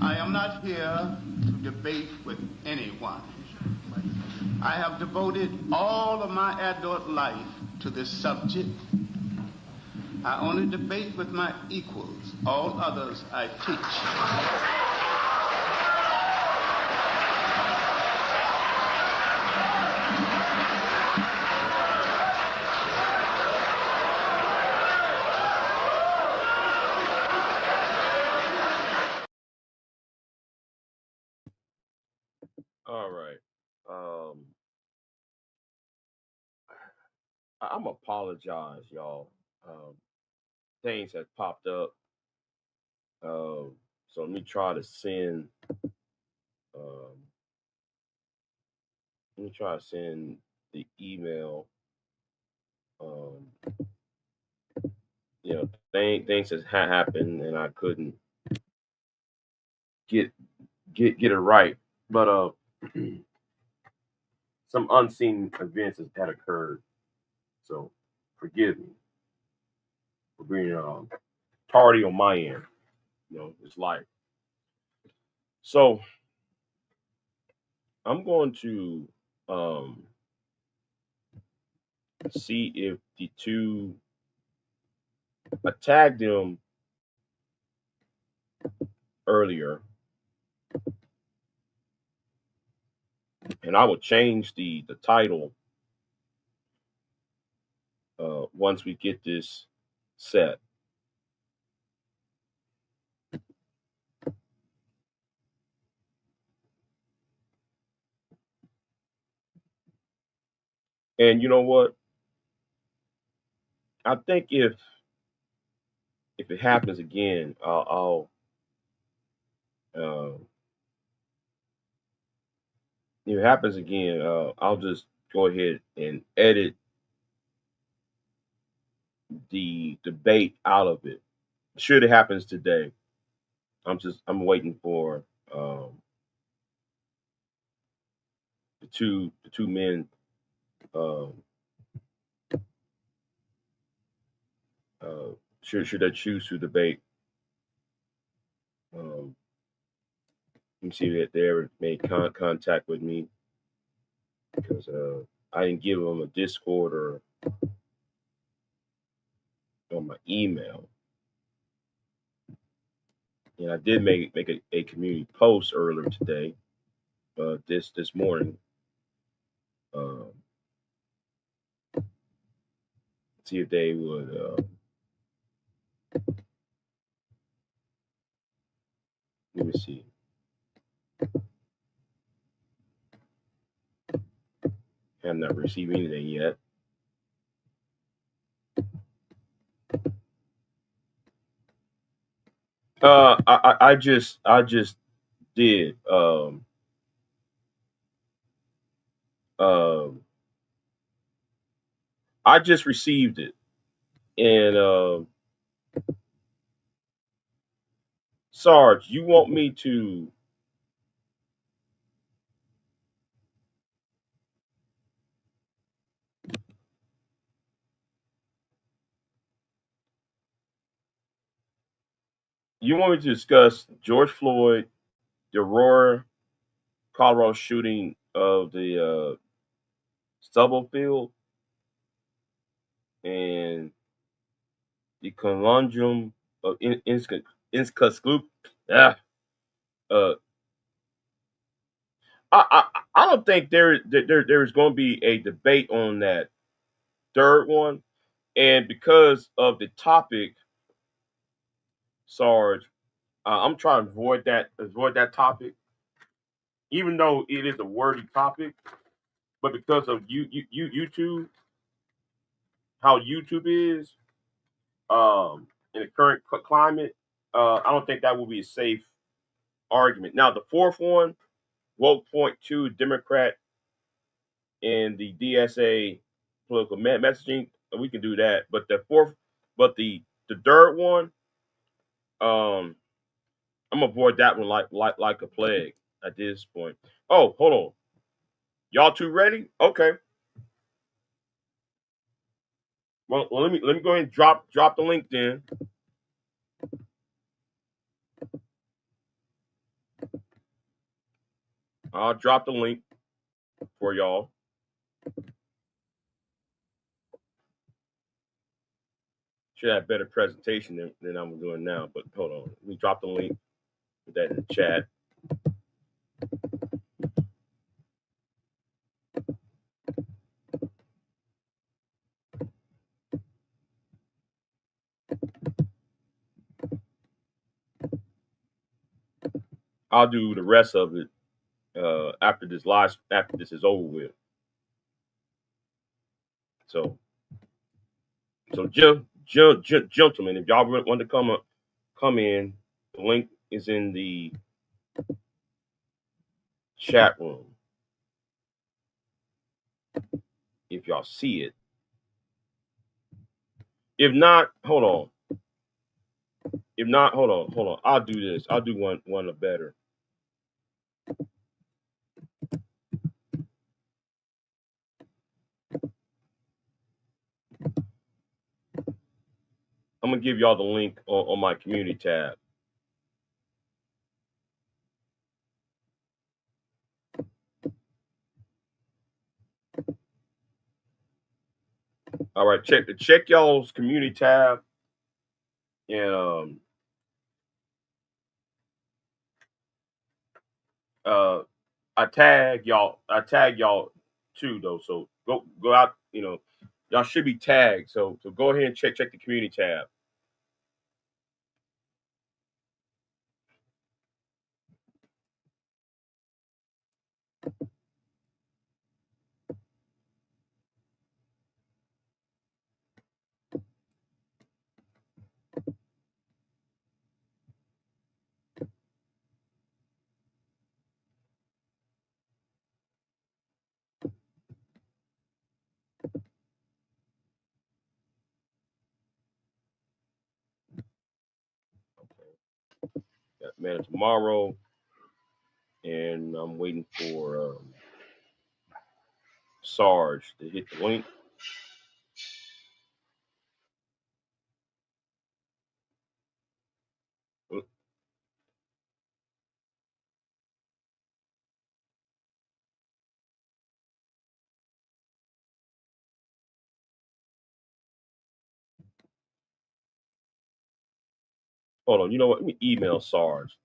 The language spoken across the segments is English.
I am not here to debate with anyone. I have devoted all of my adult life to this subject. I only debate with my equals. All others I teach. All right. Um, I'm apologize, y'all. Um, things have popped up. So let me try to send. Um, let me try to send the email. Um, things has happened, and I couldn't get get it right. But some unseen events had occurred. So forgive me for being tardy on my end. It's life. So I'm going to um, see if the two I tagged them earlier, and I will change the title once we get this set. And you know what? I think if it happens again, uh, if it happens again, I'll just go ahead and edit the debate out of it. Should it happens today, I'm waiting for the two men um, uh, should they choose to debate. Um, let me see that they ever made contact with me because I didn't give them a Discord or on my email, and I did make a community post earlier today, this morning. Um, See if they would. Let me see. Have not received anything yet. I just did. Um, I just received it, and Sarge, you want me to? You want me to discuss George Floyd, the Aurora, Colorado shooting of the Stubblefield, and the conundrum of Inska Yeah. Uh, I don't think there's going to be a debate on that third one, and because of the topic, Sarge, I'm trying to avoid that topic, even though it is a wordy topic. But because of YouTube, how YouTube is, in the current climate, I don't think that will be a safe argument. Now, the fourth one, woke point two, Democrat and the DSA political messaging, we can do that. But the third one, um, I'm gonna avoid that one like a plague at this point. Oh, hold on, y'all two ready? Okay. Well, let me go ahead and drop the link then. I'll drop the link for y'all. Should have better presentation than I'm doing now, but hold on. Let me drop the link. Put that in the chat. I'll do the rest of it after this is over with. So gentlemen, if y'all want to come in, the link is in the chat room. If y'all see it. If not, hold on. If not, hold on. I'll do this. I'll do one better. I'm gonna give y'all the link on my community tab. All right, check y'all's community tab, and I tag y'all too though. So go out. Y'all should be tagged. So go ahead and check the community tab. Got Man of Tomorrow, and I'm waiting for Sarge to hit the link. Hold on. You know what? Let me email Sarge.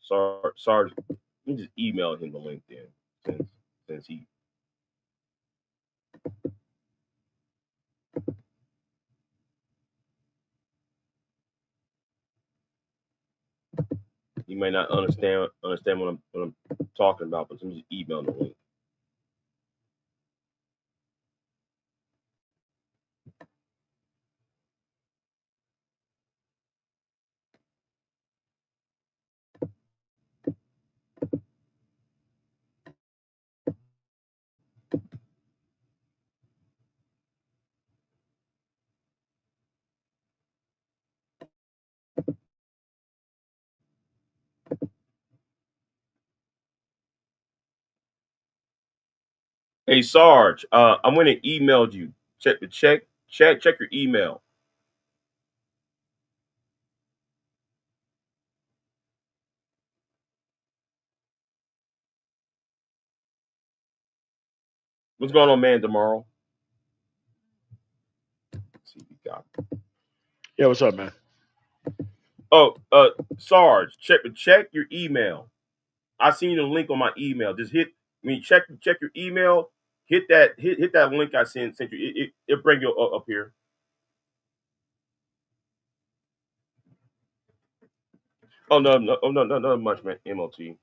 Sarge. Let me just email him the link then, since he. You may not understand what I'm talking about, but let me just email the link. Hey Sarge, I'm gonna email you. Check your email. What's going on, man? Tomorrow. Let's see if we got. Yeah, what's up, man? Oh, Sarge, check your email. I seen the link on my email. Just check your email. Hit that link I sent you. It'll bring you up here. Oh no, not much, man. MOT.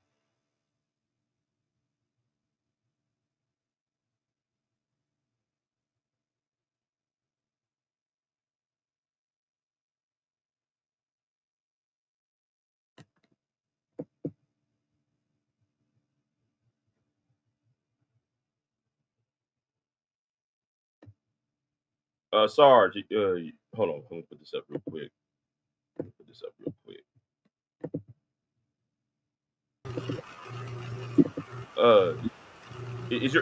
Sarge, hold on. Let me put this up real quick. Is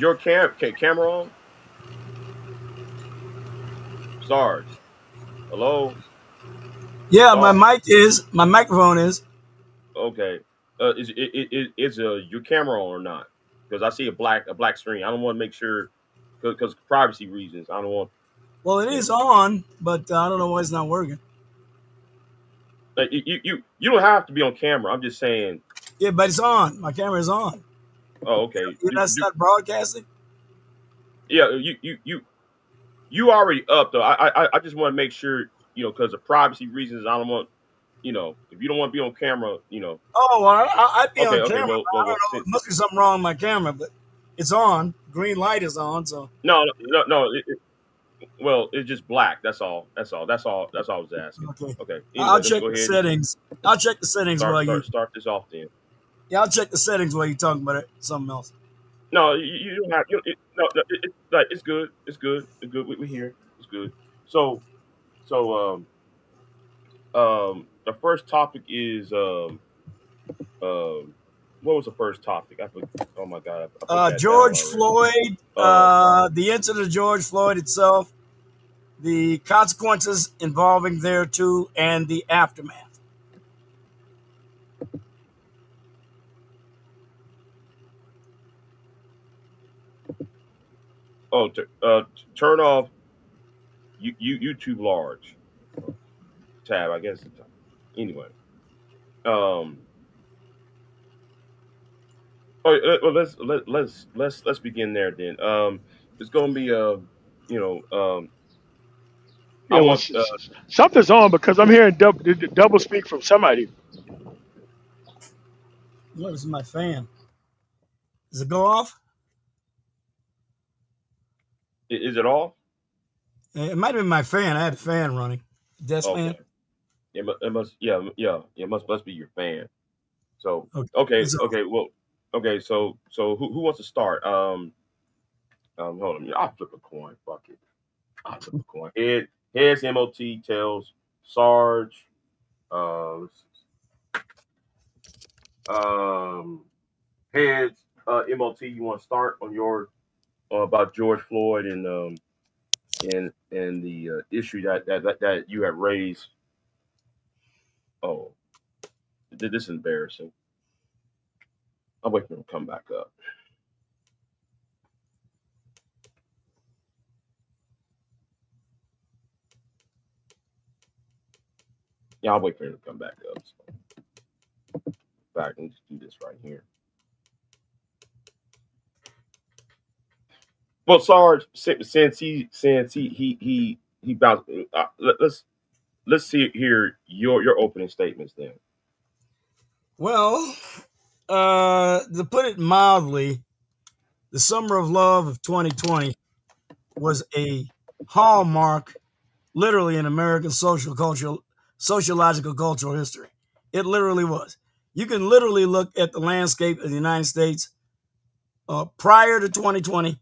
your camera on? Sarge, hello. Yeah, Sarge? my microphone is. Okay. Is your camera on or not? Because I see a black screen. I don't want to make sure because privacy reasons. I don't want Well, it you is know. on, but I don't know why it's not working. Like, you don't have to be on camera. I'm just saying. Yeah, but it's on. My camera is on. Oh, okay. That's not broadcasting. Yeah, you already up though. I just want to make sure because of privacy reasons. I don't want if you don't want to be on camera. Oh, well, I'd be Okay, on okay. camera. Well, But well, I well don't know. since, It must be something wrong with my camera, but it's on. Green light is on. So no, no, no. Well, it's just black. That's all. That's all. That's all. That's all I was asking. okay, Okay. I'll Anyway, let's check go the ahead and settings. I'll check the settings while you. start this off then. Yeah, I'll check the settings while you talking about it. Something else. No, you don't have. No, like it's good. It's good. It's good. We here. It's good. So the first topic is what was the first topic? Oh my god, I put that down George already. Floyd. Uh, The incident of George Floyd itself, the consequences involving thereto, and the aftermath. turn off YouTube large tab. I guess. Anyway. Um. Well, let's begin there then. It's gonna be you know, I Yeah, well, want something's on because I'm hearing double speak from somebody. What is my fan? Does it go off? is it all? It might have been my fan. I had a fan running. Desk fan. Okay. It must yeah. It must be your fan. So Okay. okay, It's off. okay, well, okay. So who wants to start? Hold on. I'll flip a coin. Fuck it. I'll flip a coin. Heads MOT, tails Sarge. Uh, um, heads MOT. You want to start on your about George Floyd and the issue that you have raised. Oh, this is embarrassing. I'm waiting for him to come back up. Yeah, I'll wait for him to come back up. So, back and just do this right here. Well, Sarge, since he bounced, let's see hear your opening statements then. Well, to put it mildly, the Summer of Love of 2020 was a hallmark, literally, in American sociological cultural history. It literally was. You can literally look at the landscape of the United States prior to 2020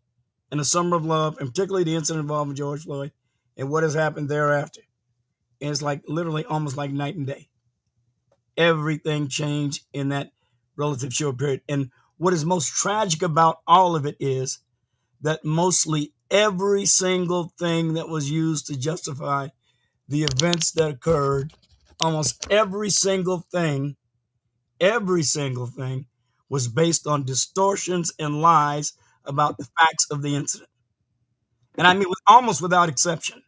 and the Summer of Love, and particularly the incident involving George Floyd, and what has happened thereafter. And it's like literally almost like night and day. Everything changed in that relative short period. And what is most tragic about all of it is that mostly every single thing that was used to justify the events that occurred, almost every single thing was based on distortions and lies about the facts of the incident. And I mean, almost without exception.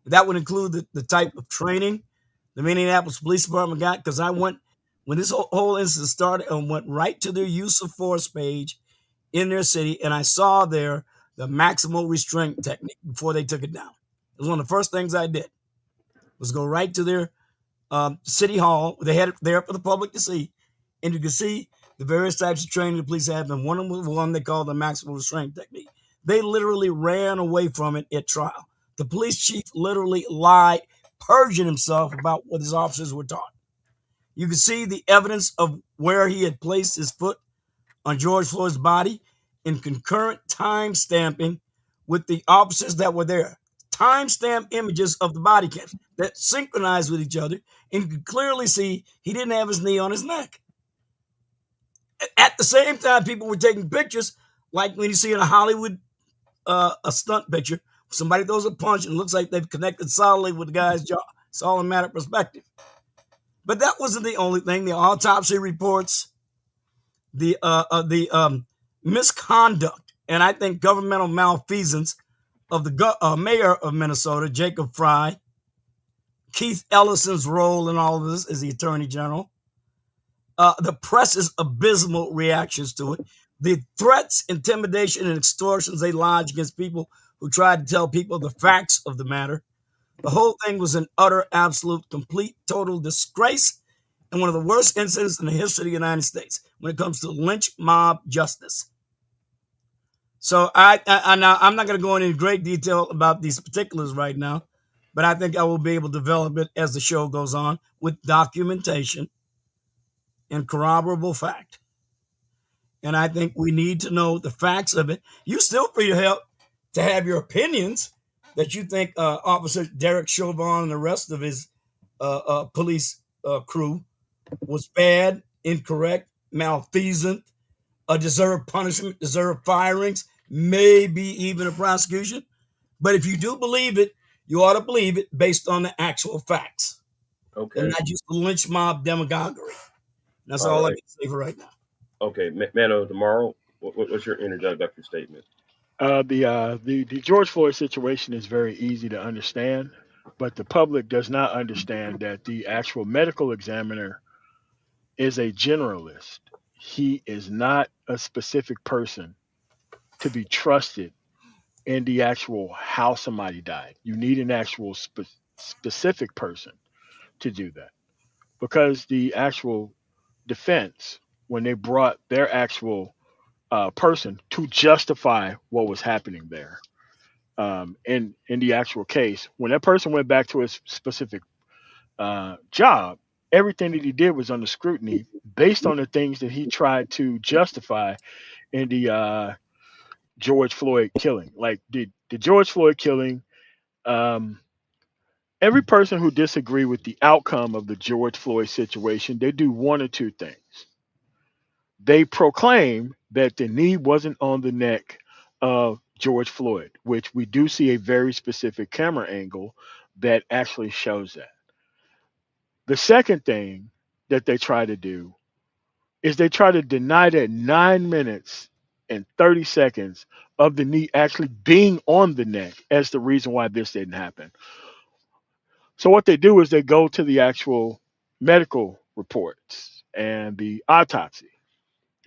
That would include the type of training the Minneapolis Police Department got, because I went, when this whole incident started, and went right to their use of force page in their city, and I saw there the maximal restraint technique before they took it down. It was one of the first things I did, was go right to their city hall. They had it there for the public to see, and you could see the various types of training the police have, and one of them was one they called the maximal restraint technique. They literally ran away from it at trial. The police chief literally lied, perjured himself about what his officers were taught. You could see the evidence of where he had placed his foot on George Floyd's body in concurrent time stamping with the officers that were there. Timestamp images of the body cams that synchronized with each other, and you could clearly see he didn't have his knee on his neck. At the same time, people were taking pictures, like when you see in a Hollywood a stunt picture, somebody throws a punch and it looks like they've connected solidly with the guy's jaw. It's all a matter of perspective. But that wasn't the only thing. The autopsy reports, the misconduct, and I think governmental malfeasance of the mayor of Minnesota, Jacob Frey, Keith Ellison's role in all of this as the attorney general, the press's abysmal reactions to it, the threats, intimidation, and extortions they lodged against people who tried to tell people the facts of the matter. The whole thing was an utter, absolute, complete, total disgrace and one of the worst incidents in the history of the United States when it comes to lynch mob justice. So I'm not going to go into great detail about these particulars right now, but I think I will be able to develop it as the show goes on with documentation and corroborable fact. And I think we need to know the facts of it. You still free to have your opinions that you think Officer Derek Chauvin and the rest of his police crew was bad, incorrect, malfeasant, deserved punishment, deserved firings, maybe even a prosecution. But if you do believe it, you ought to believe it based on the actual facts. Okay. And not just the lynch mob demagoguery. That's all I can say for right now. Okay, man of tomorrow, what's your introductory statement? The George Floyd situation is very easy to understand, but the public does not understand that the actual medical examiner is a generalist. He is not a specific person to be trusted in the actual how somebody died. You need an actual specific person to do that because the actual defense, when they brought their actual person to justify what was happening there, in the actual case, when that person went back to his specific job, everything that he did was under scrutiny based on the things that he tried to justify in the George Floyd killing. Like the George Floyd killing, every person who disagreed with the outcome of the George Floyd situation, they do one or two things. They proclaim that the knee wasn't on the neck of George Floyd, which we do see a very specific camera angle that actually shows that. The second thing that they try to do is they try to deny that 9 minutes and 30 seconds of the knee actually being on the neck as the reason why this didn't happen. So what they do is they go to the actual medical reports and the autopsy.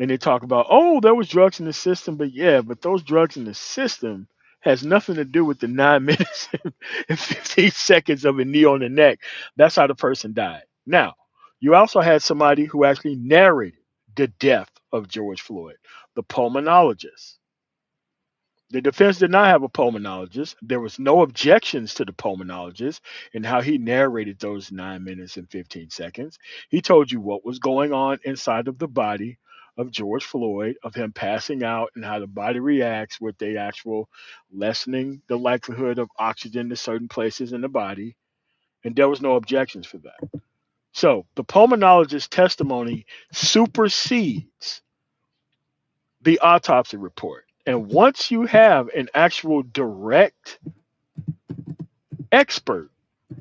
And they talk about, oh, there was drugs in the system, but those drugs in the system has nothing to do with the 9 minutes and 15 seconds of a knee on the neck. That's how the person died. Now, you also had somebody who actually narrated the death of George Floyd, the pulmonologist. The defense did not have a pulmonologist. There was no objections to the pulmonologist and how he narrated those 9 minutes and 15 seconds. He told you what was going on inside of the body of George Floyd, of him passing out and how the body reacts with the actual lessening the likelihood of oxygen to certain places in the body. And there was no objections for that. So the pulmonologist's testimony supersedes the autopsy report. And once you have an actual direct expert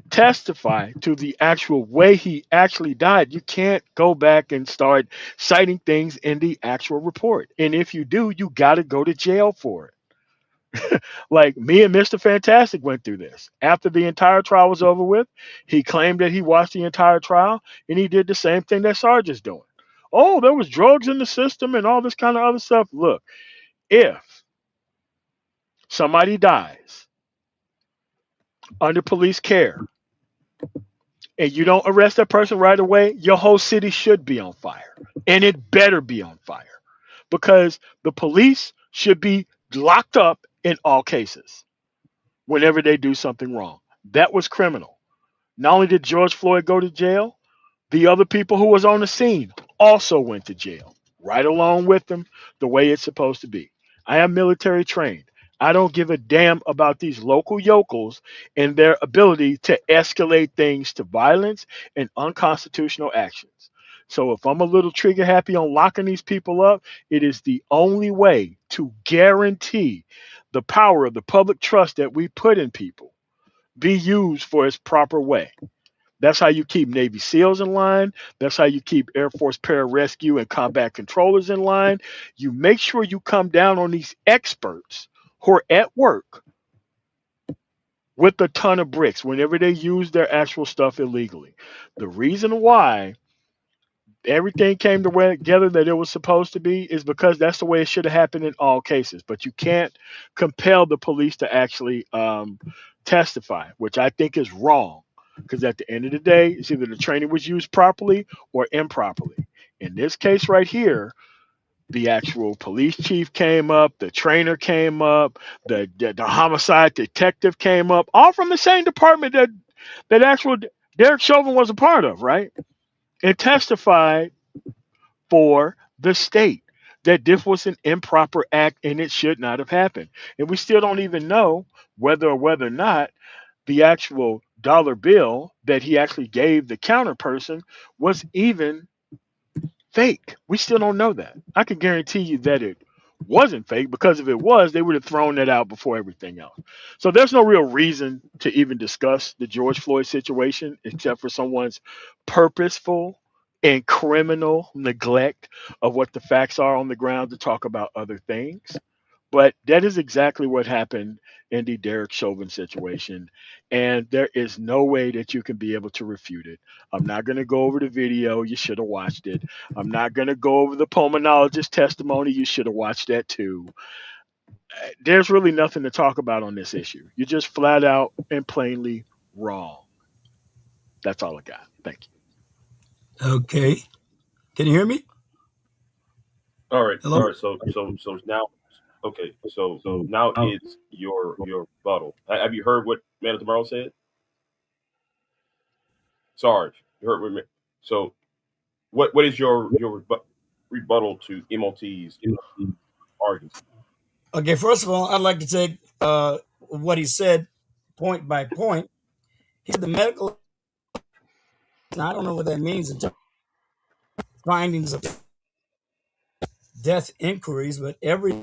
testify to the actual way he actually died, you can't go back and start citing things in the actual report. And if you do, you got to go to jail for it. Like me and Mr. Fantastic went through this. After the entire trial was over with, he claimed that he watched the entire trial and he did the same thing that Sarge is doing. Oh, there was drugs in the system and all this kind of other stuff. Look, if somebody dies under police care and you don't arrest that person right away, your whole city should be on fire. And it better be on fire because the police should be locked up in all cases whenever they do something wrong. That was criminal. Not only did George Floyd go to jail, the other people who was on the scene also went to jail, right along with them, the way it's supposed to be. I am military trained. I don't give a damn about these local yokels and their ability to escalate things to violence and unconstitutional actions. So if I'm a little trigger happy on locking these people up, it is the only way to guarantee the power of the public trust that we put in people be used for its proper way. That's how you keep Navy SEALs in line. That's how you keep Air Force pararescue and combat controllers in line. You make sure you come down on these experts who are at work with a ton of bricks whenever they use their actual stuff illegally. The reason why everything came together that it was supposed to be is because that's the way it should have happened in all cases. But you can't compel the police to actually testify, which I think is wrong. Because at the end of the day, it's either the training was used properly or improperly. In this case right here, the actual police chief came up, the trainer came up, the homicide detective came up, all from the same department that actual Derek Chauvin was a part of, right? And testified for the state that this was an improper act and it should not have happened. And we still don't even know whether or not the actual dollar bill that he actually gave the counter person was even fake. We still don't know that. I can guarantee you that it wasn't fake, because if it was, they would have thrown that out before everything else. So there's no real reason to even discuss the George Floyd situation except for someone's purposeful and criminal neglect of what the facts are on the ground to talk about other things. But that is exactly what happened in the Derek Chauvin situation. And there is no way that you can be able to refute it. I'm not going to go over the video. You should have watched it. I'm not going to go over the pulmonologist testimony. You should have watched that too. There's really nothing to talk about on this issue. You're just flat out and plainly wrong. That's all I got. Thank you. Okay. Can you hear me? All right. Hello? So now, okay. So now it's your rebuttal. Have you heard what Man of Tomorrow said? Sarge, you heard what? So what is your rebuttal to MOT's argument? Okay, first of all, I'd like to take what he said point by point. He said the medical, I don't know what that means in terms of findings of death inquiries, but every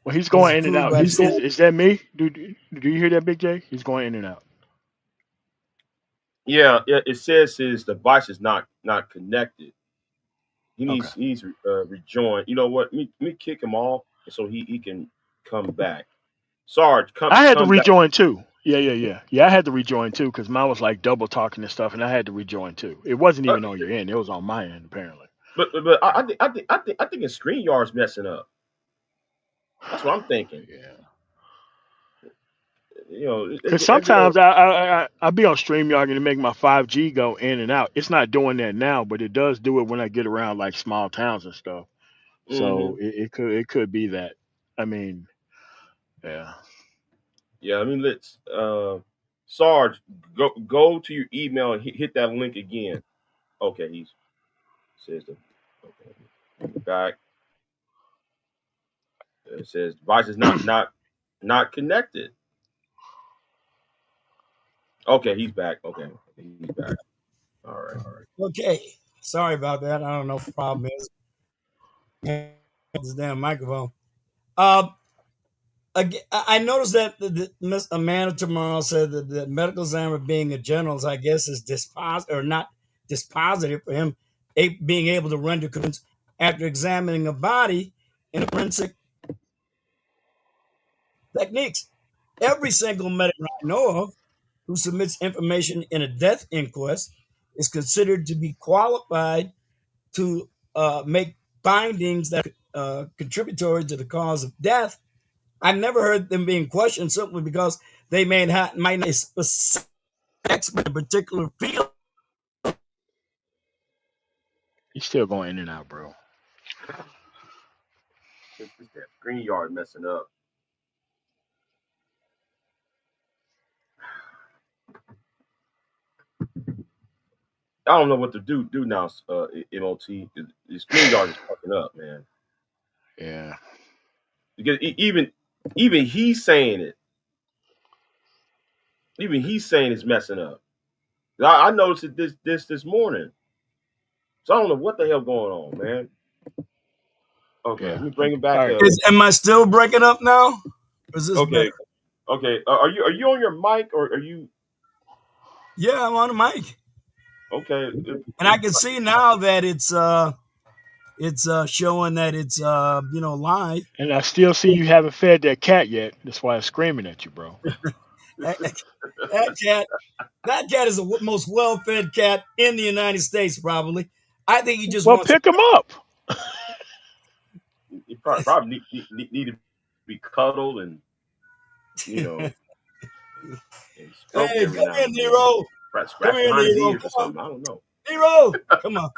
Well, he's is going in and approved out. by the Is, state. is that me? Do you hear that, Big J? He's going in and out. Yeah, it says his device is not connected. He Okay. needs rejoin. You know what? Let me kick him off so he can come back. Sarge, I had to come back. rejoin too. Yeah. I had to rejoin too because mine was like double talking and stuff, and I had to rejoin too. It wasn't Uh, even on your end; it was on my end apparently. but I think his StreamYard's messing up. That's what I'm thinking. Yeah. You know, Because sometimes I be on StreamYard and it make my 5G go in and out. It's not doing that now, but it does do it when I get around like small towns and stuff. hmm So it could be that. I mean, yeah. Yeah, I mean, let's Sarge, go to your email and hit that link again. Okay, he says the okay, back. It says device is not connected. Okay, he's back. Okay, he's back. All right. Okay. Sorry about that. I don't know what the problem is. This damn microphone. Uh, again, I noticed that Amanda tomorrow said that the medical examiner being a general, I guess, is dispositive or not dispositive for him being able to render conclusions after examining a body in forensic techniques. Every single medic I know of who submits information in a death inquest is considered to be qualified to make findings that are contributory to the cause of death. I've never heard them being questioned simply because they might not be specific expert in a particular field. He's still going in and out, bro. It's that StreamYard messing up. I don't know what to do now. MOT, the StreamYard is fucking up, man. Yeah. Because even he's saying it. Even he's saying it's messing up. I noticed it this morning. So I don't know what the hell going on, man. Okay, Yeah. let me bring him All back right. up. Am I still breaking up now? Or is this Okay, better? okay. Are you on your mic or are you? Yeah, I'm on the mic, Okay. and I can see now that it's showing that it's live. And I still see you haven't fed that cat yet. That's why I'm screaming at you, bro. That, that cat, that cat is the most well-fed cat in the United States, probably. I think he just Well, wants. pick him up. You probably need to be cuddled and and stroked Hey, every come now here, and then. Nero. Come Scratch here, behind his Nero. ears or Come on, something. I don't know. Nero. Come on.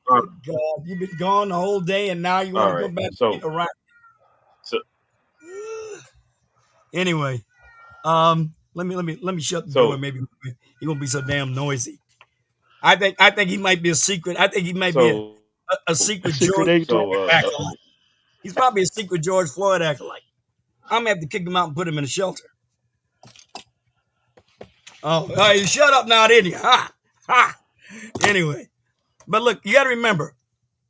All Good God, you've been gone the whole day, and now you want to right. come back So around. so Anyway, let me shut the door. so Maybe he won't be so damn noisy. I think he might be a secret. I think he might be so a A secret secret George agent. Floyd acolyte. He's probably a secret George Floyd acolyte. I'm gonna have to kick him out and put him in a shelter. Oh, you shut up now, didn't you? Ha ha. Anyway, but look, you got to remember,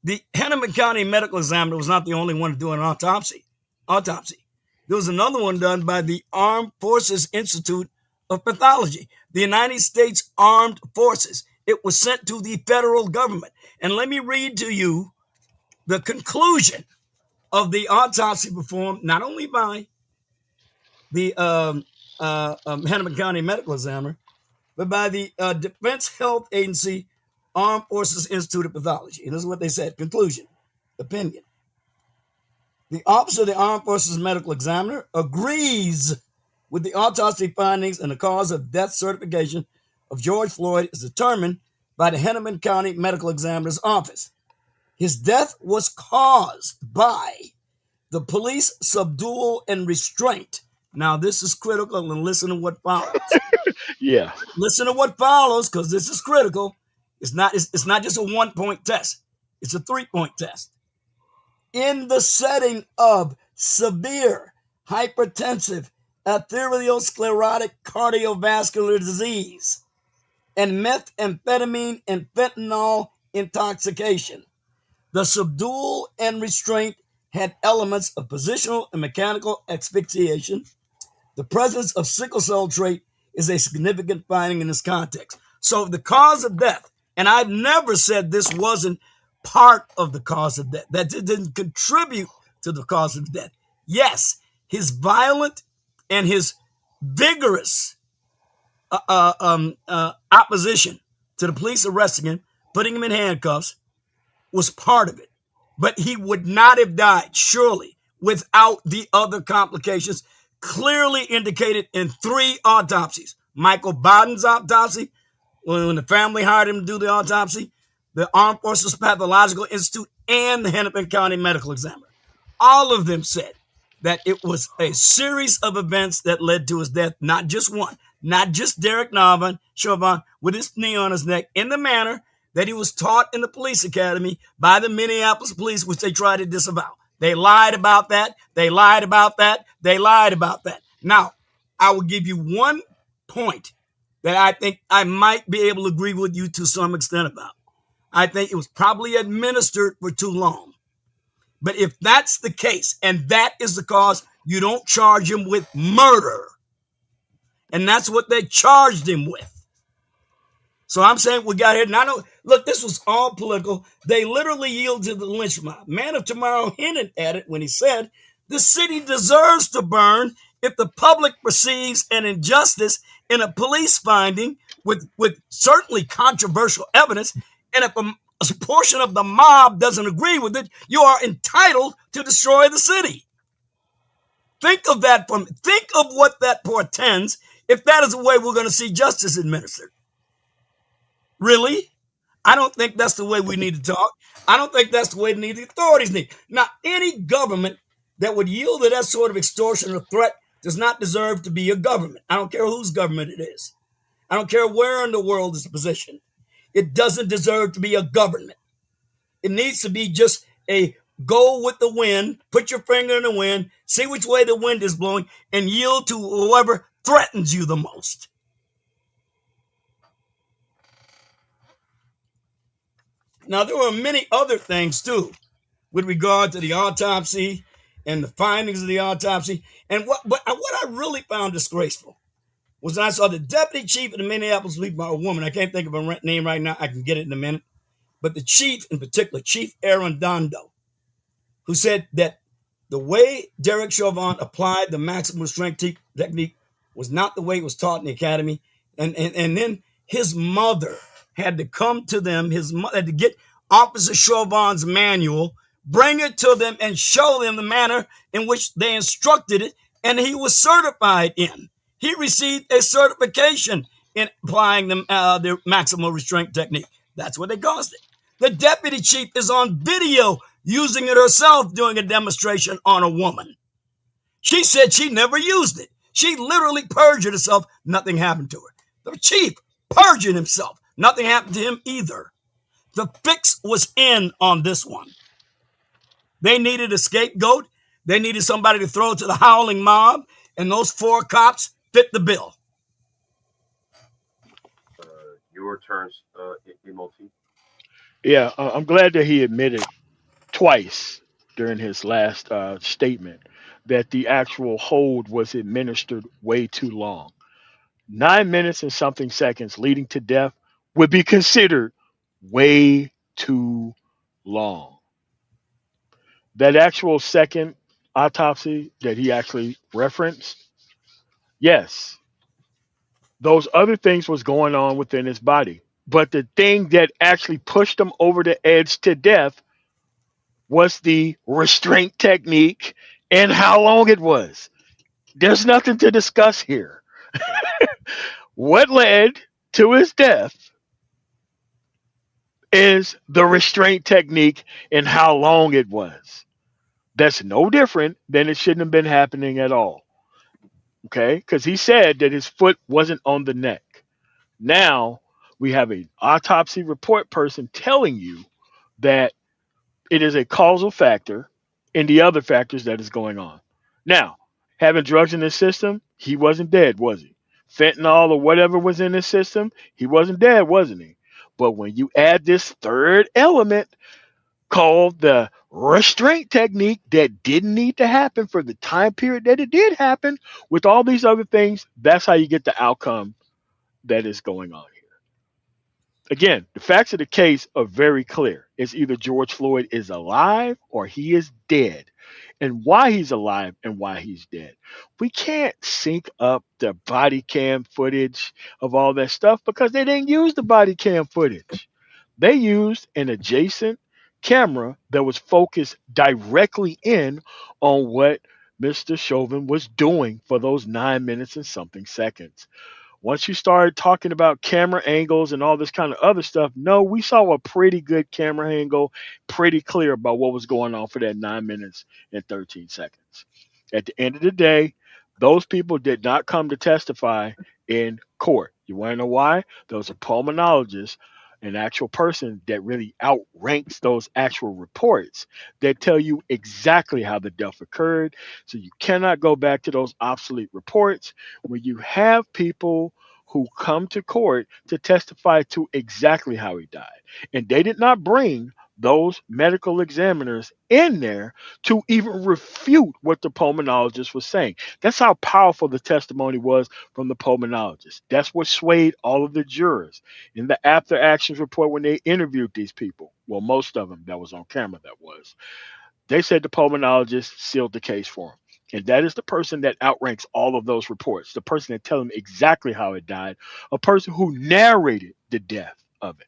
the Hennepin County Medical Examiner was not the only one to do an autopsy. There was another one done by the Armed Forces Institute of Pathology, the United States Armed Forces. It was sent to the federal government. And let me read to you the conclusion of the autopsy performed not only by the Hennepin County Medical Examiner, but by the Defense Health Agency Armed Forces Institute of Pathology. And this is what they said. Conclusion, opinion. The Office of the Armed Forces Medical Examiner agrees with the autopsy findings, and the cause of death certification of George Floyd is determined by the Hennepin County Medical Examiner's office. His death was caused by the police subdual and restraint. Now, this is critical, and listen to what follows. Yeah. Listen to what follows, because this is critical. It's not just a 1-point test. It's a 3-point test. In the setting of severe hypertensive arteriosclerotic cardiovascular disease and methamphetamine and fentanyl intoxication, the subdual and restraint had elements of positional and mechanical asphyxiation. The presence of sickle cell trait is a significant finding in this context. So the cause of death, and I've never said this wasn't part of the cause of death, that it didn't contribute to the cause of death. Yes, his violent and his vigorous opposition to the police arresting him, putting him in handcuffs, was part of it. But he would not have died, surely, without the other complications clearly indicated in 3 autopsies. Michael Bowden's autopsy, when the family hired him to do the autopsy, the Armed Forces Pathological Institute, and the Hennepin County Medical Examiner. All of them said that it was a series of events that led to his death, not just one, not just Derek Chauvin with his knee on his neck in the manner that he was taught in the police academy by the Minneapolis police, which they tried to disavow. They lied about that. They lied about that. They lied about that. Now, I will give you one point that I think I might be able to agree with you to some extent about. I think it was probably administered for too long. But if that's the case, and that is the cause, you don't charge him with murder. And that's what they charged him with. So I'm saying we got here. Now, look, this was all political. They literally yielded to the lynch mob. Man of Tomorrow hinted at it when he said, the city deserves to burn if the public perceives an injustice in a police finding with certainly controversial evidence. And if a portion of the mob doesn't agree with it, you are entitled to destroy the city. Think of that. Think of what that portends if that is the way we're going to see justice administered. Really? I don't think that's the way we need to talk. I don't think that's the way the authorities need. Now, any government that would yield to that sort of extortion or threat does not deserve to be a government. I don't care whose government it is. I don't care where in the world it's positioned. It doesn't deserve to be a government. It needs to be just a go with the wind, put your finger in the wind, see which way the wind is blowing, and yield to whoever threatens you the most. Now, there were many other things, too, with regard to the autopsy and the findings of the autopsy. And what I really found disgraceful was when I saw the deputy chief of the Minneapolis Police Department, a woman. I can't think of her name right now. I can get it in a minute. But the chief, in particular, Chief Arredondo, who said that the way Derek Chauvin applied the maximum strength technique was not the way it was taught in the academy. And then his mother had to come to them, his mother had to get Officer Chauvin's manual, bring it to them, and show them the manner in which they instructed it, and he was certified in. He received a certification in applying the maximum restraint technique. That's what they caused it. The deputy chief is on video using it herself, doing a demonstration on a woman. She said she never used it. She literally perjured herself. Nothing happened to her. The chief perjured himself. Nothing happened to him either. The fix was in on this one. They needed a scapegoat. They needed somebody to throw to the howling mob, and those 4 cops fit the bill. Your turn, MOT. Yeah, I'm glad that he admitted twice during his last statement that the actual hold was administered way too long. 9 minutes and something seconds leading to death would be considered way too long. That actual second autopsy that he actually referenced, yes, those other things was going on within his body. But the thing that actually pushed him over the edge to death was the restraint technique and how long it was. There's nothing to discuss here. What led to his death is the restraint technique and how long it was. That's no different than it shouldn't have been happening at all. Okay? Because he said that his foot wasn't on the neck. Now we have an autopsy report person telling you that it is a causal factor in the other factors that is going on. Now, having drugs in his system, he wasn't dead, was he? Fentanyl or whatever was in his system, he wasn't dead, wasn't he? But when you add this third element called the restraint technique that didn't need to happen for the time period that it did happen, with all these other things, that's how you get the outcome that is going on here. Again, the facts of the case are very clear. It's either George Floyd is alive or he is dead. And why he's alive and why he's dead. We can't sync up the body cam footage of all that stuff because they didn't use the body cam footage. They used an adjacent camera that was focused directly in on what Mr. Chauvin was doing for those 9 minutes and something seconds. Once you started talking about camera angles and all this kind of other stuff, no, we saw a pretty good camera angle, pretty clear about what was going on for that 9 minutes and 13 seconds. At the end of the day, those people did not come to testify in court. You want to know why? Those are pulmonologists, an actual person that really outranks those actual reports that tell you exactly how the death occurred. So you cannot go back to those obsolete reports where you have people who come to court to testify to exactly how he died. And they did not bring those medical examiners in there to even refute what the pulmonologist was saying. That's how powerful the testimony was from the pulmonologist. That's what swayed all of the jurors in the after actions report when they interviewed these people. Well, most of them that was on camera, that was. They said the pulmonologist sealed the case for him. And that is the person that outranks all of those reports, the person that tells them exactly how it died, a person who narrated the death of it.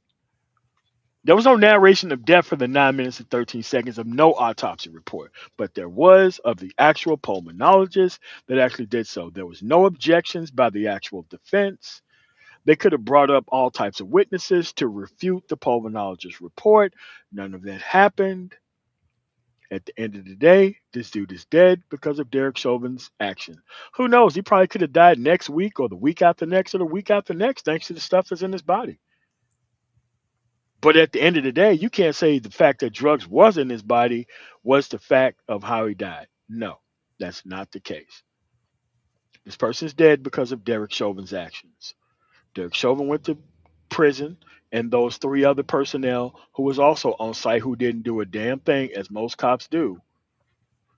There was no narration of death for the 9 minutes and 13 seconds of no autopsy report, but there was of the actual pulmonologist that actually did so. There was no objections by the actual defense. They could have brought up all types of witnesses to refute the pulmonologist's report. None of that happened. At the end of the day, this dude is dead because of Derek Chauvin's action. Who knows? He probably could have died next week or the week after next or the week after next, thanks to the stuff that's in his body. But at the end of the day, you can't say the fact that drugs was in his body was the fact of how he died. No, that's not the case. This person's dead because of Derek Chauvin's actions. Derek Chauvin went to prison, and those 3 other personnel who was also on site who didn't do a damn thing, as most cops do.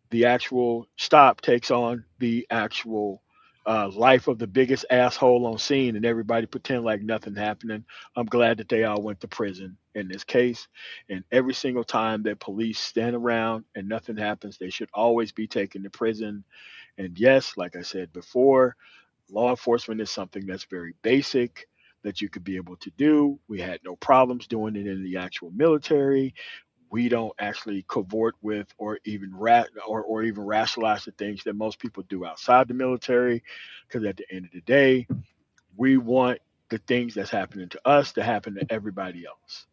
The actual stop takes on the actual life of the biggest asshole on scene and everybody pretend like nothing happening. I'm glad that they all went to prison in this case. And every single time that police stand around and nothing happens, they should always be taken to prison. And yes, like I said before, law enforcement is something that's very basic that you could be able to do. We had no problems doing it in the actual military. We don't actually cavort with or even or even rationalize the things that most people do outside the military, because at the end of the day, we want the things that's happening to us to happen to everybody else.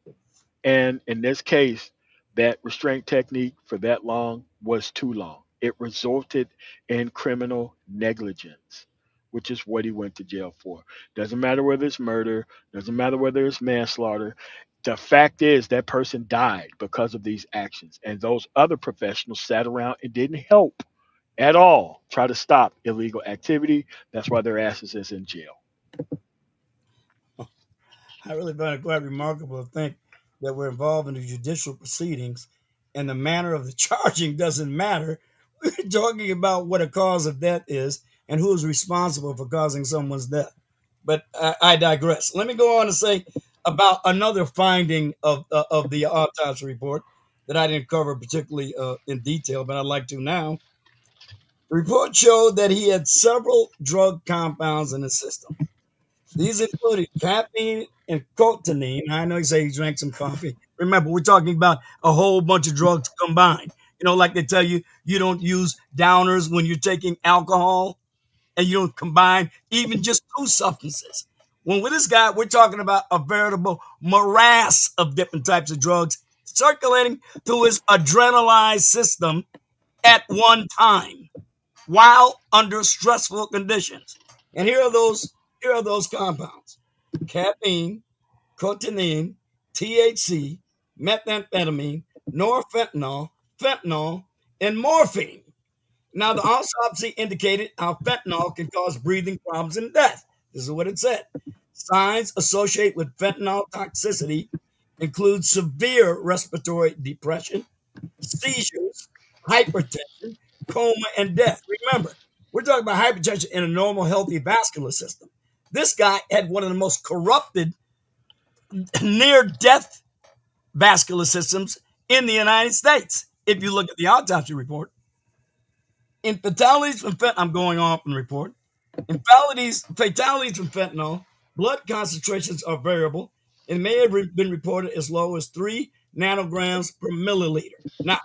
And in this case, that restraint technique for that long was too long. It resulted in criminal negligence, which is what he went to jail for. Doesn't matter whether it's murder, doesn't matter whether it's manslaughter. The fact is that person died because of these actions. And those other professionals sat around and didn't help at all try to stop illegal activity. That's why their asses is in jail. I really find it quite remarkable to think that we're involved in the judicial proceedings and the manner of the charging doesn't matter. We're talking about what a cause of death is and who is responsible for causing someone's death. But I digress. Let me go on to say about another finding of the autopsy report that I didn't cover particularly in detail, but I'd like to now. The report showed that he had several drug compounds in his system. These included caffeine and cotinine. I know you say he drank some coffee. Remember, we're talking about a whole bunch of drugs combined. You know, like they tell you, you don't use downers when you're taking alcohol and you don't combine even just two substances. When with this guy, we're talking about a veritable morass of different types of drugs circulating through his adrenalized system at one time while under stressful conditions. And here are those compounds: caffeine, cotinine, THC, methamphetamine, norfentanyl, fentanyl, and morphine. Now, the autopsy indicated how fentanyl can cause breathing problems and death. This is what it said. Signs associated with fentanyl toxicity include severe respiratory depression, seizures, hypertension, coma, and death. Remember, we're talking about hypertension in a normal, healthy vascular system. This guy had one of the most corrupted, near death vascular systems in the United States. If you look at the autopsy report, in fatalities from fentanyl, I'm going off in the report. In fatalities from fentanyl, blood concentrations are variable and may have been reported as low as 3 nanograms per milliliter. Now,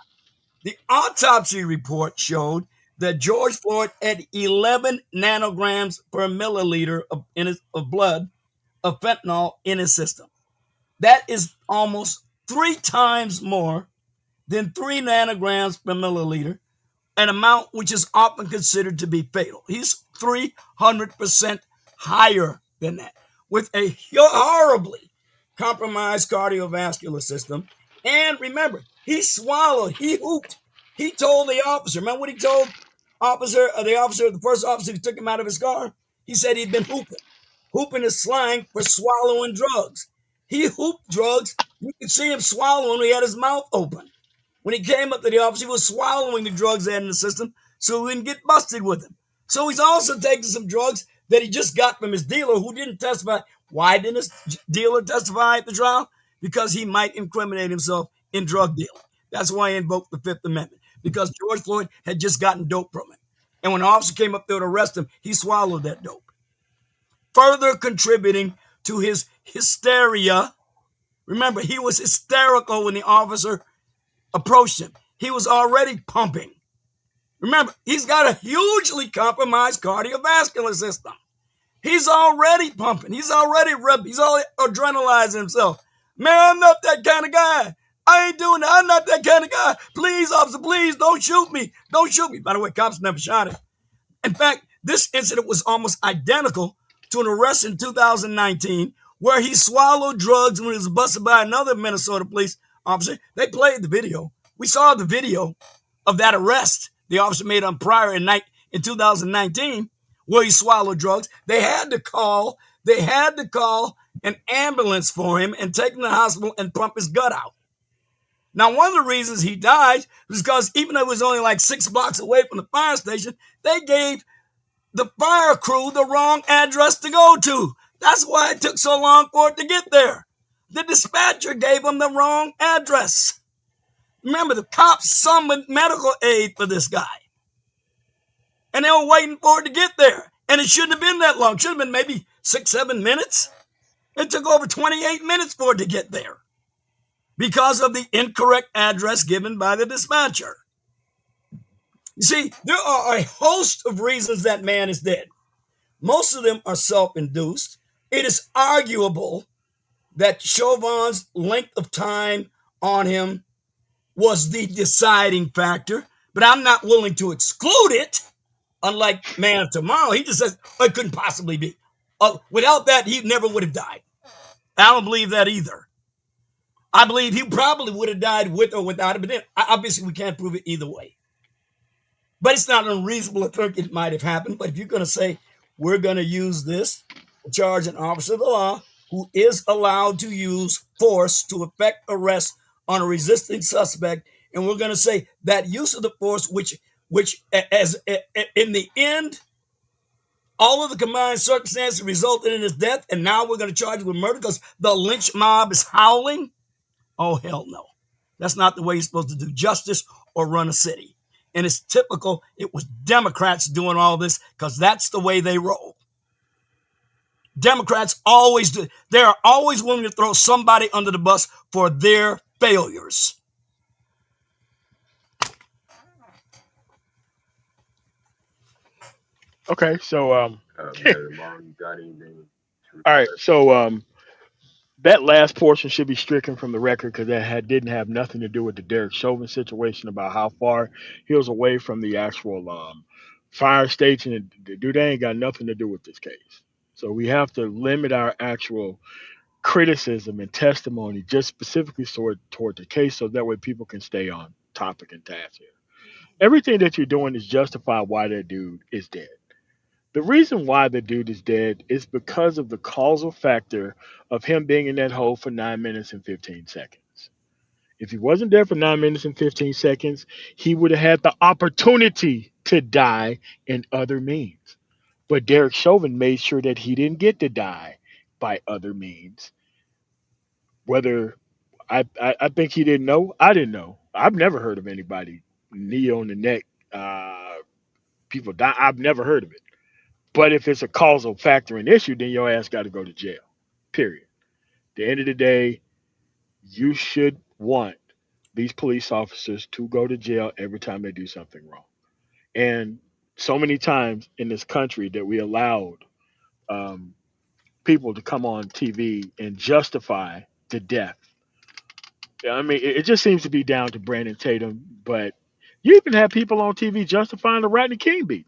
the autopsy report showed that George Floyd had 11 nanograms per milliliter of blood of fentanyl in his system. That is almost 3 times more than 3 nanograms per milliliter, an amount which is often considered to be fatal. He's 300% higher than that, with a horribly compromised cardiovascular system. And remember, he swallowed, he hooped. He told the officer, remember what he told the first officer who took him out of his car? He said he'd been hooping. Hooping is slang for swallowing drugs. He hooped drugs. You could see him swallowing when he had his mouth open. When he came up to the office, he was swallowing the drugs they had in the system so he wouldn't get busted with them. So he's also taking some drugs that he just got from his dealer who didn't testify. Why didn't his dealer testify at the trial? Because he might incriminate himself in drug dealing. That's why he invoked the Fifth Amendment, because George Floyd had just gotten dope from him. And when the officer came up there to arrest him, he swallowed that dope, further contributing to his hysteria. Remember, he was hysterical when the officer approached him. He was already pumping. Remember, he's got a hugely compromised cardiovascular system. He's already pumping. He's already adrenalizing himself. Man, I'm not that kind of guy. I ain't doing that. I'm not that kind of guy. Please, officer, please don't shoot me. Don't shoot me. By the way, cops never shot him. In fact, this incident was almost identical to an arrest in 2019 where he swallowed drugs when he was busted by another Minnesota police officer. They played the video. We saw the video of that arrest the officer made on Pryor in 2019 where he swallowed drugs. They had to call an ambulance for him and take him to the hospital and pump his gut out. Now, one of the reasons he died was because even though it was only like 6 blocks away from the fire station, they gave the fire crew the wrong address to go to. That's why it took so long for it to get there. The dispatcher gave them the wrong address. Remember, the cops summoned medical aid for this guy. And they were waiting for it to get there. And it shouldn't have been that long. It should have been maybe 6-7 minutes. It took over 28 minutes for it to get there because of the incorrect address given by the dispatcher. You see, there are a host of reasons that man is dead. Most of them are self-induced. It is arguable that Chauvin's length of time on him was the deciding factor, but I'm not willing to exclude it. Unlike Man of Tomorrow, he just says, oh, it couldn't possibly be. Without that, he never would have died. I don't believe that either. I believe he probably would have died with or without it, but then, obviously we can't prove it either way. But it's not unreasonable to think it might have happened. But if you're going to say, we're going to use this to charge an officer of the law who is allowed to use force to effect arrest on a resisting suspect, and we're going to say that use of the force, which as in the end, all of the combined circumstances resulted in his death, and now we're going to charge him with murder because the lynch mob is howling? Oh, hell no. That's not the way you're supposed to do justice or run a city. And it's typical, it was Democrats doing all this because that's the way they roll. Democrats always do. They are always willing to throw somebody under the bus for their failures. Okay, so Mr. Lamar, you got anything to all right, reflect? so that last portion should be stricken from the record because didn't have nothing to do with the Derek Chauvin situation about how far he was away from the actual fire station. Dude, they ain't got nothing to do with this case. So we have to limit our actual criticism and testimony just specifically toward the case so that way people can stay on topic and task here. Everything that you're doing is justify why that dude is dead. The reason why the dude is dead is because of the causal factor of him being in that hole for 9 minutes and 15 seconds. If he wasn't there for 9 minutes and 15 seconds, he would have had the opportunity to die in other means. But Derek Chauvin made sure that he didn't get to die by other means. Whether I think he didn't know, I didn't know. I've never heard of anybody knee on the neck, people die. I've never heard of it. But if it's a causal factor and issue, then your ass got to go to jail. Period. At the end of the day, you should want these police officers to go to jail every time they do something wrong. And so many times in this country that we allowed um, people to come on TV and justify the death. I mean, it just seems to be down to Brandon Tatum, but you even had people on TV justifying the Rodney King beat.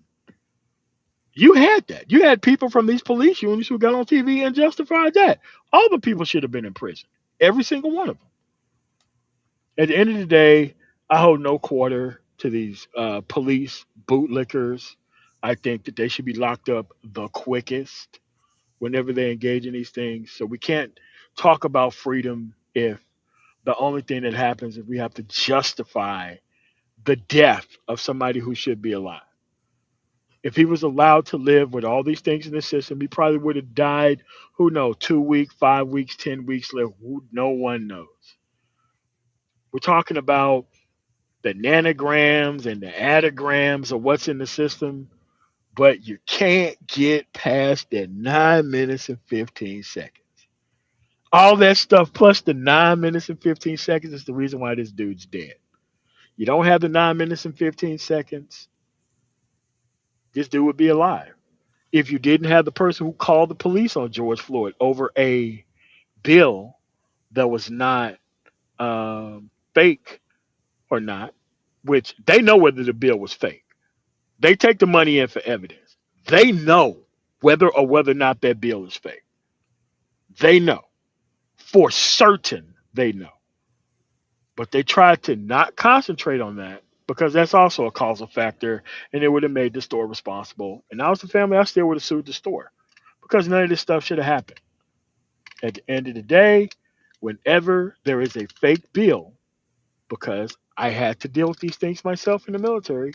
You had that. You had people from these police units who got on TV and justified that. All the people should have been in prison. Every single one of them. At the end of the day, I hold no quarter to these police bootlickers. I think that they should be locked up the quickest whenever they engage in these things. So we can't talk about freedom if the only thing that happens is we have to justify the death of somebody who should be alive. If he was allowed to live with all these things in the system, he probably would have died, who knows, 2 weeks, 5 weeks, 10 weeks later. No one knows. We're talking about the nanograms and the adagrams of what's in the system, but you can't get past that 9 minutes and 15 seconds. All that stuff plus the 9 minutes and 15 seconds is the reason why this dude's dead. You don't have the 9 minutes and 15 seconds, this dude would be alive. If you didn't have the person who called the police on George Floyd over a bill that was not fake or not, which they know whether the bill was fake. They take the money in for evidence. They know whether or not that bill is fake. They know. For certain, they know. But they try to not concentrate on that because that's also a causal factor and it would have made the store responsible. And I was the family, I still would have sued the store because none of this stuff should have happened. At the end of the day, whenever there is a fake bill, because I had to deal with these things myself in the military,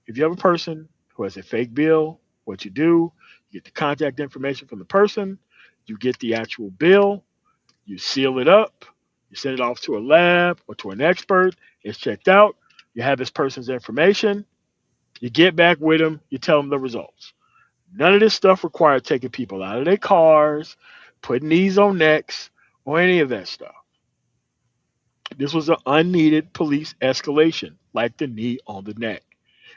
if you have a person who has a fake bill. What you do, you get the contact information from the person, you get the actual bill, you seal it up, you send it off to a lab or to an expert, it's checked out, you have this person's information, you get back with them, you tell them the results. None of this stuff required taking people out of their cars, putting knees on necks, or any of that stuff. This was an unneeded police escalation, like the knee on the neck.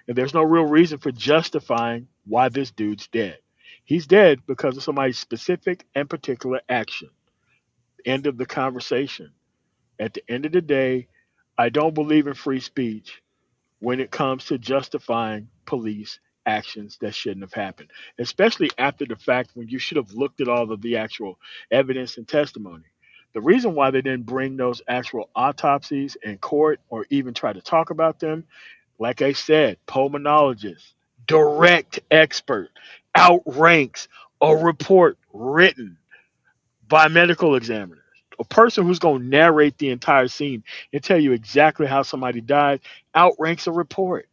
And there's no real reason for justifying why this dude's dead. He's dead because of somebody's specific and particular action. End of the conversation. At the end of the day, I don't believe in free speech when it comes to justifying police actions that shouldn't have happened, especially after the fact when you should have looked at all of the actual evidence and testimony. The reason why they didn't bring those actual autopsies in court or even try to talk about them, like I said, pulmonologist, direct expert, outranks a report written by medical examiners. A person who's going to narrate the entire scene and tell you exactly how somebody died outranks a report.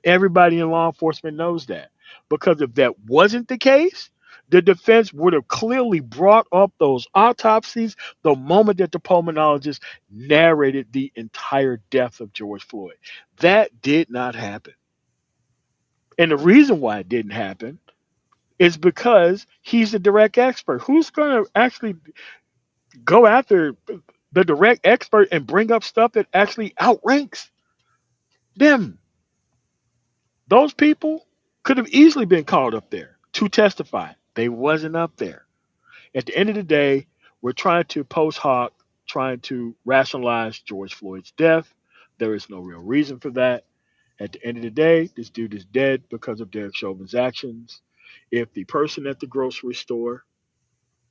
Everybody in law enforcement knows that. Because if that wasn't the case, the defense would have clearly brought up those autopsies the moment that the pulmonologist narrated the entire death of George Floyd. That did not happen. And the reason why it didn't happen is because he's the direct expert. Who's going to actually go after the direct expert and bring up stuff that actually outranks them? Those people could have easily been called up there to testify. They wasn't up there. At the end of the day, we're trying to post hoc, trying to rationalize George Floyd's death. There is no real reason for that. At the end of the day, this dude is dead because of Derek Chauvin's actions. If the person at the grocery store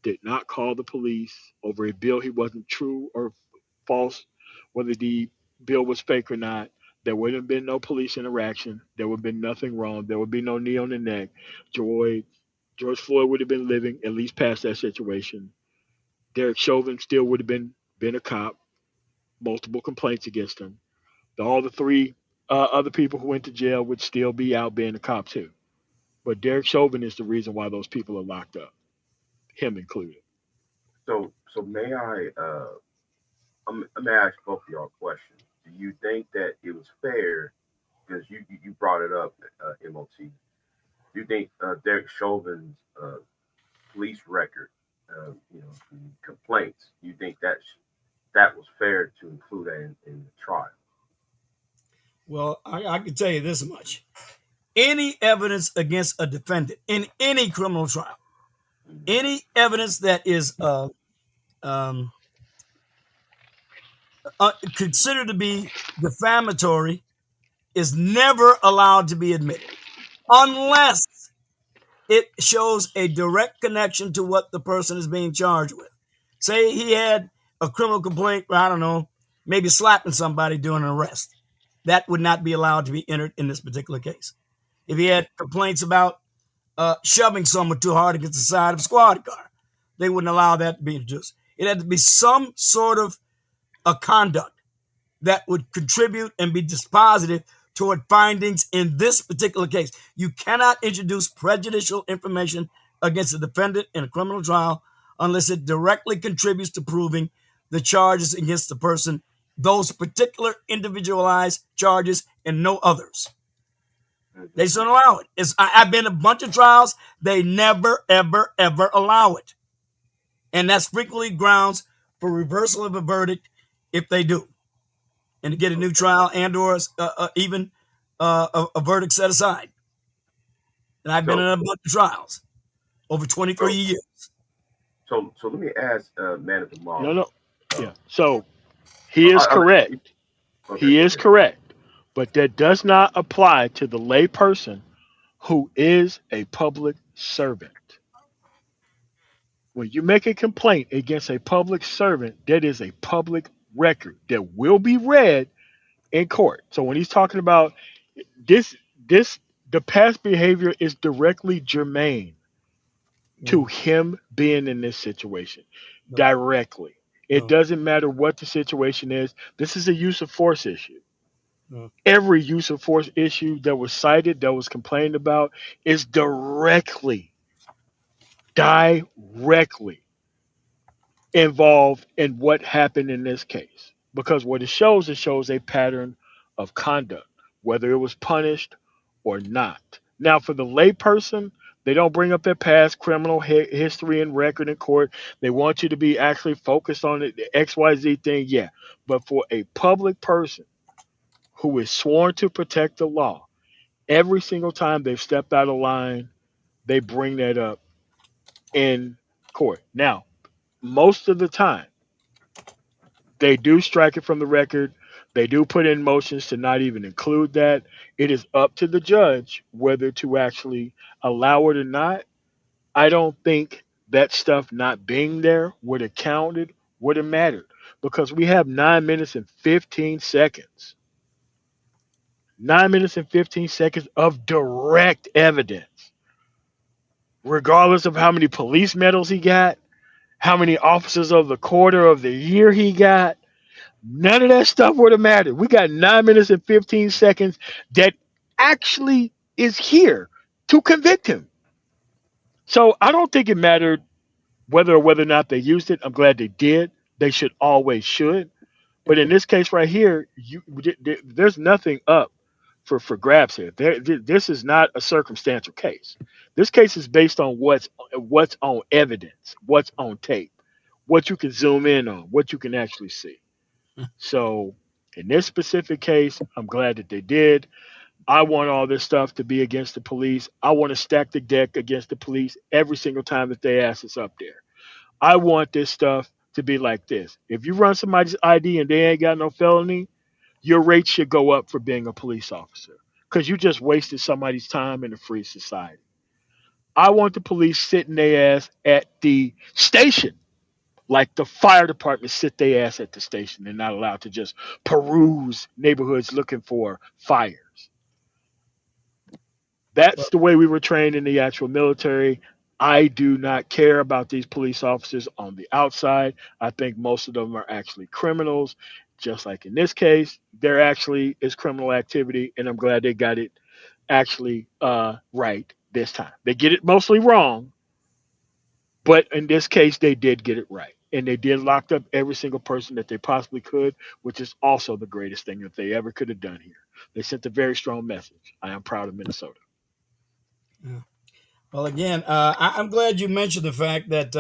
did not call the police over a bill he wasn't true or false, whether the bill was fake or not, there would have been no police interaction. There would have been nothing wrong. There would be no knee on the neck. George, George Floyd would have been living at least past that situation. Derek Chauvin still would have been a cop. Multiple complaints against him. All the three other people who went to jail would still be out being a cop too. But Derek Chauvin is the reason why those people are locked up, him included. So may let me ask both of y'all a question. Do you think that it was fair? Because you brought it up, MOT. Do you think Derek Chauvin's police record, complaints? Do you think that was fair to include that in the trial? Well, I can tell you this much. Any evidence against a defendant in any criminal trial, any evidence that is considered to be defamatory is never allowed to be admitted unless it shows a direct connection to what the person is being charged with. Say he had a criminal complaint, I don't know, maybe slapping somebody during an arrest. That would not be allowed to be entered in this particular case. If he had complaints about shoving someone too hard against the side of a squad car, they wouldn't allow that to be introduced. It had to be some sort of a conduct that would contribute and be dispositive toward findings in this particular case. You cannot introduce prejudicial information against a defendant in a criminal trial unless it directly contributes to proving the charges against the person, those particular individualized charges and no others. They shouldn't allow it. I've been in a bunch of trials. They never, ever, ever allow it. And that's frequently grounds for reversal of a verdict if they do. And to get a new trial and or even a verdict set aside. And I've been in a bunch of trials over 23 years. So let me ask Man of the Law. No. Yeah. So he is correct. Okay. He is correct. But that does not apply to the lay person who is a public servant. When you make a complaint against a public servant, that is a public record that will be read in court. So when he's talking about this, the past behavior is directly germane to him being in this situation. Directly. It doesn't matter what the situation is. This is a use of force issue. Every use of force issue that was cited, that was complained about, is directly involved in what happened in this case. Because what it shows a pattern of conduct, whether it was punished or not. Now, for the layperson, they don't bring up their past criminal history and record in court. They want you to be actually focused on the XYZ thing, yeah. But for a public person who is sworn to protect the law, every single time they've stepped out of line, they bring that up in court. Now, most of the time, they do strike it from the record. They do put in motions to not even include that. It is up to the judge whether to actually allow it or not. I don't think that stuff not being there would have counted, would have mattered, because we have 9 minutes and 15 seconds. 9 minutes and 15 seconds of direct evidence, regardless of how many police medals he got, how many officers of the quarter of the year he got. None of that stuff would have mattered. We got 9 minutes and 15 seconds that actually is here to convict him. So I don't think it mattered whether or not they used it. I'm glad they did. They should. But in this case right here, there's nothing up for grabs here. This is not a circumstantial case. This case is based on what's on evidence, what's on tape, what you can zoom in on, what you can actually see. So in this specific case, I'm glad that they did. I want all this stuff to be against the police. I want to stack the deck against the police every single time that they ask us up there. I want this stuff to be like this. If you run somebody's ID and they ain't got no felony, your rate should go up for being a police officer, because you just wasted somebody's time in a free society. I want the police sitting their ass at the station, like the fire department sit their ass at the station. They're not allowed to just peruse neighborhoods looking for fires. That's the way we were trained in the actual military. I do not care about these police officers on the outside. I think most of them are actually criminals. Just like in this case, there actually is criminal activity, and I'm glad they got it actually right this time. They get it mostly wrong, but in this case, they did get it right. And they did lock up every single person that they possibly could, which is also the greatest thing that they ever could have done here. They sent a very strong message. I am proud of Minnesota. Yeah. Well, again, I'm glad you mentioned the fact that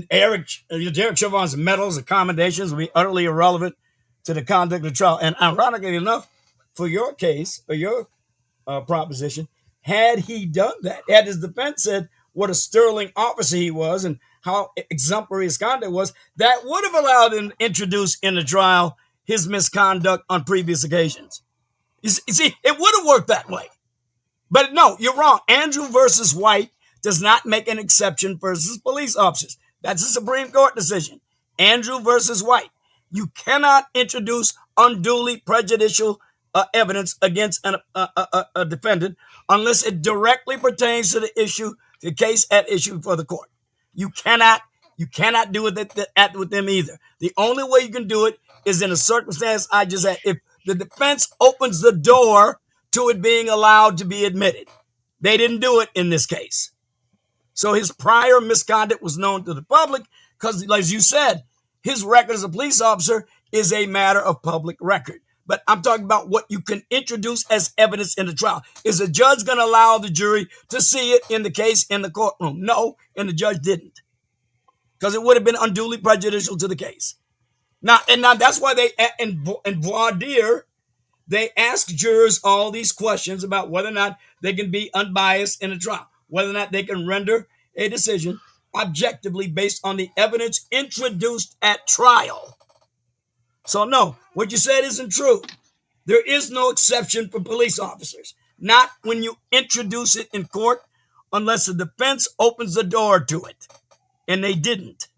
Derek Chauvin's medals and commendations will be utterly irrelevant to the conduct of the trial. And ironically enough, for your case or your proposition, had he done that, had his defense said what a sterling officer he was and how exemplary his conduct was, that would have allowed him to introduce in the trial his misconduct on previous occasions. You see, it would have worked that way. But no, you're wrong. Andrew versus White does not make an exception versus police officers. That's a Supreme Court decision. Andrew versus White. You cannot introduce unduly prejudicial evidence against a defendant unless it directly pertains to the case at issue for the court. You cannot do it with them either. The only way you can do it is in a circumstance I just said. If the defense opens the door to it being allowed to be admitted. They didn't do it in this case. So his prior misconduct was known to the public because, as you said, his record as a police officer is a matter of public record. But I'm talking about what you can introduce as evidence in the trial. Is the judge going to allow the jury to see it in the case in the courtroom? No, and the judge didn't, because it would have been unduly prejudicial to the case. Now that's why they in voir dire, they ask jurors all these questions about whether or not they can be unbiased in a trial, whether or not they can render a decision objectively based on the evidence introduced at trial. So no, what you said isn't true. There is no exception for police officers, not when you introduce it in court, unless the defense opens the door to it, and they didn't.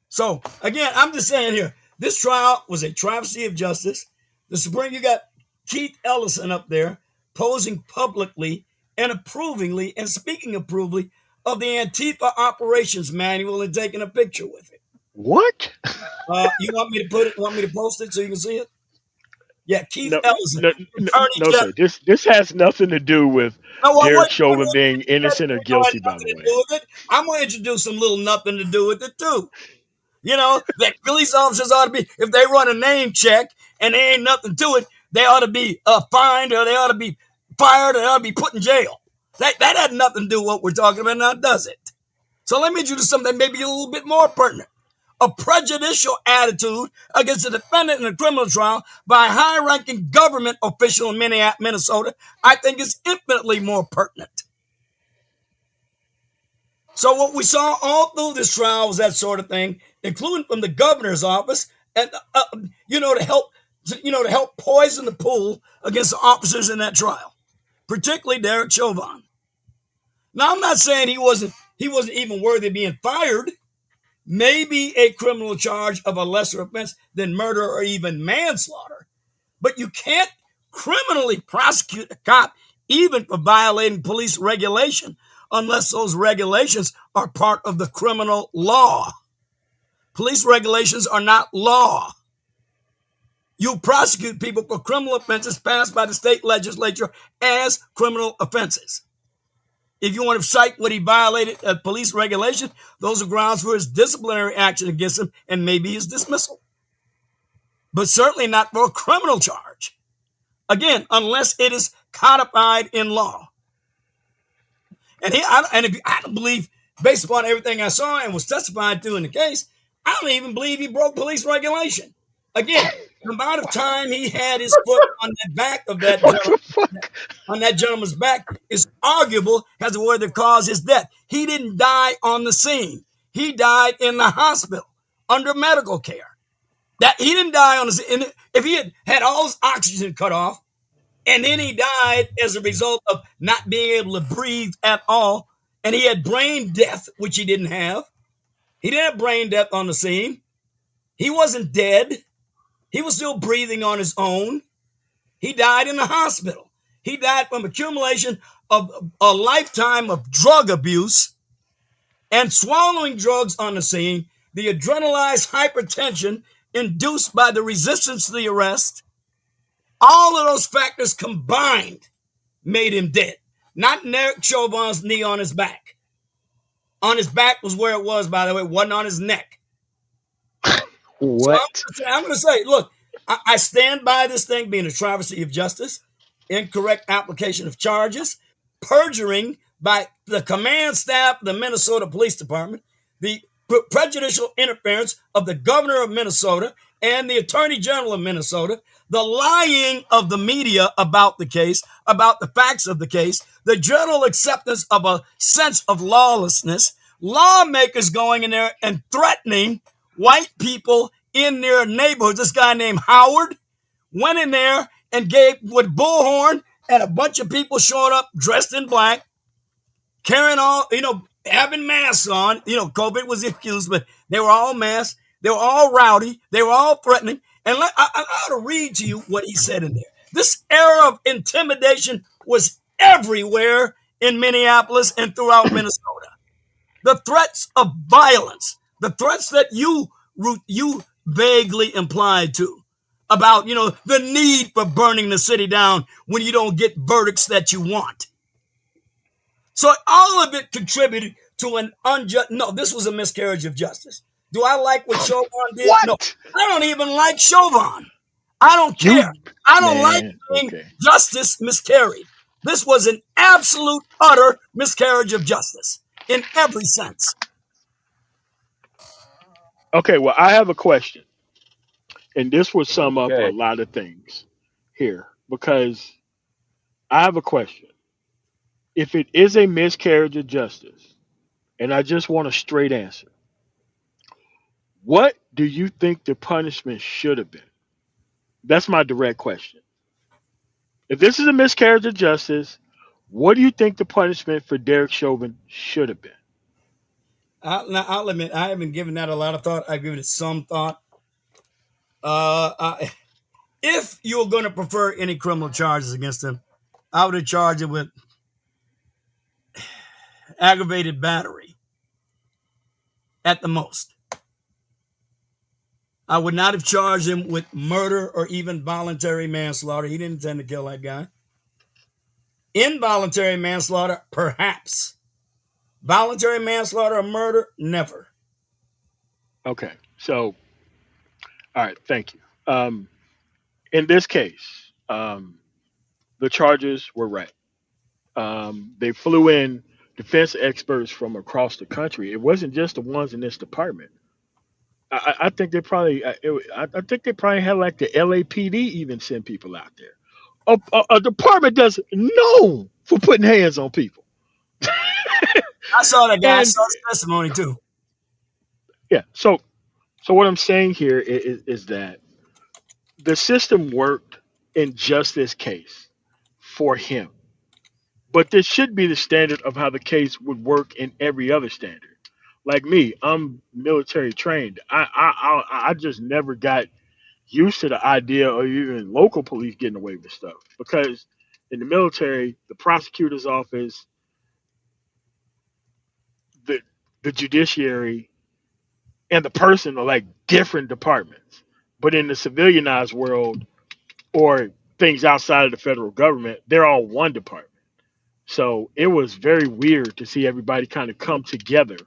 So again, I'm just saying here, this trial was a travesty of justice. The Supreme, you got Keith Ellison up there posing publicly and approvingly and speaking approvingly of the Antifa operations manual and taking a picture with it. What? You want me to put it? Want me to post it so you can see it? Yeah, Keith No, Ellison, no, no, Attorney no, General. sir. This has nothing to do with No, Derek Chauvin being innocent or had guilty. By nothing the to way, do with it. I'm going to introduce some little nothing to do with it too. You know, that police officers ought to be, if they run a name check and there ain't nothing to it, they ought to be fined, or they ought to be fired, or they ought to be put in jail. That had nothing to do with what we're talking about now, does it? So let me introduce something maybe a little bit more pertinent. A prejudicial attitude against a defendant in a criminal trial by a high-ranking government official in Minnesota, I think is infinitely more pertinent. So what we saw all through this trial was that sort of thing, including from the governor's office, and to help poison the pool against the officers in that trial, particularly Derek Chauvin. Now, I'm not saying he wasn't even worthy of being fired. Maybe a criminal charge of a lesser offense than murder or even manslaughter, but you can't criminally prosecute a cop even for violating police regulation unless those regulations are part of the criminal law. Police regulations are not law. You prosecute people for criminal offenses passed by the state legislature as criminal offenses. If you want to cite what he violated a police regulation, those are grounds for his disciplinary action against him and maybe his dismissal. But certainly not for a criminal charge. Again, unless it is codified in law. And I don't believe, based upon everything I saw and was testified to in the case, I don't even believe he broke police regulation. Again, the amount of time he had his foot on the back of that what the fuck? on that gentleman's back is arguable as to whether it caused his death. He didn't die on the scene. He died in the hospital under medical care. That he didn't die on the scene. If he had all his oxygen cut off, and then he died as a result of not being able to breathe at all, and he had brain death, which he didn't have. He didn't have brain death on the scene. He wasn't dead. He was still breathing on his own. He died in the hospital. He died from accumulation of a lifetime of drug abuse and swallowing drugs on the scene, the adrenalized hypertension induced by the resistance to the arrest. All of those factors combined made him dead. Not Derek Chauvin's knee on his back. On his back was where it was, by the way. It wasn't on his neck. What? So I'm going to say, look, I stand by this thing being a travesty of justice, incorrect application of charges, perjuring by the command staff of the Minnesota Police Department, the prejudicial interference of the governor of Minnesota and the attorney general of Minnesota, the lying of the media about the case, about the facts of the case, the general acceptance of a sense of lawlessness, lawmakers going in there and threatening white people in their neighborhoods. This guy named Howard went in there and gave with bullhorn, and a bunch of people showed up dressed in black, carrying all, having masks on. COVID was excused, but they were all masked. They were all rowdy. They were all threatening. And I ought to read to you what he said in there. This era of intimidation was everywhere in Minneapolis and throughout Minnesota. The threats of violence, the threats that you vaguely implied to, about, the need for burning the city down when you don't get verdicts that you want. So all of it contributed to an unjust, no, this was a miscarriage of justice. Do I like what Chauvin did? What? No, I don't even like Chauvin. I don't care. I don't like seeing justice miscarried. This was an absolute, utter miscarriage of justice in every sense. Okay, well, I have a question. And this will sum up a lot of things here, because I have a question. If it is a miscarriage of justice, and I just want a straight answer, what do you think the punishment should have been? That's my direct question. If this is a miscarriage of justice, what do you think the punishment for Derek Chauvin should have been? I'll admit, I haven't given that a lot of thought. I've given it some thought. If you're going to prefer any criminal charges against him, I would have charged him with aggravated battery at the most. I would not have charged him with murder or even voluntary manslaughter. He didn't intend to kill that guy. Involuntary manslaughter, perhaps. Voluntary manslaughter or murder, never. Okay. So, all right. Thank you. In this case, the charges were right. They flew in defense experts from across the country. It wasn't just the ones in this department. I think they probably, I think they probably had like the LAPD even send people out there. A department that's known for putting hands on people. I saw that guy. I And saw his testimony too. yeah, so what I'm saying here is that the system worked in just this case for him, but this should be the standard of how the case would work in every other standard. Like me, I'm military trained. I just never got used to the idea of even local police getting away with stuff because in the military, the prosecutor's office, the the judiciary, and the person are like different departments. But in the civilianized world or things outside of the federal government, they're all one department. So it was very weird to see everybody kind of come together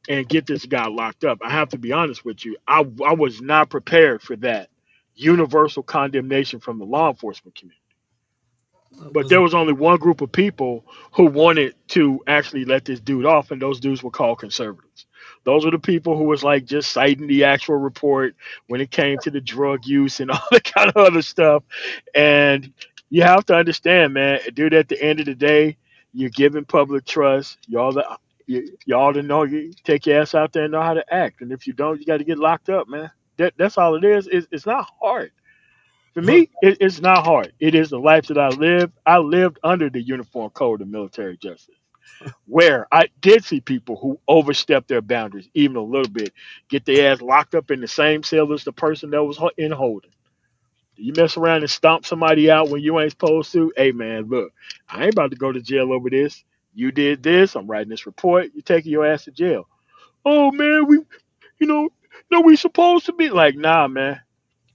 and get this guy locked up. I have to be honest with you. I was not prepared for that universal condemnation from the law enforcement community. It But was there was only one group of people who wanted to actually let this dude off, and those dudes were called conservatives. Those were the people who was like just citing the actual report when it came to the drug use and all that kind of other stuff. And you have to understand, man, dude, at the end of the day, you're giving public trust. Y'all to know you take your ass out there and know how to act. And if you don't, you got to get locked up, man. That's all it is. It's not hard. For look. me, it's not hard. It is the life that I lived. I lived under the Uniform Code of Military Justice, where I did see people who overstepped their boundaries even a little bit, get their ass locked up in the same cell as the person that was in holding. You mess around and stomp somebody out when you ain't supposed to. Hey, man, look, I ain't about to go to jail over this. You did this. I'm writing this report. You taking your ass to jail. Oh man, you know, no, we supposed to be like, nah, man.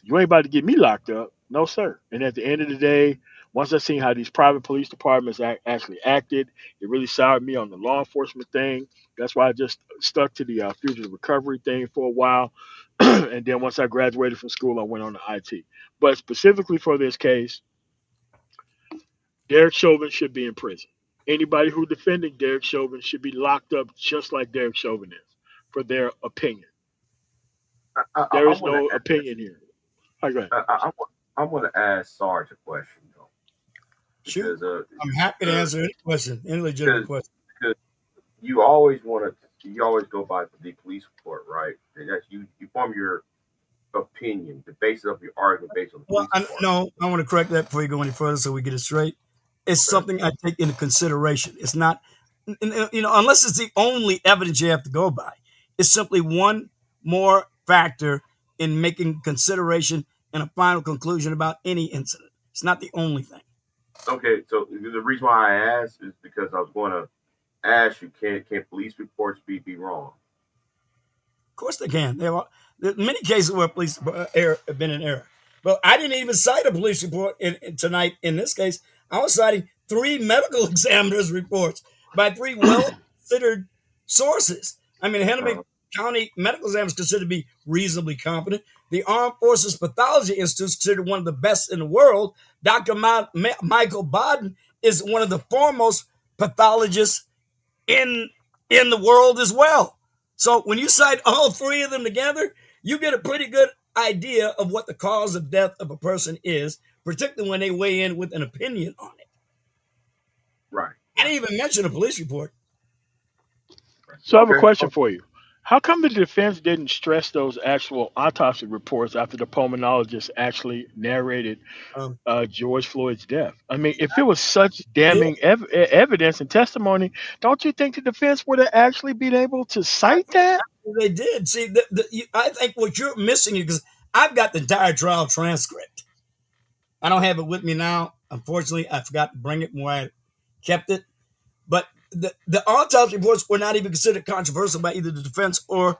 You ain't about to get me locked up. No, sir. And at the end of the day, once I seen how these private police departments actually acted, it really soured me on the law enforcement thing. That's why I just stuck to the fugitive recovery thing for a while. And then once I graduated from school, I went on to IT. But specifically for this case, Derek Chauvin should be in prison. Anybody who defending Derek Chauvin should be locked up just like Derek Chauvin is for their opinion. There I is want to no opinion here. All right, go ahead. I want to ask Sarge a question though, Shoot, because I'm happy to uh, answer any question, any legitimate because question. because you always want to you always go by the police report, right? And that's you form your opinion, the basis of your argument based on the Well, police report. no, I want to correct that before you go any further, so we get it straight. It's Okay. something I take into consideration. It's not, unless it's the only evidence you have to go by. It's simply one more factor in making consideration and a final conclusion about any incident. It's not the only thing. Okay. So the reason why I asked is because I was going to ask you, can police reports be wrong? Of course they can. There are many cases where police have been in error. But I didn't even cite a police report tonight in this case. I was citing three medical examiners' reports by three well-considered sources. I mean, Hennepin Uh, County Medical Exam is considered to be reasonably competent. The Armed Forces Pathology Institute is considered one of the best in the world. Dr. Michael Baden is one of the foremost pathologists in in the world as well. So when you cite all three of them together, you get a pretty good idea of what the cause of death of a person is, particularly when they weigh in with an opinion on it. right. I Right. didn't even mention a police report. Right. So I have a Okay. question for you. How come the defense didn't stress those actual autopsy reports after the pulmonologist actually narrated Um, George Floyd's death? I mean, if it was such damning evidence and testimony, don't you think the defense would have actually been able to cite that? they did. See, I think what you're missing is because I've got the entire trial transcript. I don't have it with me now. Unfortunately, I forgot to bring it where I kept it. But the autopsy reports were not even considered controversial by either the defense or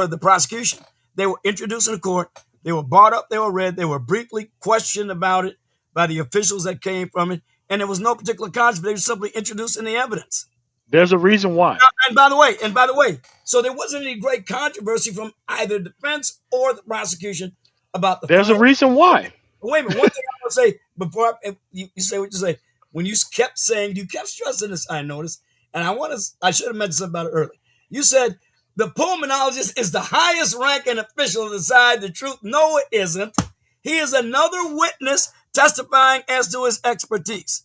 the prosecution. They were introduced in the court. They were brought up. They were read. They were briefly questioned about it by the officials that came from it. And there was no particular controversy. They were simply introduced in the evidence. There's a reason why. And by the way, so there wasn't any great controversy from either defense or the prosecution about the. There's a reason why. Wait a minute. One thing I want to say before you say what you say, when you kept stressing this, I noticed, and I should have mentioned something about it earlier. You said the pulmonologist is the highest ranking official to decide the truth. No, it isn't. He is another witness testifying as to his expertise.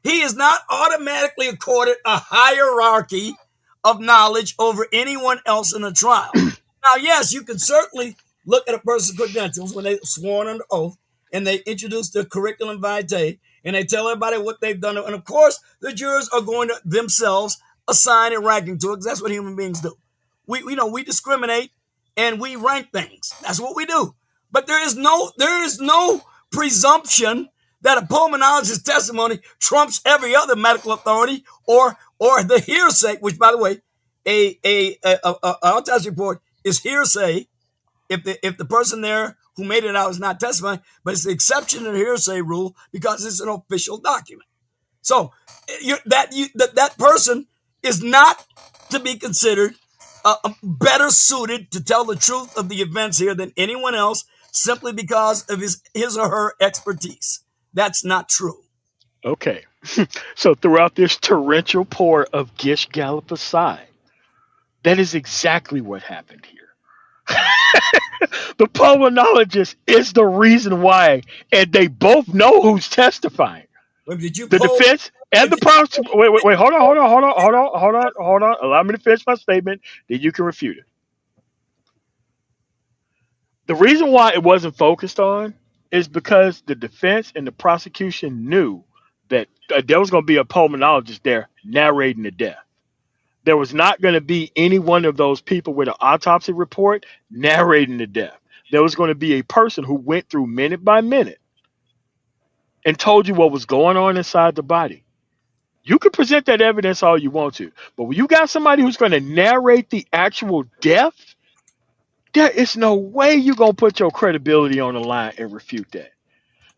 He is not automatically accorded a hierarchy of knowledge over anyone else in a trial. Now, yes, you can certainly look at a person's credentials when they're sworn under oath and they introduce their curriculum vitae and they tell everybody what they've done. And of course, the jurors are going to themselves assign a ranking to it because that's what human beings do. We discriminate and we rank things. That's what we do. But there is no presumption that a pulmonologist's testimony trumps every other medical authority or the hearsay, which, by the way, a autopsy report is hearsay if the person there who made it out is not testifying, but it's the exception to the hearsay rule because it's an official document. So that person is not to be considered better suited to tell the truth of the events here than anyone else simply because of his or her expertise. That's not true. Okay. So throughout this torrential pour of Gish Gallop aside, that is exactly what happened here. The pulmonologist is the reason why, and they both know who's testifying. Wait, did you The defense and the prosecution. Wait. Hold on. Allow me to finish my statement. Then you can refute it. The reason why it wasn't focused on is because the defense and the prosecution knew that there was going to be a pulmonologist there narrating the death. There was not going to be any one of those people with an autopsy report narrating the death. There was going to be a person who went through minute by minute and told you what was going on inside the body. You can present that evidence all you want to, but when you got somebody who's going to narrate the actual death, there is no way you're going to put your credibility on the line and refute that.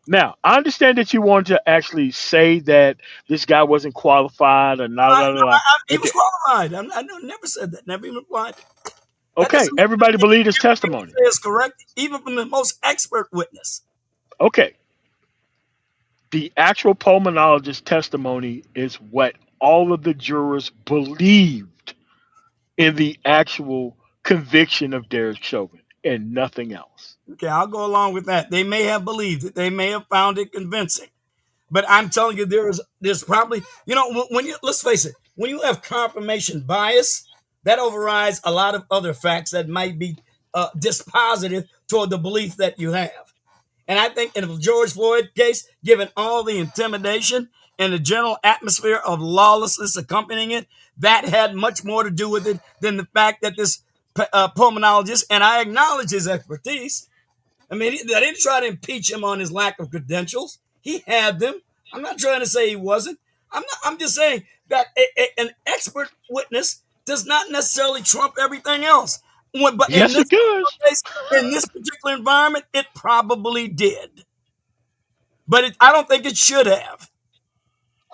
Now, I understand that you wanted to actually say that this guy wasn't qualified or not. He was qualified. I never said that. Never even applied. Okay, everybody believed his testimony. Is correct, even from the most expert witness. Okay. The actual pulmonologist testimony is what all of the jurors believed in the actual conviction of Derek Chauvin and nothing else. Okay, I'll go along with that. They may have believed it. They may have found it convincing. But I'm telling you, there's probably, let's face it, when you have confirmation bias, that overrides a lot of other facts that might be dispositive toward the belief that you have. And I think in the George Floyd case, given all the intimidation and the general atmosphere of lawlessness accompanying it, that had much more to do with it than the fact that this pulmonologist, and I acknowledge his expertise. I mean, I didn't try to impeach him on his lack of credentials. He had them. I'm not trying to say he wasn't. I'm just saying that an expert witness does not necessarily trump everything else. But yes, it does. In this particular environment, it probably did. But I don't think it should have.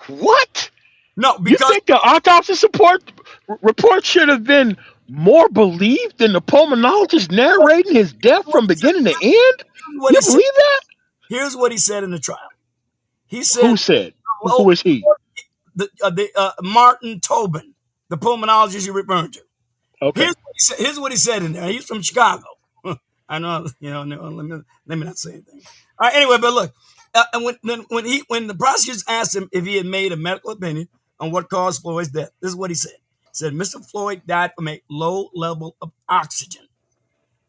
What? No, because you think the autopsy report should have been more believed than the pulmonologist narrating his death from beginning to end? You believe that? Here's what he said in the trial. He said, "Who said? Who is he?" Martin Tobin, the pulmonologist you're referring to. Okay. Here's what he said in there. He's from Chicago. I know, let me not say anything. All right, anyway, but look, and when the prosecutors asked him if he had made a medical opinion on what caused Floyd's death, this is what he said. He said, Mr. Floyd died from a low level of oxygen,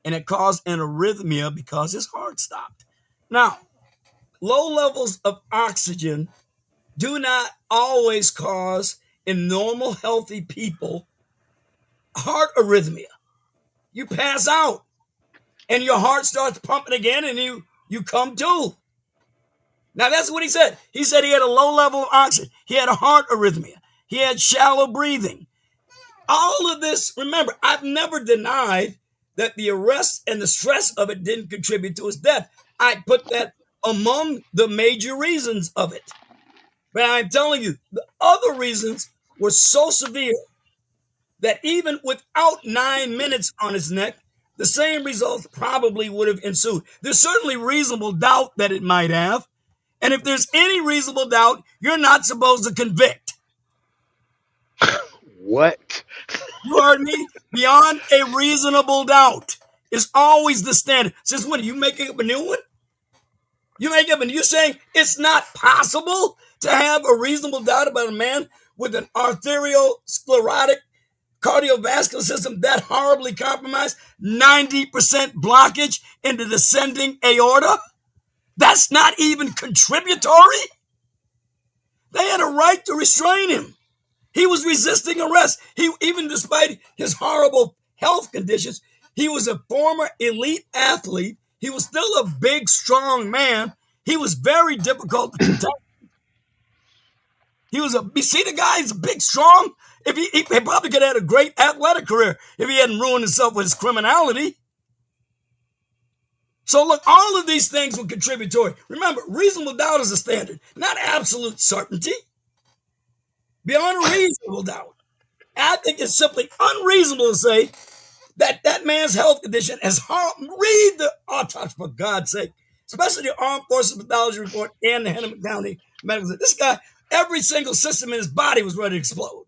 and it caused an arrhythmia because his heart stopped. Now, low levels of oxygen do not always cause, in normal, healthy people, heart arrhythmia. You pass out and your heart starts pumping again and you come to. Now that's what he said. He said he had a low level of oxygen. He had a heart arrhythmia. He had shallow breathing. All of this, remember, I've never denied that the arrest and the stress of it didn't contribute to his death. I put that among the major reasons of it. But I'm telling you, the other reasons were so severe that even without 9 minutes on his neck, the same results probably would have ensued. There's certainly reasonable doubt that it might have. And if there's any reasonable doubt, you're not supposed to convict. What? You heard me? Beyond a reasonable doubt is always the standard. Since when are you making up a new one? You make up and you're saying it's not possible to have a reasonable doubt about a man with an arteriosclerotic cardiovascular system that horribly compromised, 90% blockage in the descending aorta? That's not even contributory? They had a right to restrain him. He was resisting arrest. Even despite his horrible health conditions, he was a former elite athlete. He was still a big, strong man. He was very difficult to contain. You see the guy, he's big, strong. If he probably could have had a great athletic career if he hadn't ruined himself with his criminality. So look, all of these things were contributory. Remember, reasonable doubt is a standard, not absolute certainty. Beyond a reasonable doubt. I think it's simply unreasonable to say that that man's health condition has harmed. Read the autopsy, for God's sake, especially the Armed Forces Pathology Report and the Hennepin County Medical. This guy, every single system in his body was ready to explode.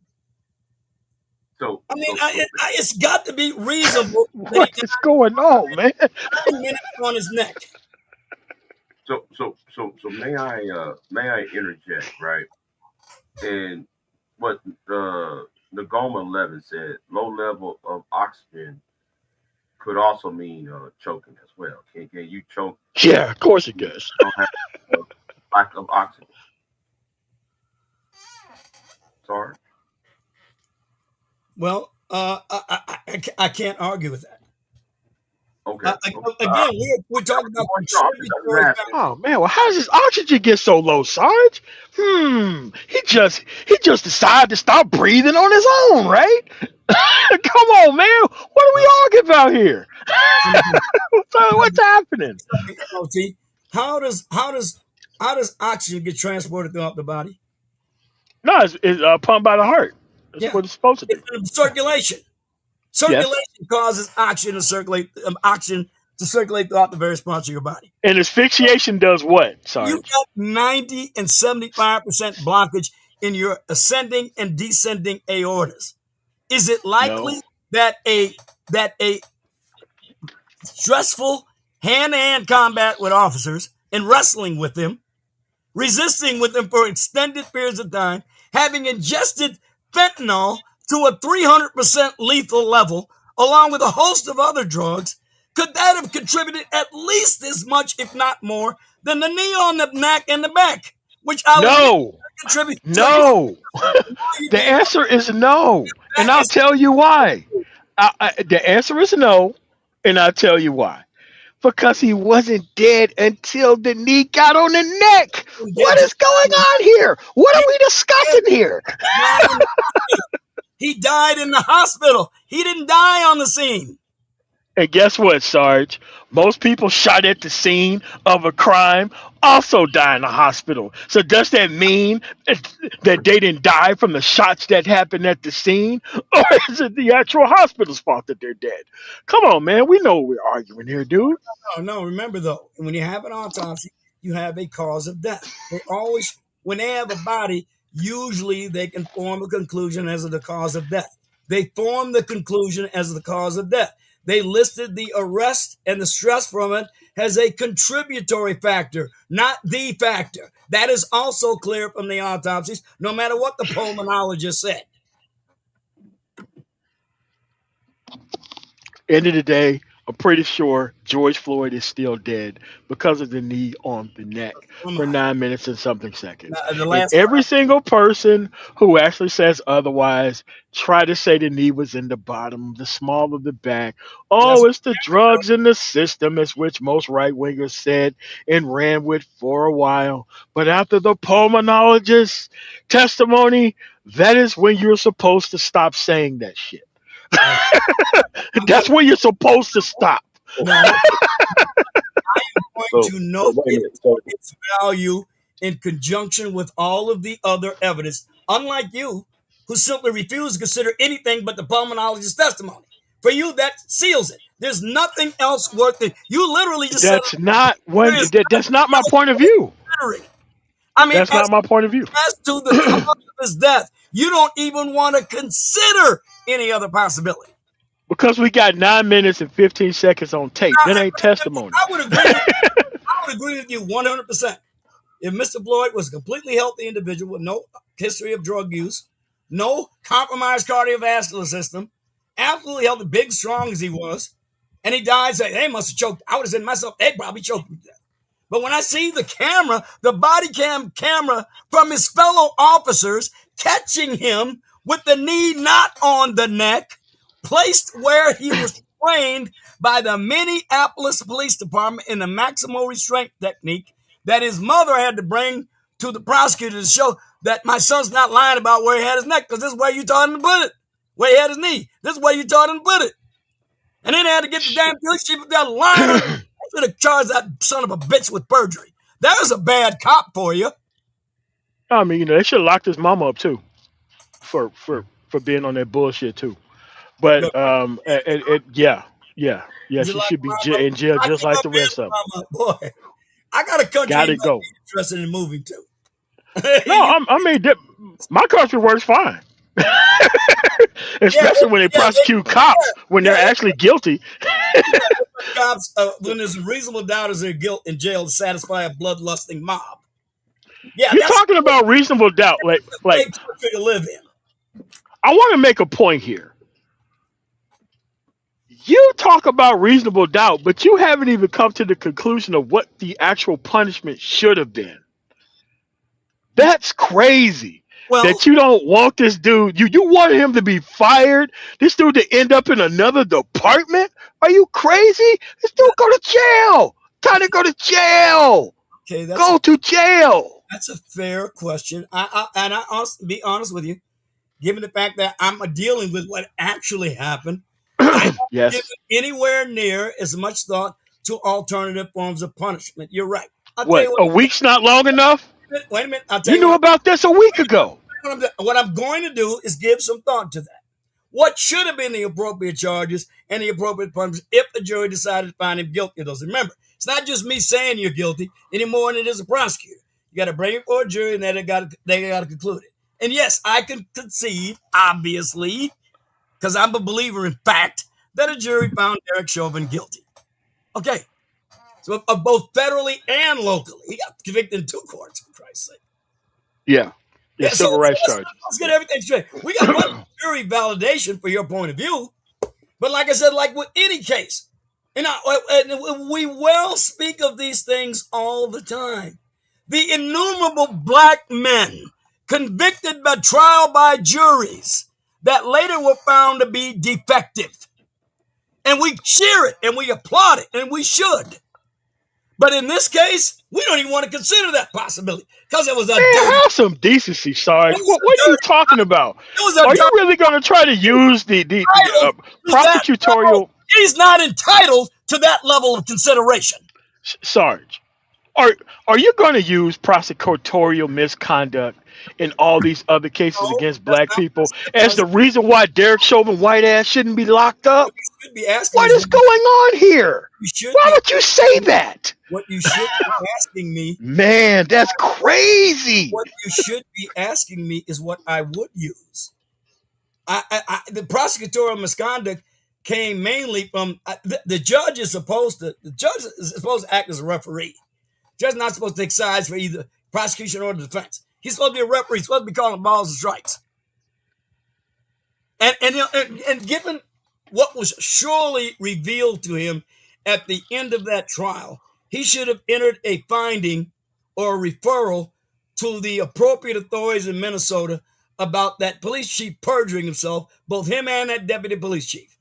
So I mean, it's got to be reasonable. What is going on, man? 9 minutes on his neck. So may I interject, right? And what Nagoma 11 said, low level of oxygen could also mean choking as well. Can you choke? Yeah, of course it does. You don't have lack of oxygen. Sorry. Well, I can't argue with that. Okay. Again, we're talking about contributory factors. Oh man, well, how does his oxygen get so low, Sarge? He just decided to stop breathing on his own, right? Come on, man. What are we arguing about here? What's happening? How does oxygen get transported throughout the body? No, it's pumped by the heart. That's what it's supposed to do. It's circulation. Circulation causes oxygen to circulate throughout the various parts of your body. And asphyxiation does what? Sorry. You've got 90 and 75% blockage in your ascending and descending aortas. Is it likely that a stressful hand-to-hand combat with officers and wrestling with them, resisting with them for extended periods of time, having ingested fentanyl to a 300% lethal level, along with a host of other drugs, could that have contributed at least as much, if not more, than the knee on the neck and the back? Which no. The answer is no, and I'll tell you why. The answer is no, and I'll tell you why. Because he wasn't dead until the knee got on the neck. What is going on here? What are we discussing here? He died in the hospital. He didn't die on the scene. And guess what, Sarge? Most people shot at the scene of a crime also die in the hospital. So does that mean that they didn't die from the shots that happened at the scene? Or is it the actual hospital's fault that they're dead? Come on, man. We know what we're arguing here, dude. No. Remember, though, when you have an autopsy, you have a cause of death. They always, when they have a body, usually they can form a conclusion as to the cause of death. They form the conclusion as the cause of death. They listed the arrest and the stress from it as a contributory factor, not the factor. That is also clear from the autopsies, no matter what the pulmonologist said. End of the day, I'm pretty sure George Floyd is still dead because of the knee on the neck for 9 minutes and something seconds. And every single person who actually says otherwise try to say the knee was in the bottom, the small of the back. Oh, it's the drugs in the system, as which most right-wingers said and ran with for a while. But after the pulmonologist's testimony, that is when you're supposed to stop saying that shit. That's where you're supposed to stop. No, I am going So, to note wait a it minute. for So, its value in conjunction with all of the other evidence, unlike you, who simply refuse to consider anything but the pulmonologist's testimony. For you, that seals it. There's nothing else worth it. You literally just said That's not there when. is That's not my nothing point of view. considering. I mean, That's not my point of view. as to the cause of his death, you don't even want to consider any other possibility. Because we got 9 minutes and 15 seconds on tape. That ain't testimony. I would agree with you 100%. If Mr. Floyd was a completely healthy individual with no history of drug use, no compromised cardiovascular system, absolutely healthy, big, strong as he was, and he died, say, they must have choked. I would have said to myself, they probably choked him to death. But when I see the camera, the body cam camera from his fellow officers catching him with the knee not on the neck, placed where he was trained by the Minneapolis Police Department in the maximal restraint technique that his mother had to bring to the prosecutor to show that my son's not lying about where he had his neck, because this is where you taught him to put it. Where he had his knee. This is where you taught him to put it. And then they had to get the damn police chief up there lying. I should have charged that son of a bitch with perjury. That was a bad cop for you. I mean, they should have locked his mama up too, for being on that bullshit too. But yeah, she should be in jail just like the rest of them. Boy, I got a country Got to go. interested in moving to. No, I mean, my country works fine. Especially when they prosecute cops when they're actually guilty. Cops, when there's a reasonable doubt of their guilt in jail to satisfy a bloodlusting mob. Yeah, you're talking about reasonable doubt, like to live in. I want to make a point here. You talk about reasonable doubt, but you haven't even come to the conclusion of what the actual punishment should have been. That's crazy. Well, that you don't want this dude. You want him to be fired. This dude to end up in another department. Are you crazy? This dude go to jail. Time to go to jail. Okay, go to jail. That's a fair question. I be honest with you, given the fact that I'm dealing with what actually happened, I haven't given anywhere near as much thought to alternative forms of punishment. You're right. What, a week's not long enough? Wait a minute. You knew about this a week ago. What I'm going to do is give some thought to that. What should have been the appropriate charges and the appropriate punishment if the jury decided to find him guilty of those? Remember, it's not just me saying you're guilty any more than it is a prosecutor. You got to bring it for a jury, and then they got to conclude it. And yes, I can concede, obviously, because I'm a believer in fact, that a jury found Derek Chauvin guilty. Okay. So of both federally and locally. He got convicted in 2 courts, for Christ's sake. Yeah, civil rights charges. Let's get everything straight. We got one jury validation for your point of view. But like I said, like with any case, and we well speak of these things all the time. The innumerable black men convicted by trial by juries that later were found to be defective. And we cheer it and we applaud it, and we should. But in this case, we don't even want to consider that possibility because it was a have some decency, Sarge. What are you talking about? Are you really going to try to use the prosecutorial? He's not entitled to that level of consideration. Sarge, are you going to use prosecutorial misconduct in all these other cases against black people as the reason why Derek Chauvin white ass shouldn't be locked up? What is going on here? Why would you say that? What you should be asking me, man, that's crazy. What you should be asking me is what I would use. The prosecutorial misconduct came mainly from the judge is supposed to act as a referee. The judge is not supposed to take sides for either prosecution or the defense. He's supposed to be a referee. He's supposed to be calling balls and strikes. And given what was surely revealed to him at the end of that trial, he should have entered a finding or a referral to the appropriate authorities in Minnesota about that police chief perjuring himself, both him and that deputy police chief.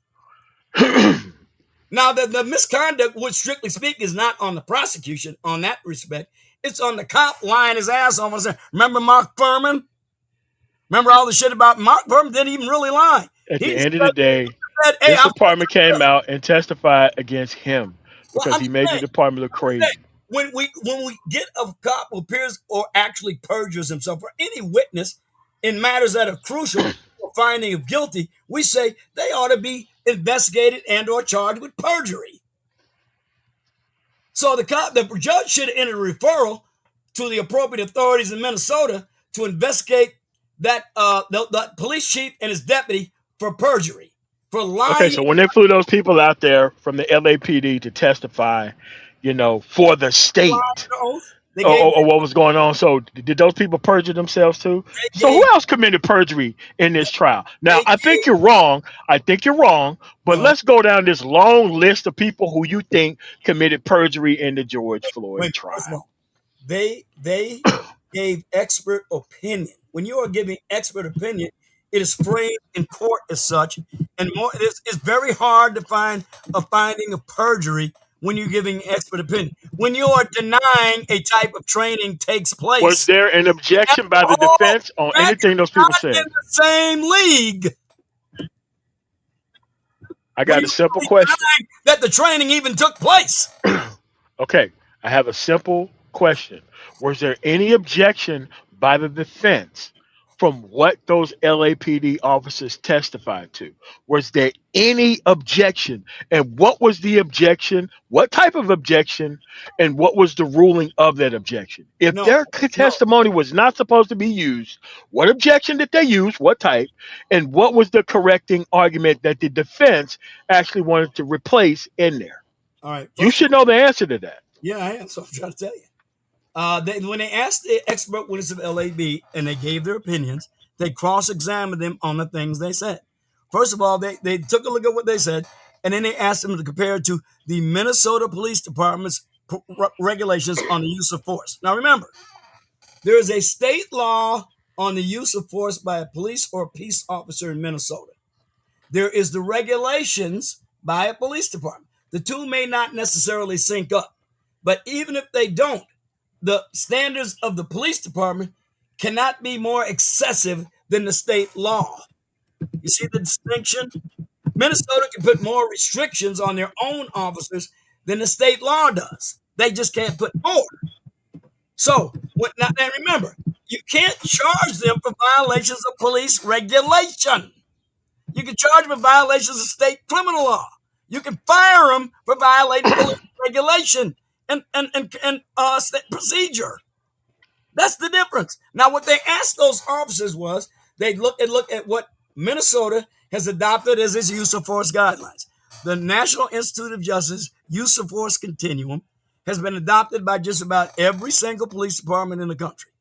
Now, the misconduct, which strictly speak, is not on the prosecution on that respect. It's on the cop lying his ass off and saying, remember Mark Furman? Remember all the shit about Mark Furman? Didn't even really lie. At He the end of the day, said, "Hey, his I'm department came out and testified against him well, because I'm he just made the saying, department look crazy. when we get a cop who appears or actually perjures himself, or any witness in matters that are crucial for finding of guilty, we say they ought to be investigated and or charged with perjury. So the judge should have entered a referral to the appropriate authorities in Minnesota to investigate that the police chief and his deputy for perjury, for Okay, lying so when they flew those people out there from the LAPD to testify, for the state, under oath. They or, gave or, or what was going on, so did those people perjure themselves too? they So who gave else committed perjury in this trial? Now, they I gave think you're wrong. But uh, let's go down this long list of people who you think committed perjury in the George Floyd wait, first of trial. all, they gave expert opinion. When you are giving expert opinion, it is framed in court as such, and more. It's very hard to find a finding of perjury when you're giving expert opinion. When you are denying a type of training takes Was place, there an that's objection by the all. defense on That's anything those people not in said? the same league. I When got you a simple are question. denying that the training even took place. Okay, I have a simple question. Was there any objection by the defense from what those LAPD officers testified to? Was there any objection? And what was the objection? What type of objection? And what was the ruling of that objection? If No, their no. testimony was not supposed to be used, what objection did they use? What type? And what was the correcting argument that the defense actually wanted to replace in there? All right. You First of should all, know the answer to that. yeah, I am. So I'm trying to tell you. When they asked the expert witness of LAB and they gave their opinions, they cross-examined them on the things they said. First of all, they took a look at what they said, and then they asked them to compare it to the Minnesota Police Department's regulations on the use of force. Now, remember, there is a state law on the use of force by a police or peace officer in Minnesota. There is the regulations by a police department. The two may not necessarily sync up, but even if they don't, the standards of the police department cannot be more excessive than the state law. You see the distinction? Minnesota can put more restrictions on their own officers than the state law does. They just can't put more. So, now remember, you can't charge them for violations of police regulation. You can charge them for violations of state criminal law. You can fire them for violating police regulation and state procedure. That's the difference. Now, what they asked those officers was they look at what Minnesota has adopted as its use of force guidelines. The National Institute of Justice use of force continuum has been adopted by just about every single police department in the country.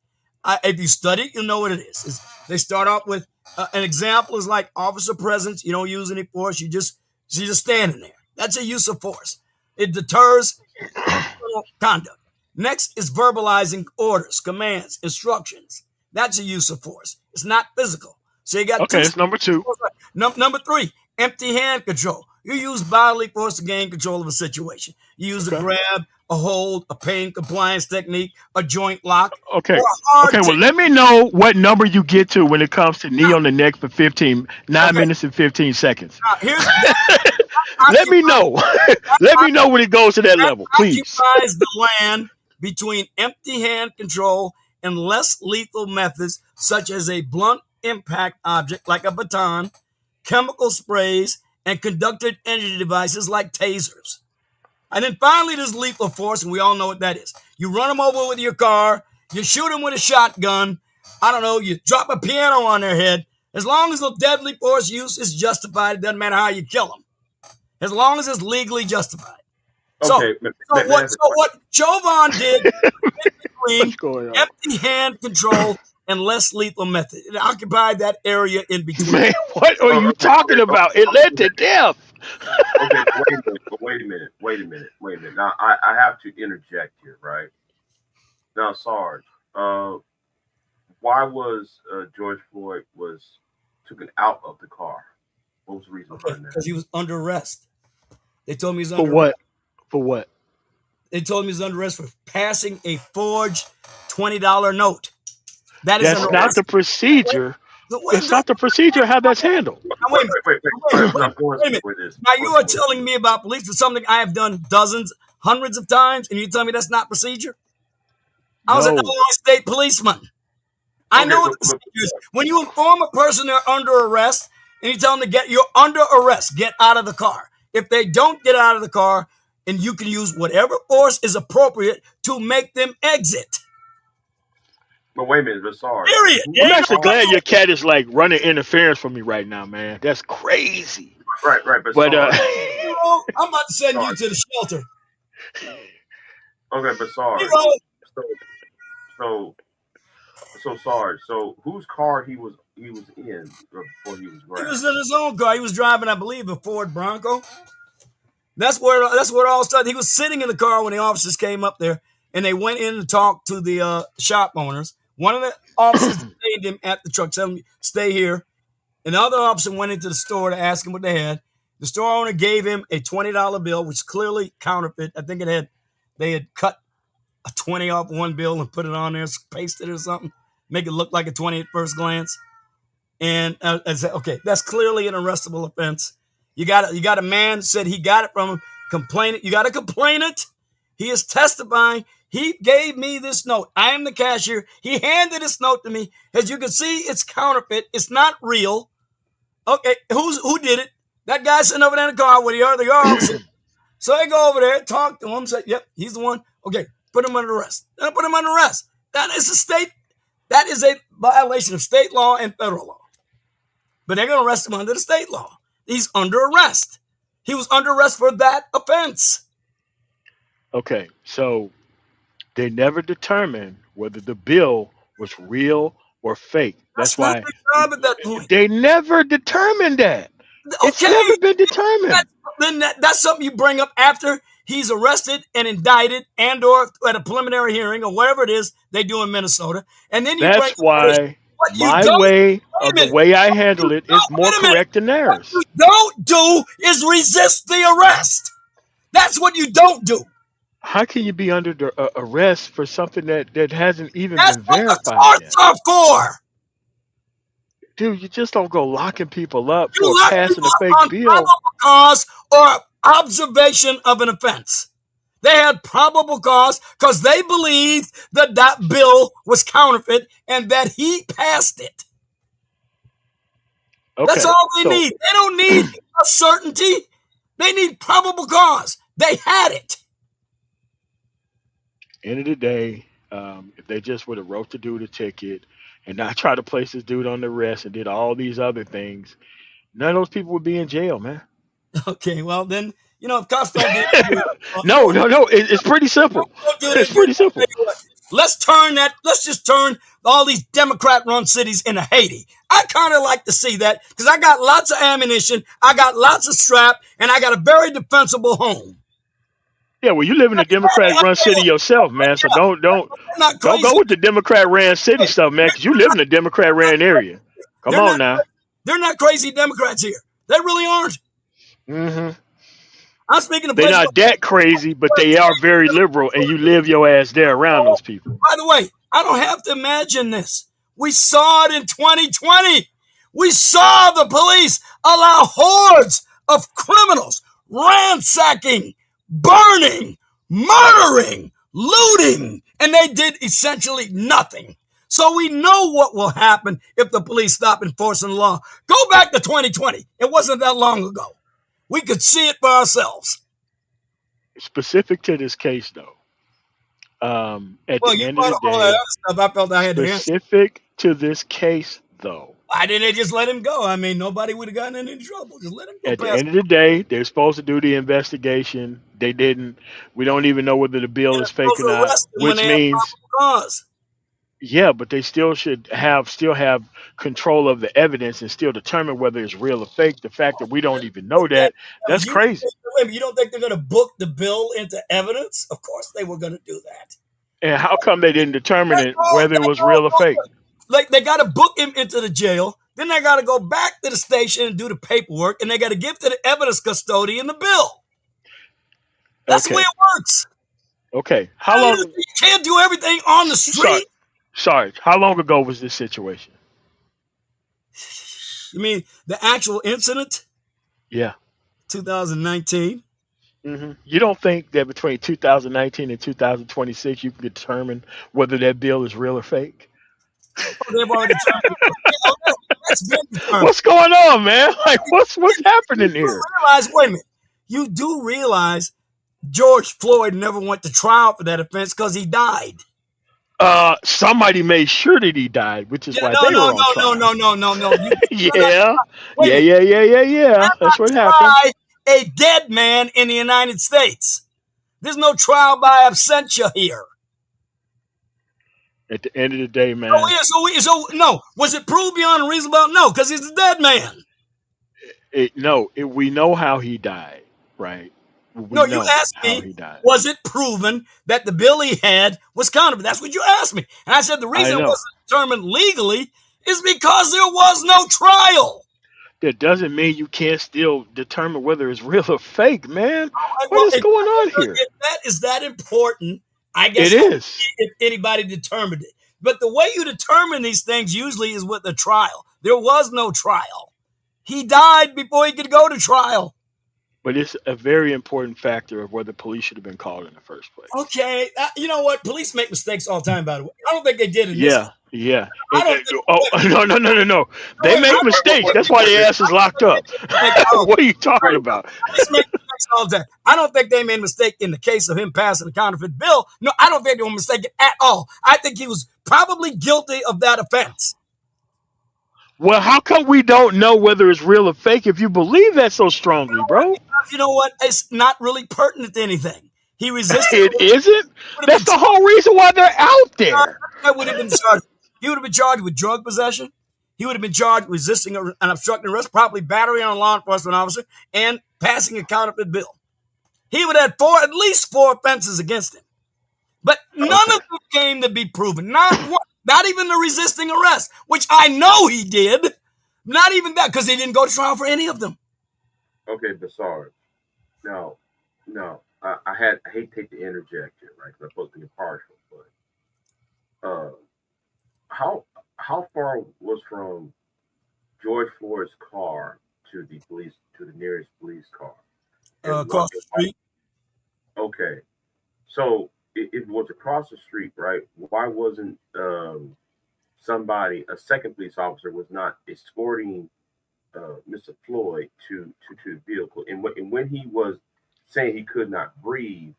If you study it, you'll know what it is. They start off with an example is like officer presence. You don't use any force. You're just standing there. That's a use of force. It deters criminal conduct. Next is verbalizing orders, commands, instructions. That's a use of force. It's not physical. So you got Okay, it's number two. Number three, empty hand control. You use bodily force to gain control of a situation. You use a grab, a hold, a pain compliance technique, a joint lock. Okay. Or a hard Well, let me know what number you get to when it comes to knee on the neck for 9 minutes and 15 seconds. Here's Let me know. Let me know when it goes to that level, please. occupies the land between empty hand control and less lethal methods such as a blunt impact object like a baton, chemical sprays, and conducted energy devices like tasers. And then finally, there's lethal force, and we all know what that is. You run them over with your car, you shoot them with a shotgun, I don't know, you drop a piano on their head. As long as the deadly force use is justified, it doesn't matter how you kill them. As long as it's legally justified. Okay. So what Chauvin did between What's empty hand control and less lethal method, it occupied that area in between. Man, what are you talking about? It led to death. Okay, wait a minute. Now, I have to interject here, right? Now, Sarge, why was George Floyd was taken out of the car? What was the reason behind that? Because he was under arrest. They told me he's For under what? For what? They told me he's under arrest for passing a forged $20 note. That is That's not the procedure It's not the procedure how that's handled. Now, wait a minute. Wait. Wait, All wait, right, I'm going wait a minute. with this. Now you are telling me about police for something I have done dozens, hundreds of times, and you tell me that's not procedure? I was an No, Illinois state policeman. I Okay, know what the procedure is. When you inform a person they're under arrest, and you tell them you're under arrest, get out of the car. If they don't get out of the car, and you can use whatever force is appropriate to make them exit. but wait a minute, Bassard. Period. I'm actually glad your cat is like running interference for me right now, man. That's crazy. Right, But Zero, I'm about to send you Sorry. to the shelter. Okay, Bassard. Zero. So Sarge. So whose car he was in before he was He grabbed? was in his own car. He was driving, I believe, a Ford Bronco. That's where it all started. He was sitting in the car when the officers came up there, and they went in to talk to the shop owners. One of the officers detained him at the truck, telling him, stay here. And the other officer went into the store to ask him what they had. The store owner gave him a $20 bill, which clearly counterfeit. I think they had cut a 20 off one bill and put it on there, pasted it or something, make it look like a 20 at first glance. And I said, okay, that's clearly an arrestable offense. You got a man said he got it from him. Complain it. You got to complain it. He is testifying. He gave me this note. I am the cashier. He handed this note to me. As you can see, it's counterfeit. It's not real. Okay, who did it? That guy sitting over there in the car with the other officer. So I go over there, talk to him, say, yep, he's the one. Okay, put him under arrest. Then I put him under arrest. That is a violation of state law and federal law. But they're going to arrest him under the state law. He's under arrest. He was under arrest for that offense. okay, so they never determined whether the bill was real or fake. That's not why their job at that point. they never determined that. It's Okay, never been determined. then that's something you bring up after he's arrested and indicted and or at a preliminary hearing or whatever it is they do in Minnesota. And then you bring That's up why what you my don't- way a of the minute. way I handle it is No, more wait a minute. correct than What theirs. you don't do is resist the arrest. That's what you don't do. How can you be under arrest for something that hasn't even That's been what the verified courts yet? are for. Dude, you just don't go locking people up You for lock passing people a up fake on bill. probable cause or observation of an offense. They had probable cause because they believed that bill was counterfeit and that he passed it. Okay, That's all they so need. They don't need a certainty. They need probable cause. They had it. end of the day, if they just would have wrote the dude a ticket and not try to place this dude on the arrest and did all these other things, none of those people would be in jail, man. Okay, well then, if cops don't get No, it's pretty simple. It's pretty simple. Let's just turn all these Democrat-run cities into Haiti. I kind of like to see that because I got lots of ammunition, I got lots of strap, and I got a very defensible home. Yeah, well, you live in a Democrat-run city yourself, man. So don't Not go crazy. with the Democrat-ran city stuff, man. Because you live in a Democrat-ran area. Come They're on not- now. They're not crazy Democrats here. They really aren't. hmm I'm speaking of They're places. not that crazy, but they are very liberal, and you live your ass there around those people. By the way, I don't have to imagine this. We saw it in 2020. We saw the police allow hordes of criminals ransacking, burning, murdering, looting, and they did essentially nothing. So we know what will happen if the police stop enforcing the law. Go back to 2020. It wasn't that long ago. We could see it for ourselves. Specific to this case, though, at Well, the you end of brought the up all that day, other stuff. I felt I had to answer. specific to this case, though, Why didn't they just let him go? I mean, nobody would have gotten in any trouble. Just let him go. at the end of the day, they're supposed to do the investigation. They didn't. We don't even know whether the bill is fake or not, which means, cause. yeah, but they still should have control of the evidence and still determine whether it's real or fake. The fact that we don't even know that's crazy. You don't think they're going to book the bill into evidence? Of course they were going to do that. And how come they didn't determine it whether it was real or fake? Like they got to book him into the jail. Then they got to go back to the station and do the paperwork, and they got to give to the evidence custodian the bill. That's the way it works. Okay. How long? You can't do everything on the street. Sorry. How long ago was this situation? You mean the actual incident, Yeah. 2019? You don't think that between 2019 and 2026 you can determine whether that bill is real or fake? Oh, they've already determined. Oh, that's been determined. What's going on, man? Like, what's You happening do here? realize, wait a minute, you do realize George Floyd never went to trial for that offense because he died. Somebody made sure that he died, which is Yeah, why no, they no, were on no, no, trial. no, no, no, no. Yeah, Wait a yeah, minute. yeah, yeah, yeah, yeah. That's what happened. Try a dead man in the United States. There's no trial by absentia here. At the end of the day, man, So no. Was it proved beyond a reasonable doubt? No, because he's a dead man. we know how he died, right? We No, you know asked how me, he died. was it proven that the bill he had was counterfeit? That's what you asked me. And I said the I reason it know. wasn't determined legally is because there was no trial. That doesn't mean you can't still determine whether it's real or fake, man. What Well, is going on here? if that is that important, I It guess is. if anybody determined it. But the way you determine these things usually is with a trial. There was no trial. He died before he could go to trial. But it's a very important factor of whether police should have been called in the first place. Okay, you know what? Police make mistakes all the time. By the way, I don't think they did in this. Yeah, yeah. I don't think. No, no, no, no, no. They make mistakes. That's why their ass is locked up. What are you talking about? Police make mistakes all the time. I don't think they made a mistake in the case of him passing a counterfeit bill. No, I don't think they were mistaken at all. I think he was probably guilty of that offense. Well, how come we don't know whether it's real or fake if you believe that so strongly, bro? Because you know what? It's not really pertinent to anything. He resisted. It isn't? That's the whole reason why they're out there. That would have been charged. He would have been charged with drug possession. He would have been charged with resisting an obstructing arrest, probably battery on a law enforcement officer, and passing a counterfeit bill. He would have had at least four offenses against him. But none of them came to be proven. Not one. Not even the resisting arrest, which I know he did. Not even that, because he didn't go to trial for any of them. Okay, Bassard. No, I hate to take the interject here, right? Because I'm supposed to be impartial, but how far was from George Floyd's car to the nearest police car? Across the street. Okay, so it was across the street, right? Why wasn't a second police officer, was not escorting Mr. Floyd to the vehicle? And when he was saying he could not breathe,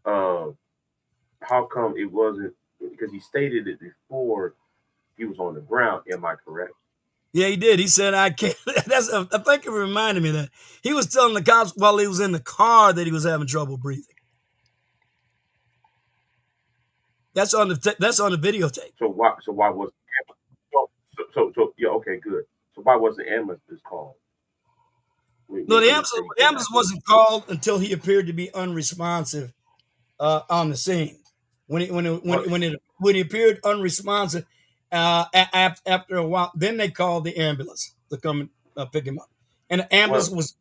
how come it wasn't? Because he stated it before he was on the ground. Am I correct? Yeah, he did. He said, "I can't." I think it reminded me of that he was telling the cops while he was in the car that he was having trouble breathing. That's on the videotape. So why was yeah, okay, good. So why wasn't the ambulance called? No, the ambulance wasn't called until he appeared to be unresponsive on the scene. When he appeared unresponsive after a while, then they called the ambulance to come and pick him up. And the ambulance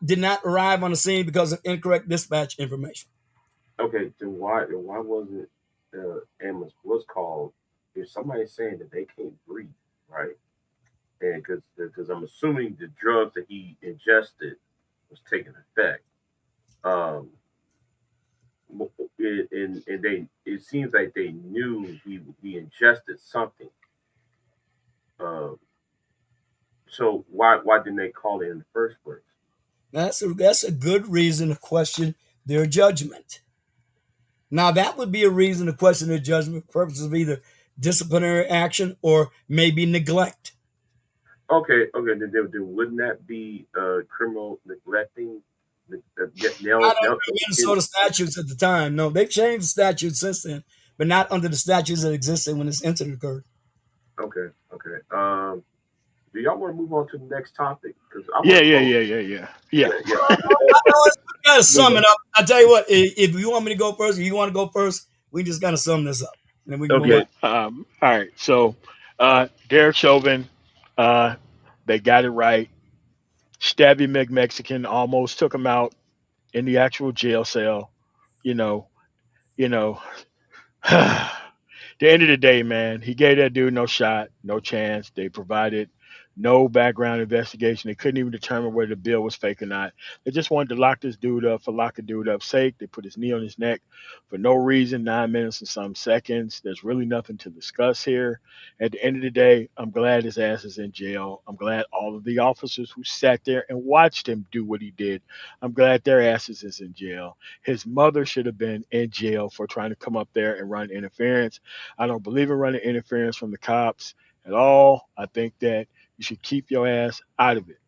did not arrive on the scene because of incorrect dispatch information. Okay, then why wasn't the ambulance was called if somebody's saying that they can't breathe, right? And because I'm assuming the drugs that he ingested was taking effect. It seems like they knew he ingested something. So why didn't they call it in the first place? That's a good reason to question their judgment. Now, that would be a reason to question their judgment for purposes of either disciplinary action or maybe neglect. Okay. Then wouldn't that be criminal neglecting? I don't know Minnesota statutes at the time. No, they've changed the statutes since then, but not under the statutes that existed when this incident occurred. Okay. Do y'all want to move on to the next topic? Yeah. Gotta sum it up. I tell you what, if you want me to go first, or you want to go first, we just gotta sum this up, and then we can move on. All right. So, Derek Chauvin, they got it right. Stabby McMexican almost took him out in the actual jail cell. You know. The end of the day, man, he gave that dude no shot, no chance. They provided no background investigation. They couldn't even determine whether the bill was fake or not. They just wanted to lock this dude up for lock a dude up's sake. They put his knee on his neck for no reason, 9 minutes and some seconds. There's really nothing to discuss here. At the end of the day, I'm glad his ass is in jail. I'm glad all of the officers who sat there and watched him do what he did, I'm glad their asses is in jail. His mother should have been in jail for trying to come up there and run interference. I don't believe in running interference from the cops at all. I think that you should keep your ass out of it.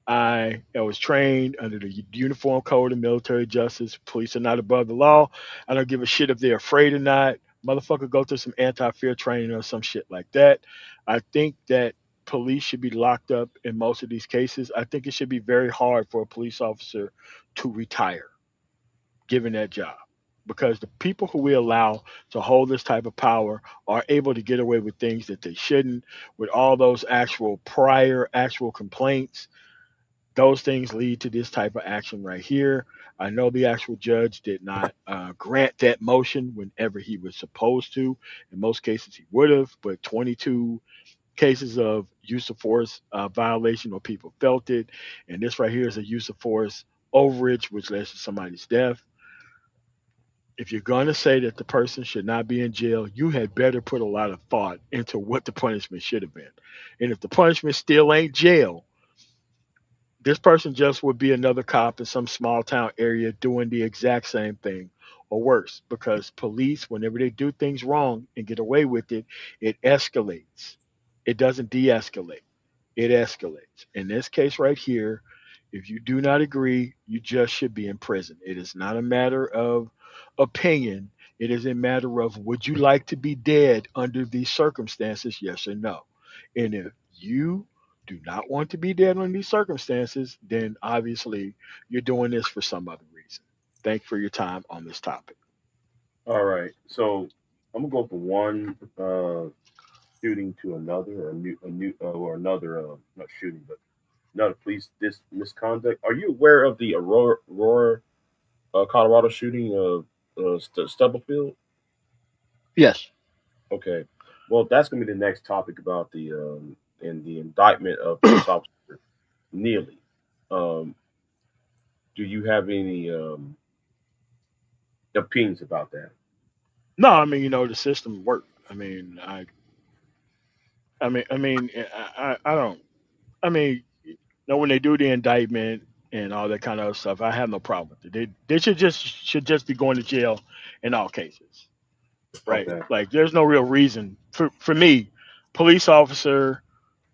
I was trained under the Uniform Code of Military Justice. Police are not above the law. I don't give a shit if they're afraid or not. Motherfucker, go through some anti-fear training or some shit like that. I think that police should be locked up in most of these cases. I think it should be very hard for a police officer to retire given that job, because the people who we allow to hold this type of power are able to get away with things that they shouldn't, with all those actual prior actual complaints. Those things lead to this type of action right here. I know the actual judge did not grant that motion whenever he was supposed to. In most cases, he would have, but 22 cases of use of force violation or people felt it. And this right here is a use of force overreach, which led to somebody's death. If you're going to say that the person should not be in jail, you had better put a lot of thought into what the punishment should have been. And if the punishment still ain't jail, this person just would be another cop in some small town area doing the exact same thing or worse, because police, whenever they do things wrong and get away with it, it escalates. It doesn't de escalate, it escalates. In this case right here, if you do not agree, you just should be in prison. It is not a matter of opinion. It is a matter of, would you like to be dead under these circumstances, yes or no? And if you do not want to be dead under these circumstances, then obviously you're doing this for some other reason. Thank you for your time on this topic. All right. So I'm gonna go from one shooting to another, or or another not shooting, but another police misconduct. Are you aware of the Aurora Colorado shooting of Stubblefield? Yes. Okay. Well, that's going to be the next topic about the indictment of police officer Neely. Um, do you have any opinions about that? No, I mean, the system worked. I don't. I mean, when they do the indictment and all that kind of stuff, I have no problem with it. They should just be going to jail in all cases, right? Okay. Like, there's no real reason for me, police officer,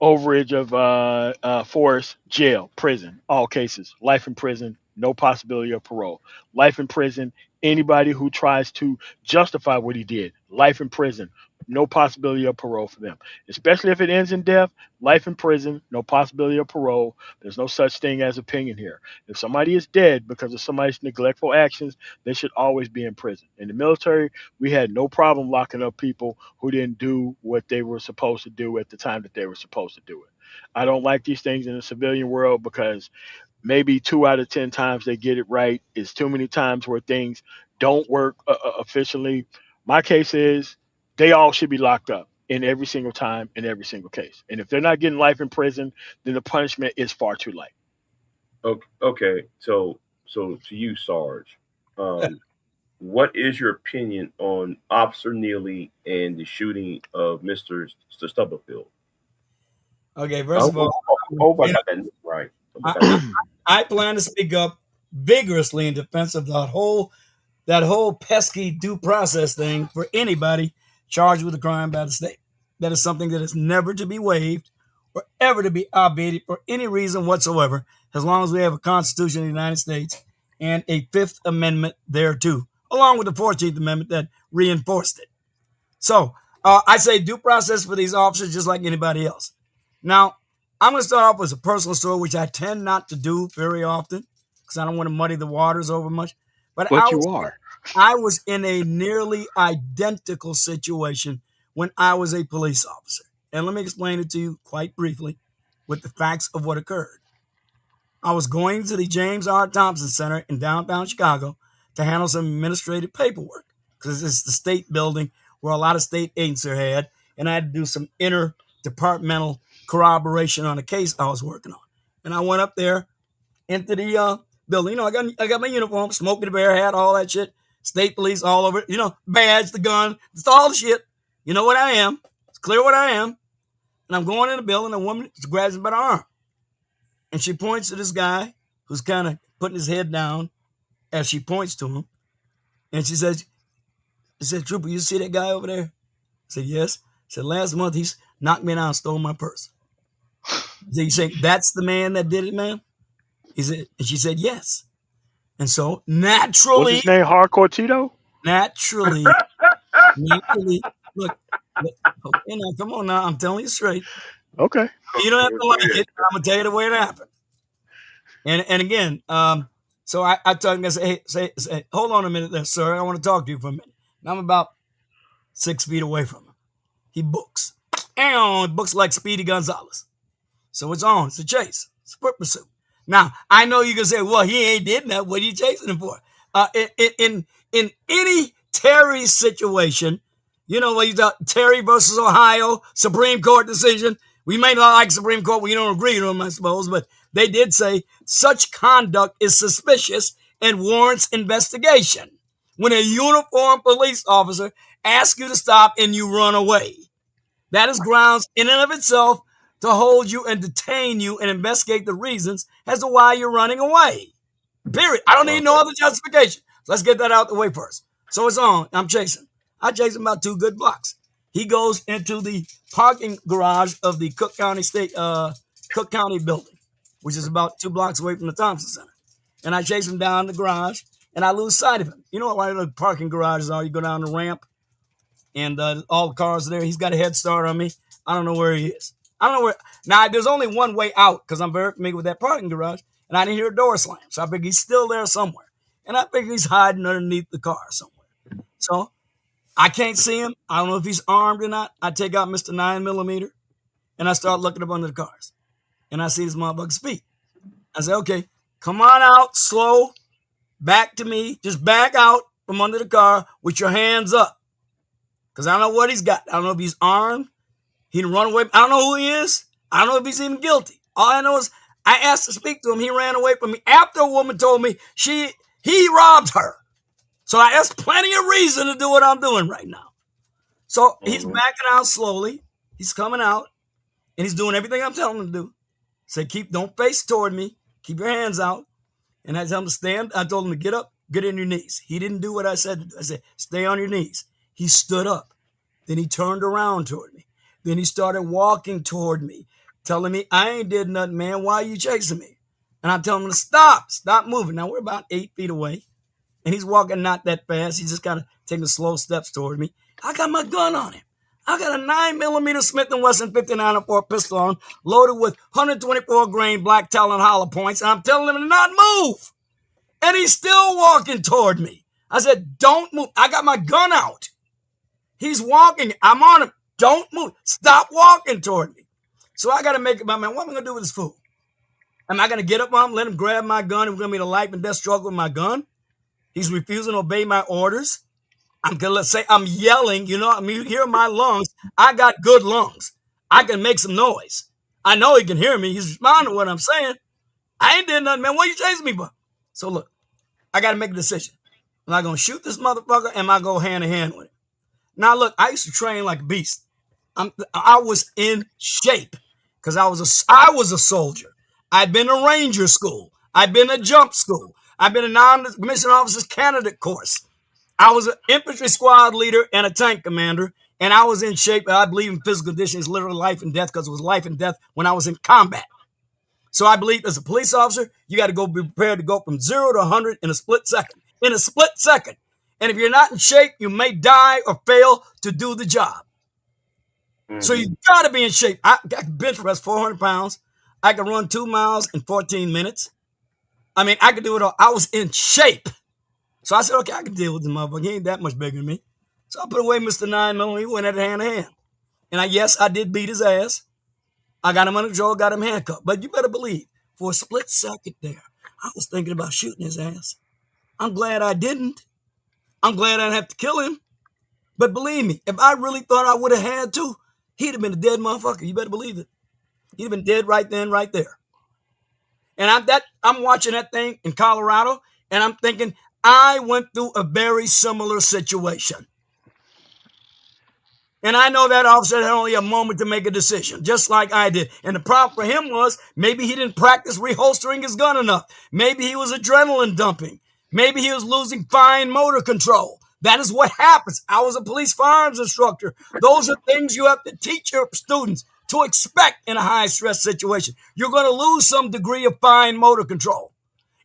overage of force, jail, prison, all cases, life in prison, no possibility of parole, life in prison. Anybody who tries to justify what he did, life in prison, no possibility of parole for them, especially if it ends in death. Life in prison, no possibility of parole. There's no such thing as opinion here. If somebody is dead because of somebody's neglectful actions, they should always be in prison. In the military, we had no problem locking up people who didn't do what they were supposed to do at the time that they were supposed to do it. I don't like these things in the civilian world because maybe 2 out of 10 times they get it right. It's too many times where things don't work efficiently. My case is they all should be locked up in every single time in every single case. And if they're not getting life in prison, then the punishment is far too light. Okay. Okay. So to you, Sarge, um, what is your opinion on Officer Neely and the shooting of Mr. Stubblefield? Okay, I first hope, of all, I hope I you know, got that name right. I hope I I, got that I, name. I plan to speak up vigorously in defense of that whole pesky due process thing for anybody charged with a crime by the state. That is something that is never to be waived or ever to be obviated for any reason whatsoever, as long as we have a Constitution of the United States and a Fifth Amendment thereto, along with the 14th Amendment that reinforced it. So I say due process for these officers, just like anybody else. Now, I'm going to start off with a personal story, which I tend not to do very often because I don't want to muddy the waters over much. But But you are. I was in a nearly identical situation when I was a police officer. And let me explain it to you quite briefly with the facts of what occurred. I was going to the James R. Thompson Center in downtown Chicago to handle some administrative paperwork because it's the state building where a lot of state agents are had, and I had to do some interdepartmental corroboration on a case I was working on. And I went up there into the building. You know, I got my uniform, Smokey the Bear hat, all that shit, state police all over it. You know, badge, the gun, it's all the shit. You know what I am. It's clear what I am. And I'm going in the building. A woman grabs me by the arm, and she points to this guy who's kind of putting his head down as she points to him, and she said, "Trooper, you see that guy over there?" I said, "Yes." She said, "Last month he's knocked me down and stole my purse." So you say, "That's the man that did it, man?" He said, and she said, "Yes." And so What's naturally, his name? Hardcore Tito? naturally, look, okay, now come on now, I'm telling you straight. Okay. You don't have to like it. I'm gonna tell you the way it happened. And again, so I told him, I said, say, hold on a minute there, sir. I want to talk to you for a minute. And I'm about 6 feet away from him. He books. He books like Speedy Gonzalez. So it's on. It's a chase. It's a foot pursuit. Now, I know you can say, well, he ain't did that. What are you chasing him for? In any Terry situation, you know, what you thought, Terry versus Ohio, Supreme Court decision. We may not like Supreme Court. We don't agree with them, I suppose. But they did say such conduct is suspicious and warrants investigation. When a uniformed police officer asks you to stop and you run away, that is grounds in and of itself to hold you and detain you and investigate the reasons as to why you're running away. Period. I don't need no other justification. Let's get that out the way first. So it's on. I'm chasing. I chase him about 2 good blocks. He goes into the parking garage of the Cook County building, which is about 2 blocks away from the Thompson Center. And I chase him down the garage, and I lose sight of him. You know what the parking garages are? You go down the ramp, and all the cars are there. He's got a head start on me. I don't know where he is. I don't know where. Now, there's only one way out because I'm very familiar with that parking garage, and I didn't hear a door slam. So I think he's still there somewhere. And I think he's hiding underneath the car somewhere. So I can't see him. I don't know if he's armed or not. I take out Mr. 9mm, and I start looking up under the cars. And I see this motherfucker's feet. I say, okay, come on out, slow, back to me. Just back out from under the car with your hands up. Because I don't know what he's got. I don't know if he's armed. He didn't run away. I don't know who he is. I don't know if he's even guilty. All I know is I asked to speak to him. He ran away from me after a woman told me he robbed her. So that's plenty of reason to do what I'm doing right now. So he's backing out slowly. He's coming out, and he's doing everything I'm telling him to do. Say, don't face toward me. Keep your hands out. And I tell him to stand. I told him to get up, get on your knees. He didn't do what I said to do. I said, stay on your knees. He stood up. Then he turned around toward me. Then he started walking toward me, telling me, I ain't did nothing, man. Why are you chasing me? And I tell him to stop moving. Now we're about 8 feet away. And he's walking not that fast. He's just kind of taking slow steps toward me. I got my gun on him. I got a 9mm Smith & Wesson 59-04 pistol on, loaded with 124 grain black talon hollow points. And I'm telling him to not move. And he's still walking toward me. I said, don't move. I got my gun out. He's walking. I'm on him. Don't move. Stop walking toward me. So I got to make up my mind. What am I going to do with this fool? Am I going to get up on him, let him grab my gun, and we're going to be in a life and death struggle with my gun? He's refusing to obey my orders. I'm going to say I'm yelling. You know, I mean, you hear my lungs. I got good lungs. I can make some noise. I know he can hear me. He's responding to what I'm saying. I ain't did nothing, man. What are you chasing me for? So look, I got to make a decision. Am I going to shoot this motherfucker? Am I going hand in hand with him? Now, look, I used to train like a beast. I was in shape because I was a soldier. I'd been to Ranger School. I'd been to jump school. I've been a non-commissioned officer's candidate course. I was an infantry squad leader and a tank commander, and I was in shape. I believe in physical conditions, literally life and death, because it was life and death when I was in combat. So I believe as a police officer, you got to be prepared to go from 0 to 100 in a split second. In a split second. And if you're not in shape, you may die or fail to do the job. So you got to be in shape. I can bench press 400 pounds. I can run 2 miles in 14 minutes. I mean, I could do it all. I was in shape. So I said, okay, I can deal with the motherfucker. He ain't that much bigger than me. So I put away Mr. 9mm. He went at it hand to hand. And I did beat his ass. I got him under control, got him handcuffed. But you better believe, for a split second there, I was thinking about shooting his ass. I'm glad I didn't. I'm glad I didn't have to kill him. But believe me, if I really thought I would have had to, he'd have been a dead motherfucker. You better believe it. He'd have been dead right then, right there. And I'm watching that thing in Colorado, and I'm thinking, I went through a very similar situation. And I know that officer had only a moment to make a decision, just like I did. And the problem for him was maybe he didn't practice reholstering his gun enough. Maybe he was adrenaline dumping. Maybe he was losing fine motor control. That is what happens. I was a police firearms instructor. Those are things you have to teach your students to expect in a high stress situation. You're going to lose some degree of fine motor control.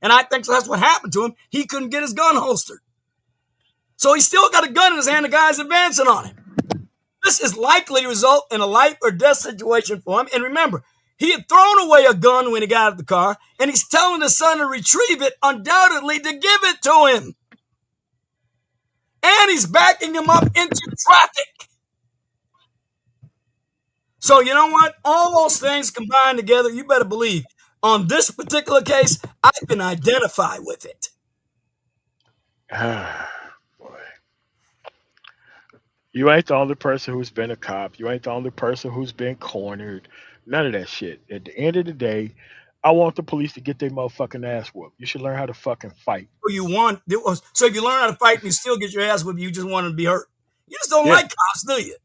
And I think that's what happened to him. He couldn't get his gun holstered. So he still got a gun in his hand. The guy's advancing on him. This is likely to result in a life or death situation for him. And remember, he had thrown away a gun when he got out of the car, and he's telling his son to retrieve it, undoubtedly to give it to him. And he's backing him up into traffic. So you know what? All those things combined together, you better believe, on this particular case, I can identify with it. Boy. You ain't the only person who's been a cop. You ain't the only person who's been cornered. None of that shit. At the end of the day, I want the police to get their motherfucking ass whooped. You should learn how to fucking fight. So if you learn how to fight and you still get your ass whooped, you just want to be hurt. You just don't Yeah. like cops, do you?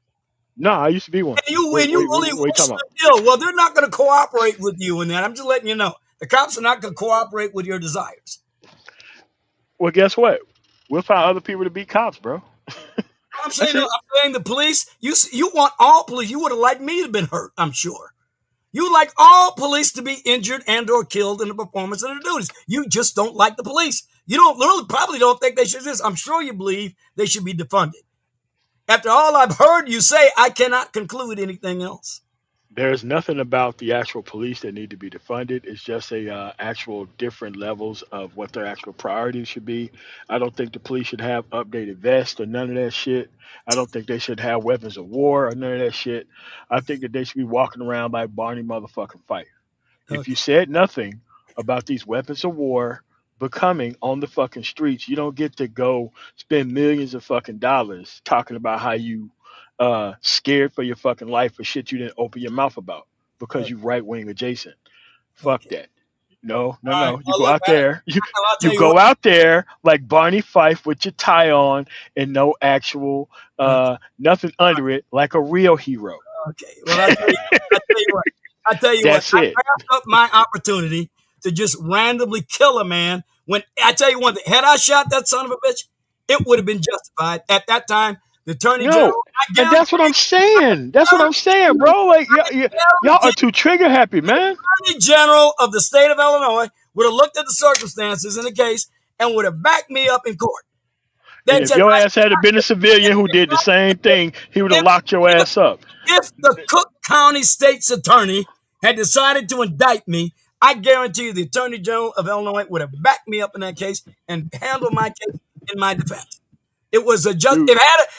No, I used to be one. And you Wait, really what you wish talking them about? ill. Well, they're not going to cooperate with you in that. I'm just letting you know. The cops are not going to cooperate with your desires. Well, guess what? We'll find other people to be cops, bro. I'm That's saying it. the police. You want all police. You would have liked me to have been hurt, I'm sure. You like all police to be injured and or killed in the performance of their duties. You just don't like the police. You probably don't think they should exist. I'm sure you believe they should be defunded. After all I've heard you say, I cannot conclude anything else. There's nothing about the actual police that need to be defunded. It's just a actual different levels of what their actual priorities should be. I don't think the police should have updated vests or none of that shit. I don't think they should have weapons of war or none of that shit. I think that they should be walking around like Barney motherfucking Fife. If you Okay. said nothing about these weapons of war becoming on the fucking streets, you don't get to go spend millions of fucking dollars talking about how you scared for your fucking life for shit you didn't open your mouth about because Okay. you right wing adjacent. Fuck Okay. that. No, no, All right. no. You Well, go look, out there. I'll You tell you what. go out there like Barney Fife with your tie on and no actual Okay. nothing under it, like a real hero. Okay. Well, I tell you what. That's I it. passed up my opportunity to just randomly kill a man. When I tell you one thing, had I shot that son of a bitch, it would have been justified at that time. The attorney No, general, I and guarantee, that's what I'm saying. That's what I'm saying, you, bro. Like y'all guarantee are too trigger happy, man. the attorney general of the state of Illinois would have looked at the circumstances in the case and would have backed me up in court. And They if said, your ass had been a civilian who did the same thing, he would have if, locked your if ass up. if the Cook County State's attorney had decided to indict me, I guarantee you the attorney general of Illinois would have backed me up in that case and handled my case in my defense. It was Dude, if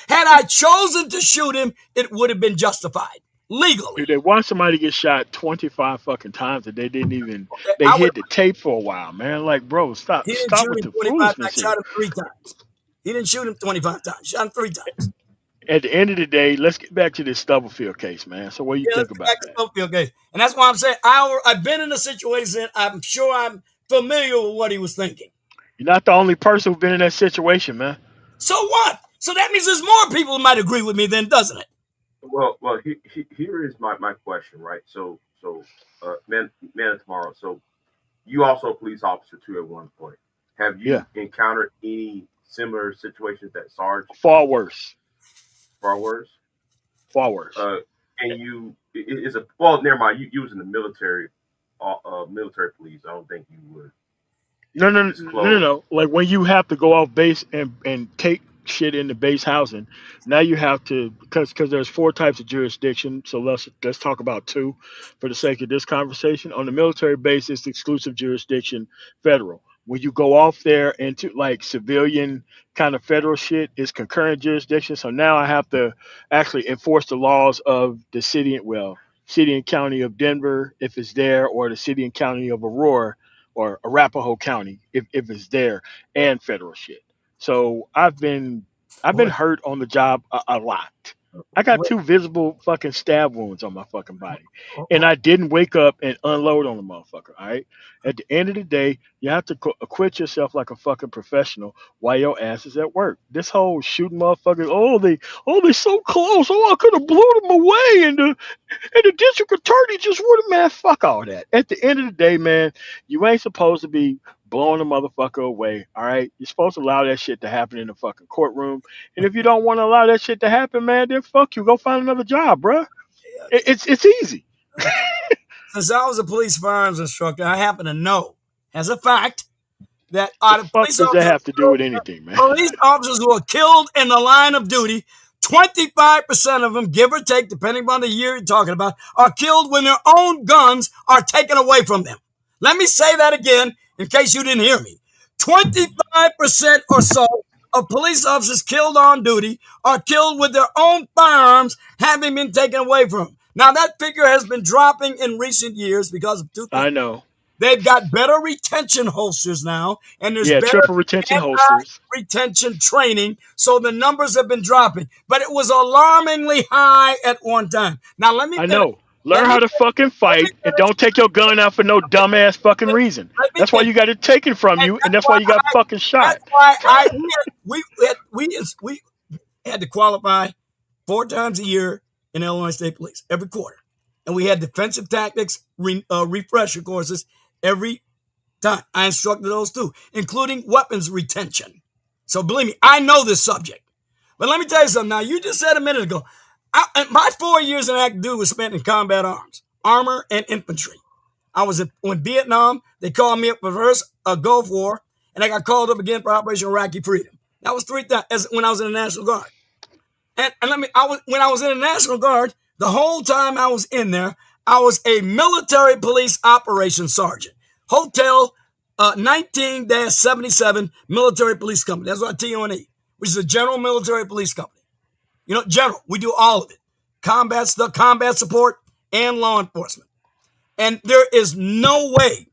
had I chosen to shoot him, it would have been justified legally. dude, they watched somebody get shot 25 fucking times and they didn't even they I would. hid the tape for a while, man. Like, bro, He didn't stop shoot with him the 25 foolishness times. here. Shot him 3 times. He didn't shoot him 25 times. Shot him 3 times. At the end of the day, let's get back to this Stubblefield case, man. So what do you Yeah, let's think get about back to that? Schofield case. And that's why I'm saying I've been in a situation. I'm sure I'm familiar with what he was thinking. You're not the only person who's been in that situation, man. So what? So that means there's more people who might agree with me then, doesn't it? Here is my question, right? Man of tomorrow. So you also a police officer too at one point. Have Yeah, you encountered any similar situations that Sarge far worse, far worse? far worse. And you is a well, never mind. You was in the military police. I don't think you would No, no, no, no, no, disclose. no. Like when you have to go off base and take shit in the base housing, now you have to because there's four types of jurisdiction. So let's talk about two for the sake of this conversation. On the military base, it's exclusive jurisdiction, federal. When you go off there into like civilian kind of federal shit, it's concurrent jurisdiction. So now I have to actually enforce the laws of the city and county of Denver if it's there, or the city and county of Aurora or Arapahoe County if it's there, and federal shit. So I've been Boy, hurt on the job a lot. I got Wait, 2 visible fucking stab wounds on my fucking body. oh, And oh, I didn't wake up and unload on the motherfucker, all right? At the end of the day, you have to acquit yourself like a fucking professional while your ass is at work. This whole shooting motherfuckers, they so close. Oh, I could have blew them away and the district attorney just would have, man, fuck all that. At the end of the day, man, you ain't supposed to be blowing a motherfucker away, all right? You're supposed to allow that shit to happen in the fucking courtroom. And if you don't want to allow that shit to happen, man, then fuck you. Go find another job, bruh. It's easy. okay. Since I was a police firearms instructor, I happen to know, as a fact, that The out of fuck police does that officers, have to do with anything, man? police officers who are killed in the line of duty, 25% of them, give or take, depending on the year you're talking about, are killed when their own guns are taken away from them. Let me say that again in case you didn't hear me. 25% or so of police officers killed on duty are killed with their own firearms having been taken away from them. Now, that figure has been dropping in recent years because of 2 things. I know. They've got better retention holsters now, and there's Yeah, better triple retention holsters. anti-retention training, so the numbers have been dropping. But it was alarmingly high at one time. Now let me I finish. know. Let Learn me how to fucking let me fight and finish. don't take your gun out for no dumbass fucking reason. Let me That's why finish. you got it taken from And you, and that's why you got fucking that's shot. why we had to qualify 4 times a year in Illinois State Police every quarter, and we had defensive tactics refresher courses every time. I instructed those too, including weapons retention. So believe me, I know this subject. But let me tell you something. Now, you just said a minute ago, my 4 years in active duty was spent in combat arms, armor, and infantry. I was in Vietnam. They called me up for the first Gulf War, and I got called up again for Operation Iraqi Freedom. That was 3 times when I was in the National Guard. And when I was in the National Guard, the whole time I was in there, I was a military police operations sergeant. Hotel 19-77 Military Police Company. That's what TONE, which is a general military police company. You know, general, we do all of it. Combat stuff, combat support, and law enforcement. And there is no way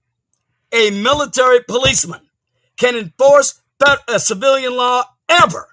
a military policeman can enforce civilian law ever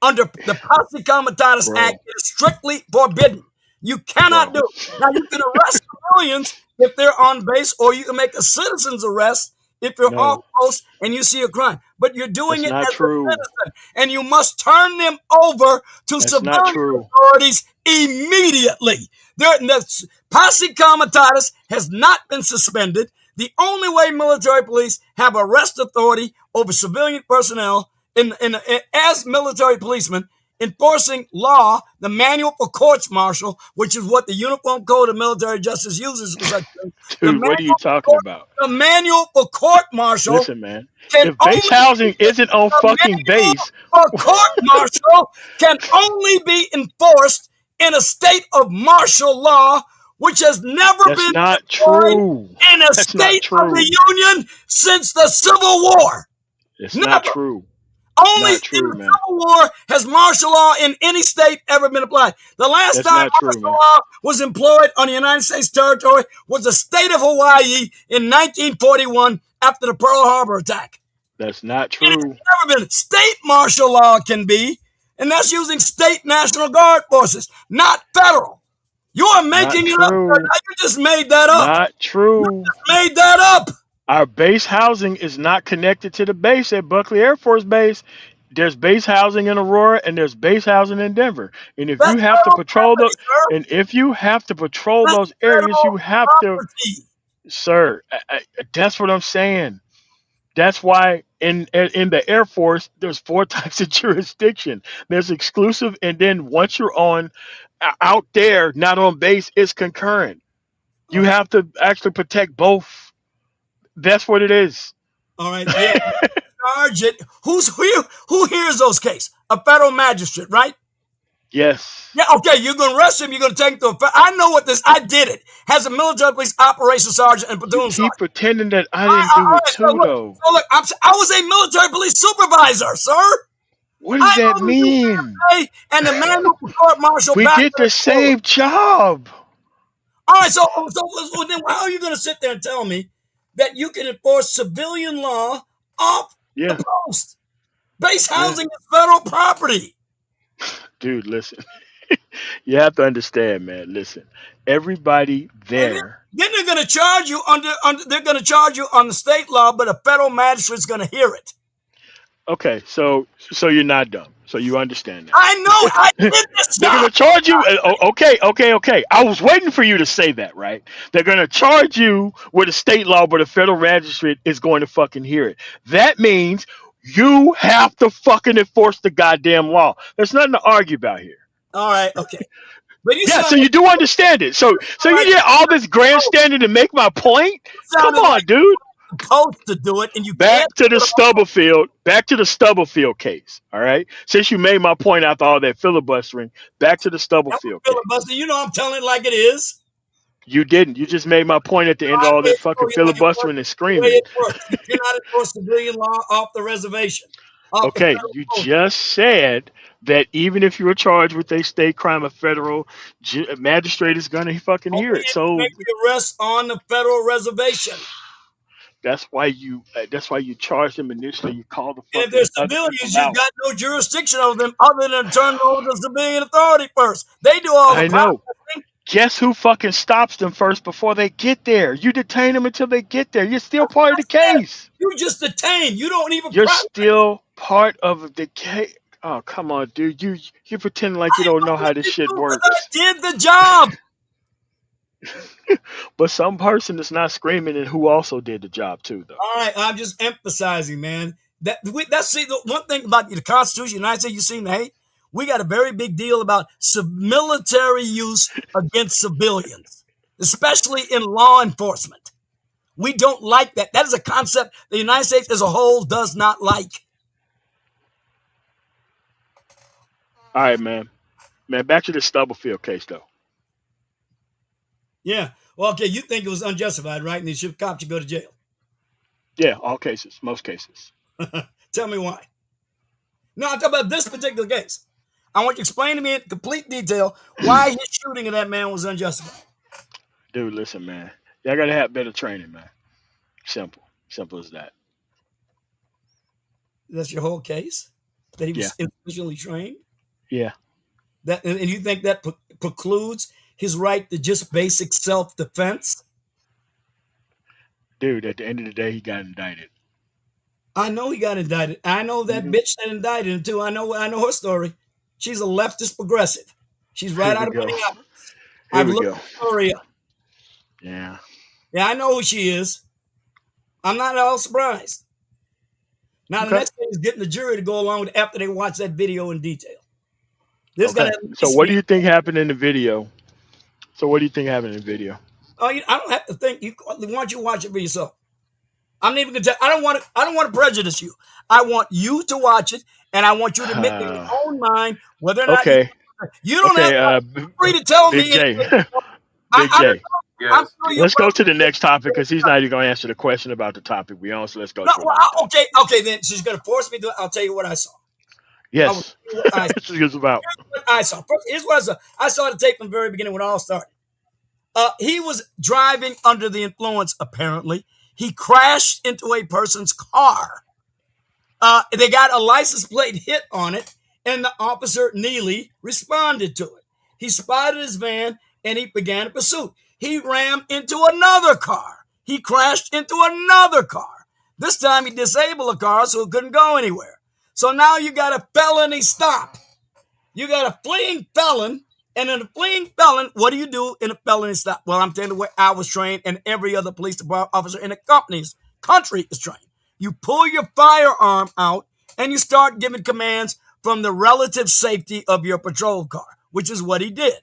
under the Posse Comitatus Act. Bro, It is strictly forbidden. You cannot bro. do it. Now, you can arrest civilians if they're on base, or you can make a citizen's arrest if you're off No, post and you see a crime. But you're doing that's it not as a true. citizen, and you must turn them over to That's not civilian true. authorities immediately. The Posse Comitatus has not been suspended. The only way military police have arrest authority over civilian personnel as military policemen enforcing law, the manual for courts martial, which is what the Uniform Code of Military Justice uses. The Dude, what are you manual, talking about? the manual for court martial Listen, man. can If base only housing isn't on the fucking manual base, for court martial can only be enforced in a state of martial law, which has never that's been not employed true. in a That's not state of true. the Union since the Civil War. It's not Never. true. Only Not in true, the man. Civil War has martial law in any state ever been applied. The last That's time not true, martial man. law was employed on the United States territory was the state of Hawaii in 1941 after the Pearl Harbor attack. That's not It has true. never been. State martial law can be, and that's using state National Guard forces, not federal. You are Not making it up. true. You just made that up. Not true. Made that up. Our base housing is not connected to the base at Buckley Air Force Base. There's base housing in Aurora and there's base housing in Denver. And if you That's have to federal patrol property, sir. those That's areas, you federal have to, property. sir. That's what I'm saying. That's why in the Air Force there's 4 types of jurisdiction. There's exclusive, and then once you're on out there, not on base, it's concurrent. All You right. have to actually protect both. That's what it is. All right. Yeah. Charge it. Who hears those cases? A federal magistrate, right? Yes. Yeah. Okay. You're gonna arrest him. You're gonna take him to I know what this. I did it. Has a military police operations sergeant and You platoon keep sergeant. pretending that I All right. didn't All do it right. So too, look. though. So look. I was a military police supervisor, sir. What does I that know the mean? USA and the manual for court martial We back did there. the same job. All right. So then how are you gonna sit there and tell me that you can enforce civilian law off the Yeah, post? Base yeah. housing is federal property. Dude, listen. You have to understand, man. Listen, everybody And there. then they're going to charge you under they're going to charge you on the state law, but a federal magistrate's going to hear it. Okay, so you're not dumb. So you understand I know I that. did this They're job. gonna charge you. Okay. I was waiting for you to say that, right? They're gonna charge you with a state law, but a federal magistrate is going to fucking hear it. That means you have to fucking enforce the goddamn law. There's nothing to argue about here. All right, okay. But you Yeah, so sound you do understand it. So you like did all this grandstanding to make my point? you Come sounded like on, dude. you're supposed to do it, and you can't Back to do the it. Stubblefield. Back to the Stubblefield case. All right. Since you made my point after all that filibustering, back to the That was Stubblefield case. filibuster. You know I'm telling it like it is. You didn't. You just made my point at the end of I all made that it for fucking you like it works, filibustering and the way screaming. it works. You cannot enforce civilian law off the reservation, off the Okay, federal you coast. just said that even if you were charged with a state crime, a federal magistrate is gonna fucking Only hear it. if you So make the arrest on the federal reservation. that's why you charged them initially. You called the And if fucking they're other people civilians, you've out. got no jurisdiction over them other than turn them over to civilian authority first. They do all the I know. processing. Guess who fucking stops them first before they get there? You detain them until they get there. You're still part of the case. You just detain. You don't even You're process. still part of the case. Oh, come on, dude. You pretend like you I don't know know how what this to shit do because I works. did the job. But some person is not screaming and who also did the job too, though. All right, I'm just emphasizing, man. That's see the one thing about the Constitution, United States, you seem to hate. We got a very big deal about military use against civilians, especially in law enforcement. We don't like that. That is a concept the United States as a whole does not like. All right, man. Man, back to the Stubblefield case, though. Yeah. Well, okay, you think it was unjustified, right? And the cops should go to jail. Yeah, all cases, most cases. Tell me why. No, I'm talking about this particular case. I want you to explain to me in complete detail why his shooting of that man was unjustified. Dude, listen, man. Y'all gotta have better training, man. Simple as that. That's your whole case? That he Yeah, was insufficiently trained? yeah, And you think that precludes his right to just basic self-defense? dude. At the end of the day, he got indicted. I know he got indicted. I know that Hmm. bitch that indicted him too. I know her story. She's a leftist progressive. She's right Here we out of go. Minneapolis. Here I've we looked go. the story up. Yeah. Yeah, I know who she is. I'm not at all surprised. Now the Okay. next thing is getting the jury to go along with it after they watch that video in detail. This is gonna Okay. at So, least what do be. you think happened in the video? So, what do you think happened in the video? Oh, I don't have to think. Why don't you watch it for yourself? I'm not even gonna tell. I don't want to prejudice you. I want you to watch it, and I want you to admit in your own mind whether or not Okay. you don't have Okay. free to tell Big me. J. I, Big I'm, J. I'm Yes. sure you. Let's go to the next topic because he's not even going to answer the question about the topic we on. So let's go No, to another topic. okay. Then she's gonna force me to. I'll tell you what I saw. I will Yes. tell you what I saw. This is about. Here's what I saw. First, here's what I saw. I saw the tape from the very beginning when it all started. He was driving under the influence, apparently. He crashed into a person's car. They got a license plate hit on it, and the officer, Neely, responded to it. He spotted his van, and he began a pursuit. He rammed into another car. He crashed into another car. This time, he disabled a car so it couldn't go anywhere. So now you got a felony stop. You got a fleeing felon, and in a fleeing felon, what do you do in a felony stop? Well, I'm telling you where I was trained, and every other police department officer in the country is trained. You pull your firearm out, and you start giving commands from the relative safety of your patrol car, which is what he did.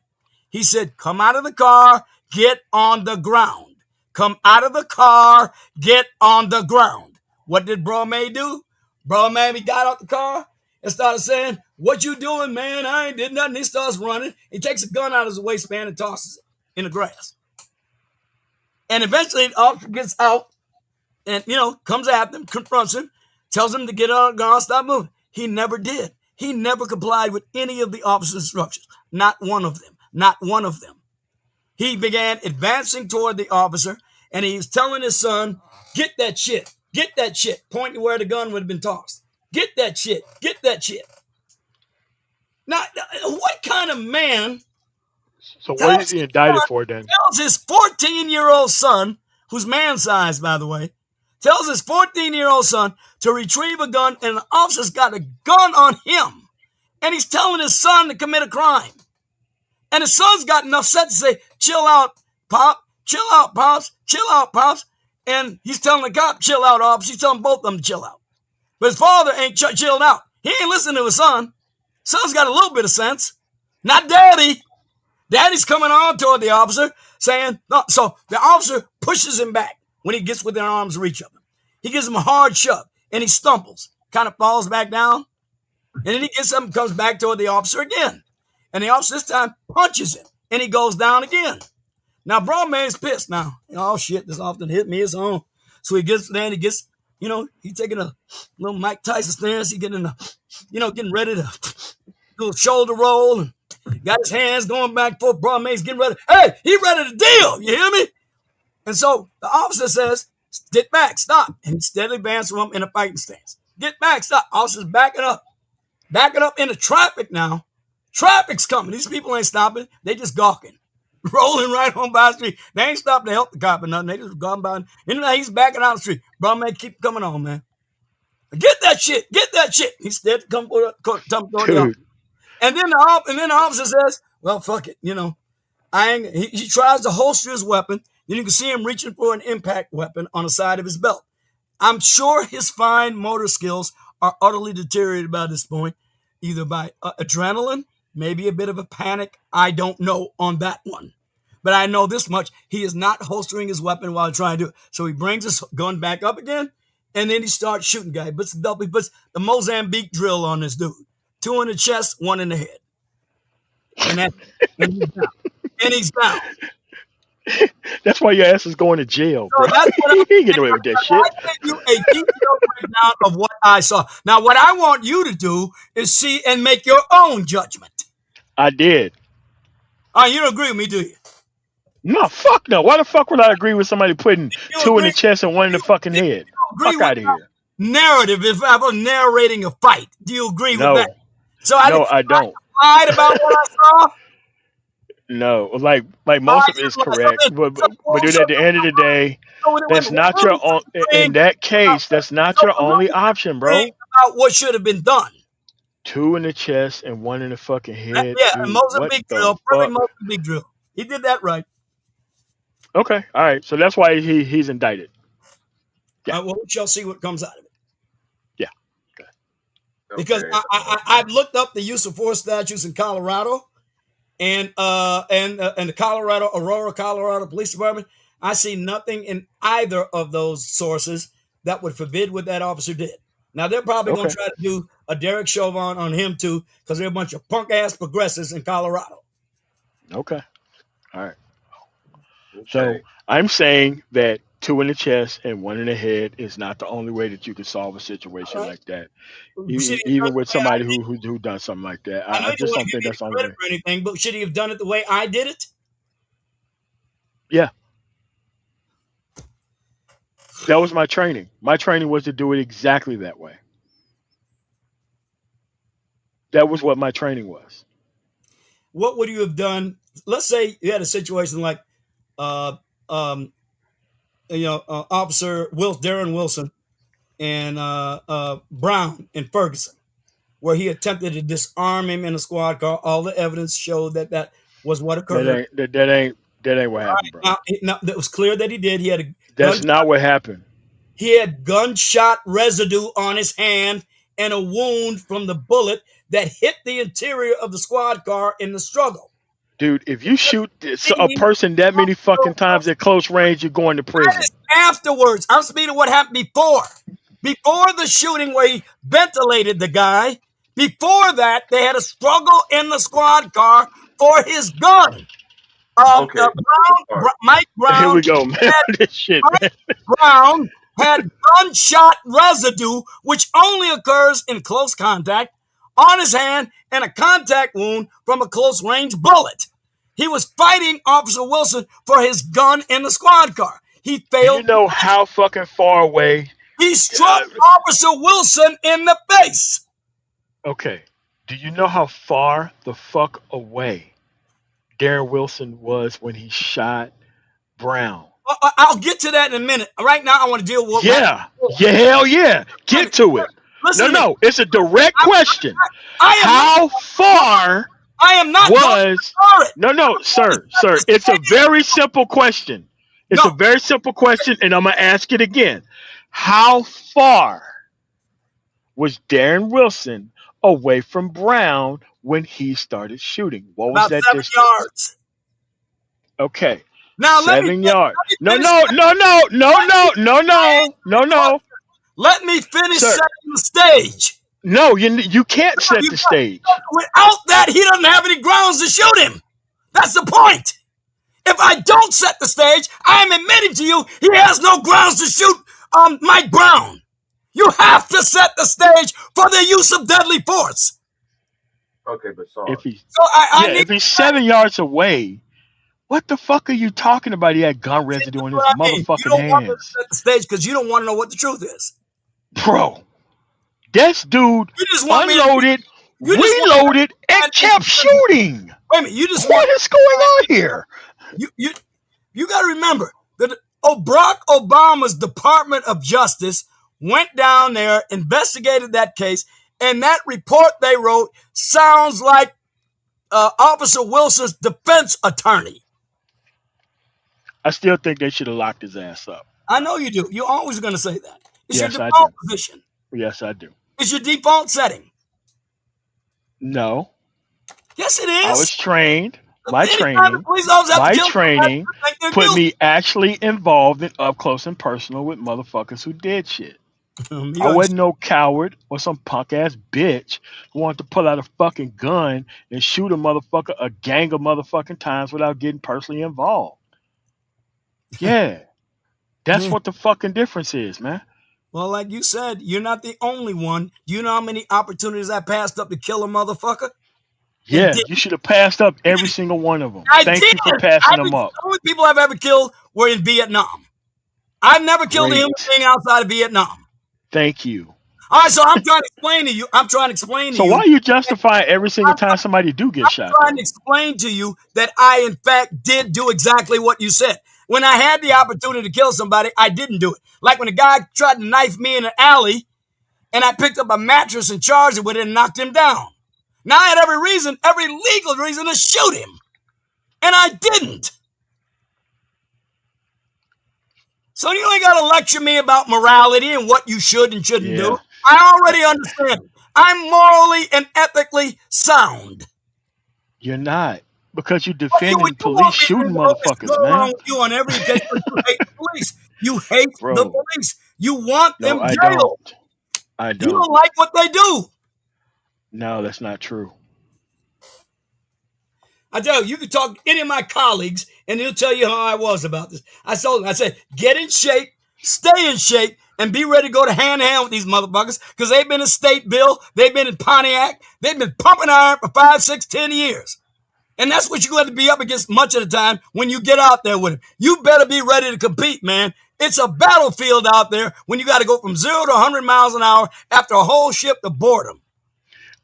He said, come out of the car, get on the ground. Come out of the car, get on the ground. What did Bro May do? Bro May got out the car and started saying, what you doing, man? I ain't did nothing. He starts running. He takes a gun out of his waistband and tosses it in the grass. And eventually the officer gets out and, comes after him, confronts him, tells him to get on the ground, stop moving. He never did. He never complied with any of the officer's instructions. Not one of them. Not one of them. He began advancing toward the officer, and he was telling his son, get that shit. Get that shit. Pointing to where the gun would have been tossed. Get that shit. Get that shit. Now, what kind of man So what is tells he his indicted son, for then? tells his 14-year-old son, who's man-sized, by the way, tells his 14-year-old son to retrieve a gun, and the officer's got a gun on him. And he's telling his son to commit a crime. And his son's got enough sense to say, chill out, Pop. Chill out, Pops. Chill out, Pops. And he's telling the cop, chill out, officer. He's telling both of them to chill out. But his father ain't chilled out. He ain't listening to his son. Son's got a little bit of sense. Not daddy. Daddy's coming on toward the officer saying, no. So the officer pushes him back when he gets within arm's reach of him. He gives him a hard shove and he stumbles, kind of falls back down. And then he gets up and comes back toward the officer again. And the officer this time punches him and he goes down again. Now, Broadman's pissed now. Oh, shit, this often hit me his own. So he gets there and he gets, he's taking a little Mike Tyson stance. He getting ready to do a shoulder roll and got his hands going back for Broadman's getting ready. Hey, he ready to deal. You hear me? And so the officer says, get back, stop. And he steadily advances from him in a fighting stance. Get back, stop. Officer's backing up into traffic now. Traffic's coming. These people ain't stopping. They just gawking. Rolling right on by the street. They ain't stopping to help the cop or nothing. They just gone by. And he's backing out the street. Bro, man, keep coming on, man. Get that shit. Get that shit. He's dead to come toward the officer. And then the officer says, well, fuck it. He tries to holster his weapon. Then you can see him reaching for an impact weapon on the side of his belt. I'm sure his fine motor skills are utterly deteriorated by this point, either by adrenaline, maybe a bit of a panic. I don't know on that one. But I know this much. He is not holstering his weapon while trying to do it. So he brings his gun back up again, and then he starts shooting guy. He puts the Mozambique drill on this dude. 2 in the chest, 1 in the head. And he's down. And he's down. That's why your ass is going to jail, So bro. that's what He get away with that shit. I gave you a detailed breakdown of what I saw. Now, what I want you to do is see and make your own judgment. I did. You don't agree with me, do you? No, fuck no. Why the fuck would I agree with somebody putting 2 in the chest and 1 in the fucking head? Fuck out of here. Narrative, if I was narrating a fight, do you agree No. with that? So I don't. I lied about what I saw. No, like most of it is correct, but dude, at the end of the day, that's not your own. In that case, that's not your only option, bro. About what should have been done. 2 in the chest and 1 in the fucking head. Yeah, dude, Mozambique drill, perfect Mozambique drill. He did that right. Okay, all right. So that's why he's indicted. Yeah. Well, we shall see what comes out of it. Yeah. Okay. Because I've looked up the use of force statutes in Colorado. And the Aurora, Colorado Police Department, I see nothing in either of those sources that would forbid what that officer did. Now, they're probably going to try to do a Derek Chauvin on him, too, because they're a bunch of punk-ass progressives in Colorado. Okay. All right. So I'm saying that 2 in the chest and 1 in the head is not the only way that you can solve a situation like that. Even with somebody who done something like that. I just don't think that's the only way. For anything, but should he have done it the way I did it? Yeah. That was my training. My training was to do it exactly that way. That was what my training was. What would you have done? Let's say you had a situation like Officer Darren Wilson and Brown in Ferguson, where he attempted to disarm him in a squad car. All the evidence showed that was what occurred. That ain't what happened, bro. Now, it was clear that he did. That's not what happened. He had gunshot residue on his hand and a wound from the bullet that hit the interior of the squad car in the struggle. Dude, if you shoot a person that many fucking times at close range, you're going to prison. That is afterwards. I'm speaking of what happened before. Before the shooting where he ventilated the guy, before that, they had a struggle in the squad car for his gun. Mike Brown. Here we go, man. This shit, Mike Brown had gunshot residue, which only occurs in close contact, on his hand and a contact wound from a close range bullet. He was fighting Officer Wilson for his gun in the squad car. He failed. Do you know how fucking far away? He struck Officer Wilson in the face. Okay. Do you know how far the fuck away Darren Wilson was when he shot Brown? I'll get to that in a minute. Right now, I want to deal with Yeah. Yeah, hell yeah. Get to it. Listen No, it's a direct question. How far I am not was no, sir. It's a very simple question. It's a very simple question, and I'm gonna ask it again. How far was Darren Wilson away from Brown when he started shooting? What was about that 7 distance? yards. Okay. Now 7 yards. No. Let me finish Sir. setting the stage. No, you can't set the stage. Without that, he doesn't have any grounds to shoot him. That's the point. If I don't set the stage, I am admitting to you he has no grounds to shoot Mike Brown. You have to set the stage for the use of deadly force. Okay, but sorry. If he's 7 yards away, what the fuck are you talking about? He had gun residue in his motherfucking you don't want to hands. set the stage because you don't want to know what the truth is. Bro, this dude unloaded, reloaded, and kept shooting. Wait a minute, What is going on here? You got to remember that Barack Obama's Department of Justice went down there, investigated that case, and that report they wrote sounds like Officer Wilson's defense attorney. I still think they should have locked his ass up. I know you do. You're always going to say that. It's Yes, your I default do. position. Yes, I do. It's your default setting. No, Yes, it is. I was trained. My Anytime the police officer has to kill somebody, training I think they're put guilty. me actually involved in up close and personal with motherfuckers who did shit. I wasn't no coward or some punk ass bitch who wanted to pull out a fucking gun and shoot a motherfucker a gang of motherfucking times without getting personally involved. Yeah. That's what the fucking difference is, man. Well, like you said, you're not the only one. Do you know how many opportunities I passed up to kill a motherfucker? Yeah, you should have passed up every single one of them. Thank you for I passing did. them up. The only people I've ever killed were in Vietnam. I've never killed a human being outside of Vietnam. Thank you. All right, so I'm trying to explain to you. So why are you justifying every single time somebody do get shot? I'm trying to explain to you that I, in fact, did do exactly what you said. When I had the opportunity to kill somebody, I didn't do it. Like when a guy tried to knife me in an alley, and I picked up a mattress and charged it with it and knocked him down. Now I had every legal reason to shoot him. And I didn't. So you ain't got to lecture me about morality and what you should and shouldn't do. I already understand. I'm morally and ethically sound. You're not. Because you're defending police shooting motherfuckers, man. You on every case, but you hate the police. You hate the police. You want them jailed. I don't. You don't like what they do. No, that's not true. I tell you can talk to any of my colleagues, and they'll tell you how I was about this. I told them, I said, get in shape, stay in shape, and be ready to go to hand-to-hand with these motherfuckers, because they've been in State Bill, they've been in Pontiac, they've been pumping iron for 5, 6, 10 years. And that's what you're going to be up against much of the time when you get out there with them. You better be ready to compete, man. It's a battlefield out there when you got to go from 0 to 100 miles an hour after a whole shift of boredom.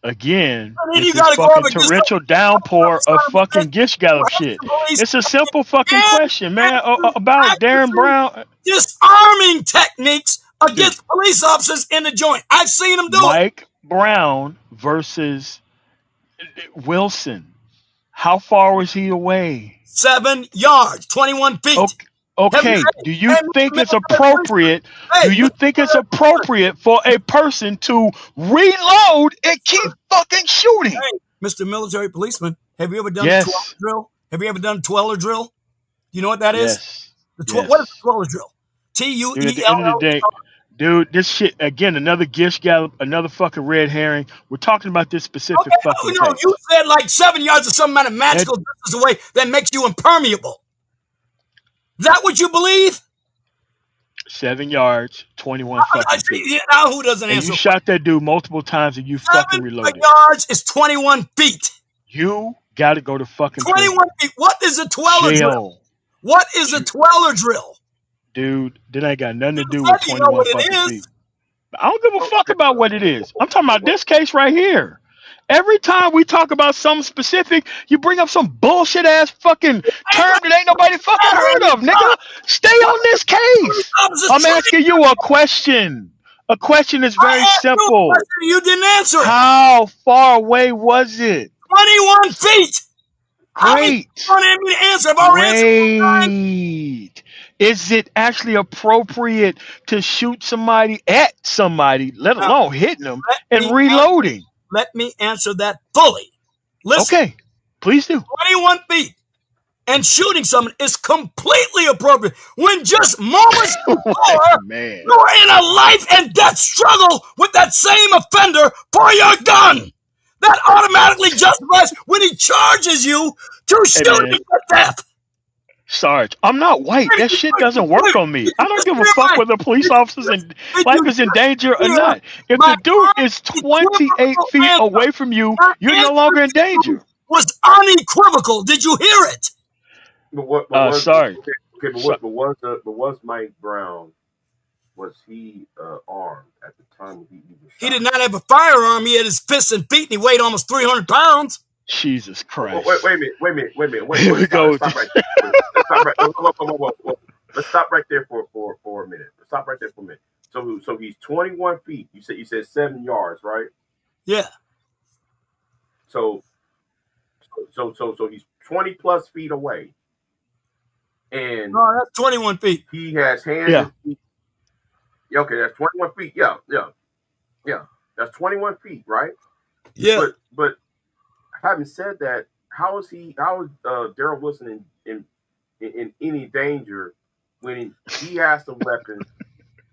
Again, it's this fucking torrential downpour of fucking Gish Gallop shit. It's a simple fucking question, man, about Darren Brown. Disarming techniques against police officers in the joint. I've seen them do it. Mike Brown versus Wilson. How far was he away? 7 yards, 21 feet. Okay. Do you think it's appropriate? Do you think it's appropriate for a person to reload and keep fucking shooting? Hey, Mr. Military Policeman, have you ever done a Tweller drill? Have you ever done a Tweller drill? Do you know what that is? Yes. What is a Tweller drill? TUELL. At the end of the day, dude, this shit again. Another Gish Gallop, another fucking red herring. We're talking about this specific fucking thing. You said like 7 yards or some kind of magical distance away that makes you impermeable. Is that what you believe? 7 yards, 21 fucking feet. Now who doesn't answer? And you shot that dude multiple times and you fucking reloaded. 7 yards is 21 feet. You got to go to fucking 21 feet. What is a Tweller drill? What is a Tweller drill? Dude, that ain't got nothing to do with 21 fucking feet. I don't give a fuck about what it is. I'm talking about this case right here. Every time we talk about something specific, you bring up some bullshit ass fucking term that ain't nobody fucking heard of, nigga. Stay on this case. I'm asking you a question. A question is very simple. You didn't answer. How far away was it? 21 feet. Great. I don't me to answer. I've already answered. Great. Is it actually appropriate to shoot somebody at somebody, let alone hitting them and reloading? Let me answer that fully. Listen. Okay, please do. 21 feet and shooting someone is completely appropriate when just moments before Man. you are in a life and death struggle with that same offender for your gun. That automatically justifies when he charges you to shoot him to death. Sarge, I'm not white. That shit doesn't work on me. I don't give a fuck whether police officers and life is in danger or not. If the dude is 28 feet away from you, you're no longer in danger. Was unequivocal. Did you hear it? Sorry. Okay, but was Mike Brown, was he armed at the time he was shot? He did not have a firearm. He had his fists and feet, and he weighed almost 300 pounds. Jesus Christ. Wait a minute. Here we go. Stop right there. Let's stop right there for a minute. Stop right there for a minute. So he's 21 feet. You said 7 yards, right? Yeah. So he's 20 plus feet away. And no, that's 21 feet. He has hands and feet. Yeah, okay, that's 21 feet. Yeah. That's 21 feet, right? Yeah. But having said that, how is Daryl Wilson in any danger when he has the weapon?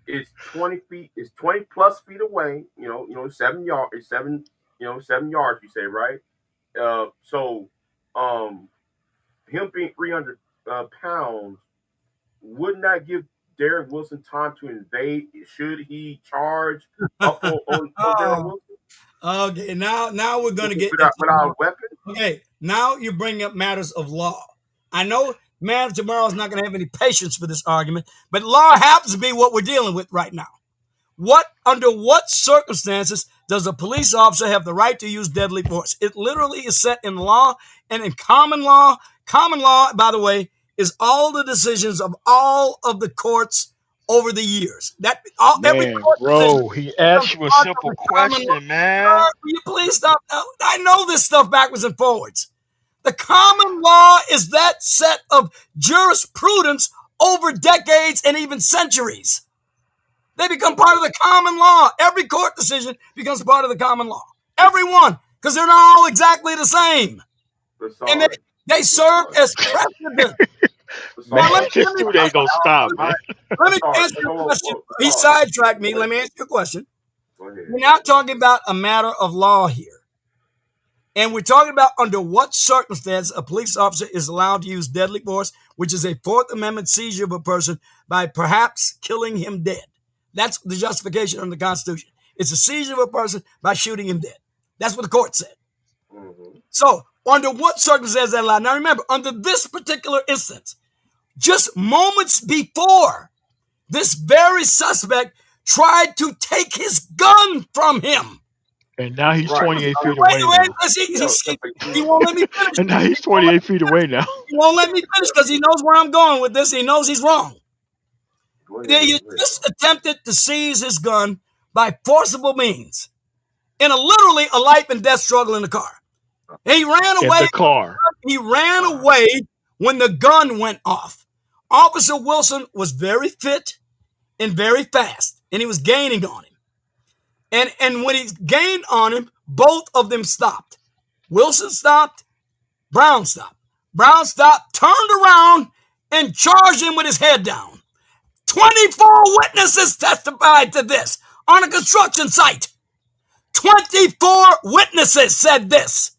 It's 20 feet. It's 20 plus feet away. 7 yards. 7 yards. You say, right? So him being 300 pounds, wouldn't that give Darren Wilson time to invade? Should he charge up on Darren Wilson? Okay, now we're going to get without a weapon. Okay, now you're bringing up matters of law. I know man tomorrow is not going to have any patience for this argument, but law happens to be what we're dealing with right now. Under what circumstances does a police officer have the right to use deadly force? It literally is set in law and in common law. Common law, by the way, is all the decisions of all of the courts over the years. He asked you a simple question, man. Will you please stop? I know this stuff backwards and forwards. The common law is that set of jurisprudence over decades and even centuries. They become part of the common law. Every court decision becomes part of the common law. Every one, because they're not all exactly the same. And they serve as precedent. Man, this dude ain't gonna stop, man. Let me answer your question. He sidetracked me. Let me answer your question. We're not talking about a matter of law here. And we're talking about under what circumstance a police officer is allowed to use deadly force, which is a Fourth Amendment seizure of a person by perhaps killing him dead. That's the justification under the Constitution. It's a seizure of a person by shooting him dead. That's what the court said. Mm-hmm. So under what circumstances is that allowed? Now remember, under this particular instance, just moments before, this very suspect tried to take his gun from him. And now he's 28 feet away. He won't let me finish. And now he's 28 feet away now. He won't let me finish because he knows where I'm going with this. He knows he's wrong. They just attempted to seize his gun by forcible means in literally a life and death struggle in the car. And he ran away. In the car. He ran away when the gun went off. Officer Wilson was very fit and very fast, and he was gaining on him. And when he gained on him, both of them stopped. Wilson stopped. Brown stopped. Brown stopped, turned around, and charged him with his head down. 24 witnesses testified to this on a construction site. 24 witnesses said this.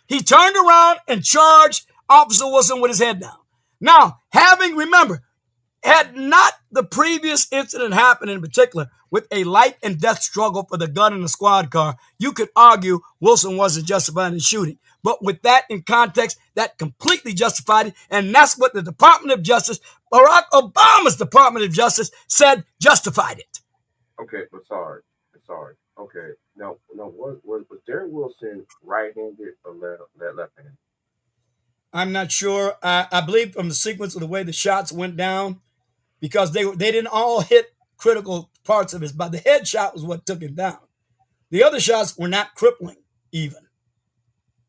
He turned around and charged Officer Wilson with his head down. Now, remember, had not the previous incident happened in particular with a life and death struggle for the gun in the squad car, you could argue Wilson wasn't justified in shooting. But with that in context, that completely justified it. And that's what the Department of Justice, Barack Obama's Department of Justice, said justified it. Okay, but sorry. Okay. No. Was Darren Wilson right-handed or left-handed? I'm not sure. I believe from the sequence of the way the shots went down, because they didn't all hit critical parts of his body. The head shot was what took him down. The other shots were not crippling even.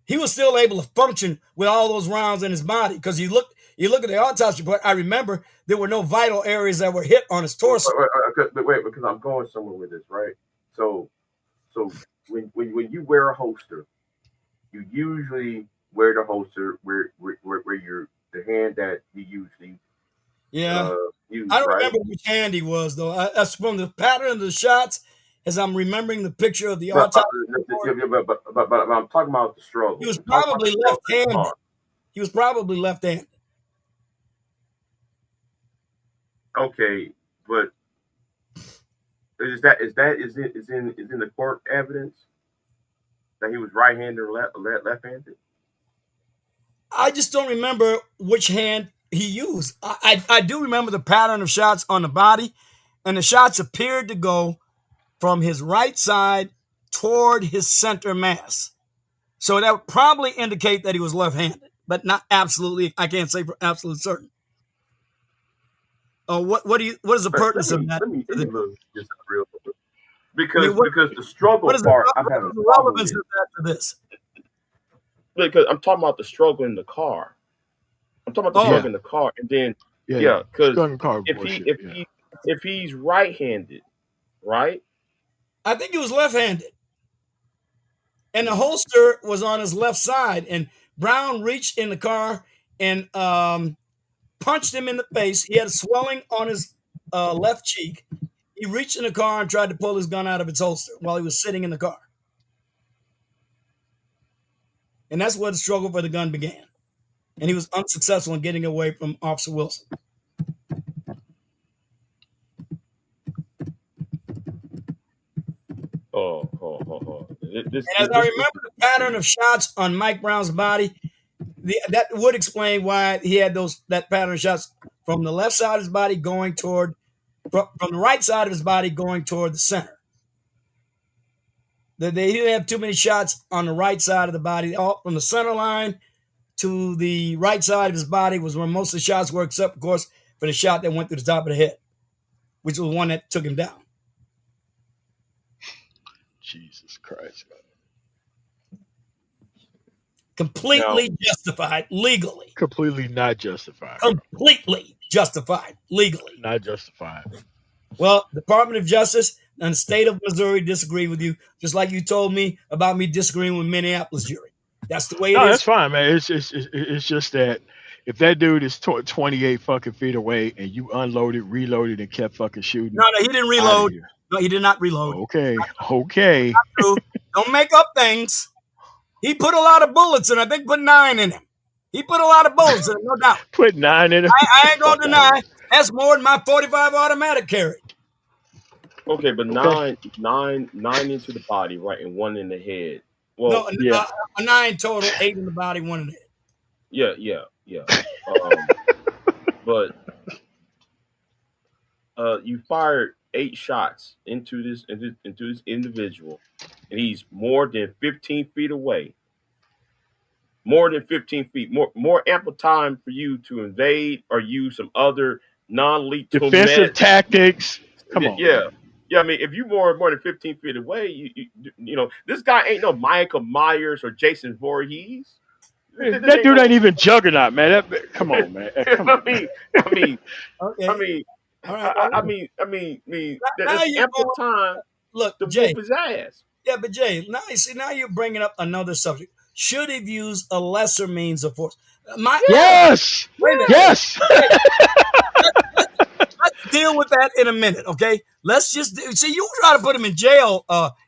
He was still able to function with all those rounds in his body, because you look at the autopsy report. I remember there were no vital areas that were hit on his torso. Wait, because I'm going somewhere with this, right? So when you wear a holster, you usually wear the holster where you're the hand that you usually use. I don't right? remember which hand he was, though. That's from the pattern of the shots, as I'm remembering the picture of the But, autopsy but, but I'm talking about the struggle. He was probably left-handed. He was probably left-handed. Okay, but is in the court evidence that he was right-handed or left-handed? I just don't remember which hand he used. I do remember the pattern of shots on the body, and the shots appeared to go from his right side toward his center mass. So that would probably indicate that he was left-handed, but not absolutely. I can't say for absolute certain. What is the pertinence of that? Let me look this up real quick. Because the struggle part, I'm having the relevance of that to this? Because I'm talking about the struggle in the car. I'm talking about the struggle in the car, and then because if he's right-handed, right? I think he was left-handed, and the holster was on his left side, and Brown reached in the car and punched him in the face. He had a swelling on his left cheek. He reached in the car and tried to pull his gun out of its holster while he was sitting in the car. And that's where the struggle for the gun began. And he was unsuccessful in getting away from Officer Wilson. As I remember the pattern of shots on Mike Brown's body, that would explain why he had that pattern of shots from the left side of his body going toward, from the right side of his body going toward the center. They didn't have too many shots on the right side of the body. All from the center line to the right side of his body was where most of the shots were, except, of course, for the shot that went through the top of the head, which was the one that took him down. Jesus Christ. Completely justified legally. Completely not justified. Completely justified legally. Not justified. Well, the Department of Justice and the state of Missouri disagree with you, just like you told me about me disagreeing with Minneapolis jury. That's the way it is. No, that's fine, man. It's just that if that dude is 28 fucking feet away and you unloaded, reloaded, and kept fucking shooting. No, he didn't reload. No, he did not reload. Okay. Don't make up things. He put a lot of bullets in. I think put 9 in him. He put a lot of bullets in, no doubt. Put 9 in him. I ain't gonna deny. That's more than my .45 automatic carried. Okay, but nine into the body, right, and 1 in the head. Well, no, 9 total, 8 in the body, 1 in the head. Yeah. But you fired 8 shots into this individual, and he's more than 15 feet away. More than 15 feet. More ample time for you to invade or use some other non-lethal defensive tactics. Come on. Yeah. I mean, if you more than 15 feet away, you know this guy ain't no Michael Myers or Jason Voorhees. That dude ain't even Juggernaut, man. Come on, man. Come on. I mean, okay. I mean, there's ample time. Look, to Jay, whoop his ass. Yeah, but Jay, now you're bringing up another subject. Should he use a lesser means of force? Yes. Yes. Let's deal with that in a minute, okay? Let's just see. You try to put him in jail,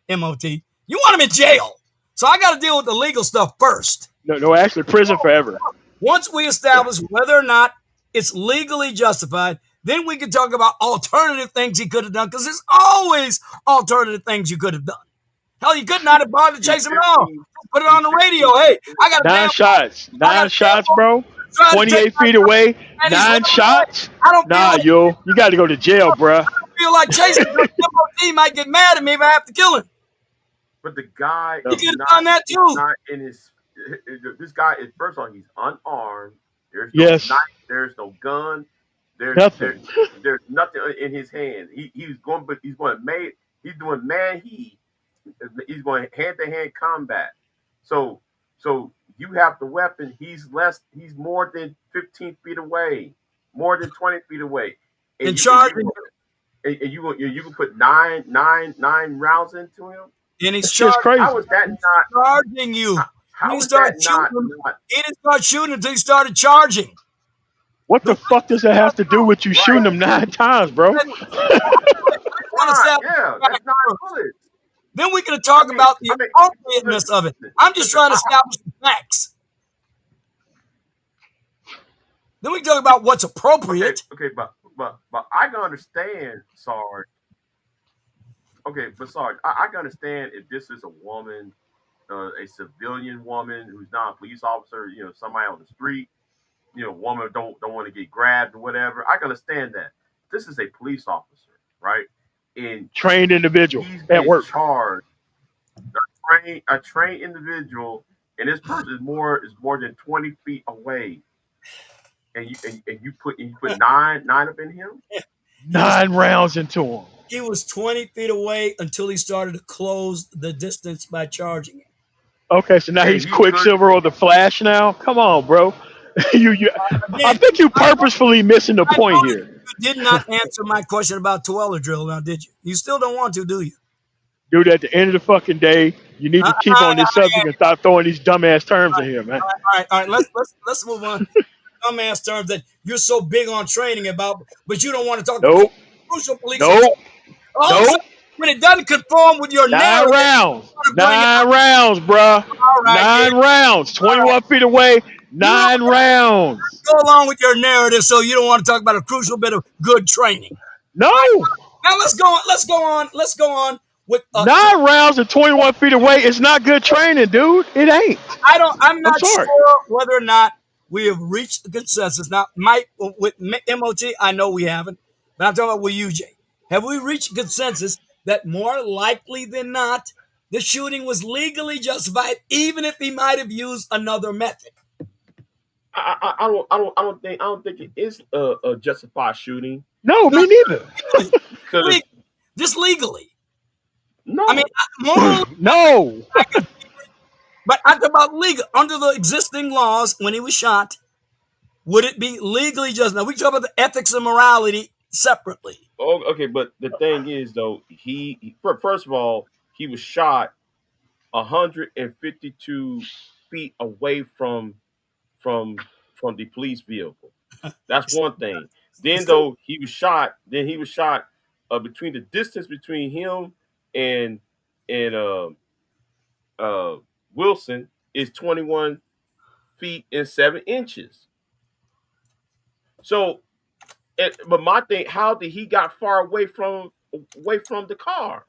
MOT. You want him in jail, so I got to deal with the legal stuff first. No, actually, prison forever. Once we establish whether or not it's legally justified, then we can talk about alternative things he could have done, because there's always alternative things you could have done. Hell, you could not have bothered to chase him at all. Put it on the radio. Hey, I got 9 shots. 9 shots, bro. 28 feet away. 9 shots. You got to go to jail, bro. I feel like chasing him. MOT might get mad at me if I have to kill him. but the guy No. He is could have done that he's too. not in his. This guy is first of all, he's unarmed. There's no Yes. knife. There's no gun. Nothing. There's nothing in his hand. He's going, but he's going to make. He's doing man. He's going hand to hand combat. So you have the weapon. He's less. He's more than 15 feet away. More than 20 feet away. And you charging, and you can put nine rounds into him. and he's It's just charging, crazy. How is that not? charging you. How He is started that not? shooting. He didn't start shooting until he started charging. What the fuck does that have to do with you shooting them 9 times, bro? I just want to establish Yeah, the that's fact not first. bullets. Then we can talk about the appropriateness of it. I'm just trying to establish the facts. Then we can talk about what's appropriate. Okay, but I can understand, Sarge. Okay, but Sarge, I can understand if this is a woman, a civilian woman who's not a police officer, somebody on the street, woman don't want to get grabbed or whatever. I can understand that. This is a police officer, right? And Trained individual he's at being work. charged. A trained individual, and this person is more than 20 feet away. And you put nine up in him. 9 rounds into him. He was 20 feet away until he started to close the distance by charging him. Okay, so now Hey, he's he Quicksilver or the Flash now. Come on, bro. I think you purposefully missing the point here. You did not answer my question about Tuella drill now, did you? You still don't want to, do you? Dude, at the end of the fucking day, you need to keep on this subject and stop throwing these dumbass terms in here, man. All right. Let's move on. Dumbass terms that you're so big on training about, but you don't want to talk Nope. about crucial police. Nope. All of a sudden, when it doesn't conform with your 9 narrative, rounds. you wanna bring it 9 up. rounds, bruh. All right, 9 rounds. 21 feet away. 9 rounds. go along with your narrative, so you don't want to talk about a crucial bit of good training. No. Now let's go on with 9 rounds and 21 feet away is not good training, dude. It ain't. I'm not sorry. sure whether or not we have reached the consensus. Now, Mike, with MOT, I know we haven't, but I'm talking about with you, Jay. Have we reached a consensus that more likely than not, the shooting was legally justified, even if he might have used another method? I don't think it is a justified shooting. No, me neither. Because Just legally. no, I mean, morally, No. but I'm talking about legal. Under the existing laws, when he was shot, would it be legally just? Now, we talk about the ethics and morality separately. oh, okay, but the thing is though, first of all, he was shot 152 feet away from the police vehicle. That's one thing. Then though he was shot, between the distance between him and Wilson is 21 feet and 7 inches. So, but my thing, how did he got far away from the car?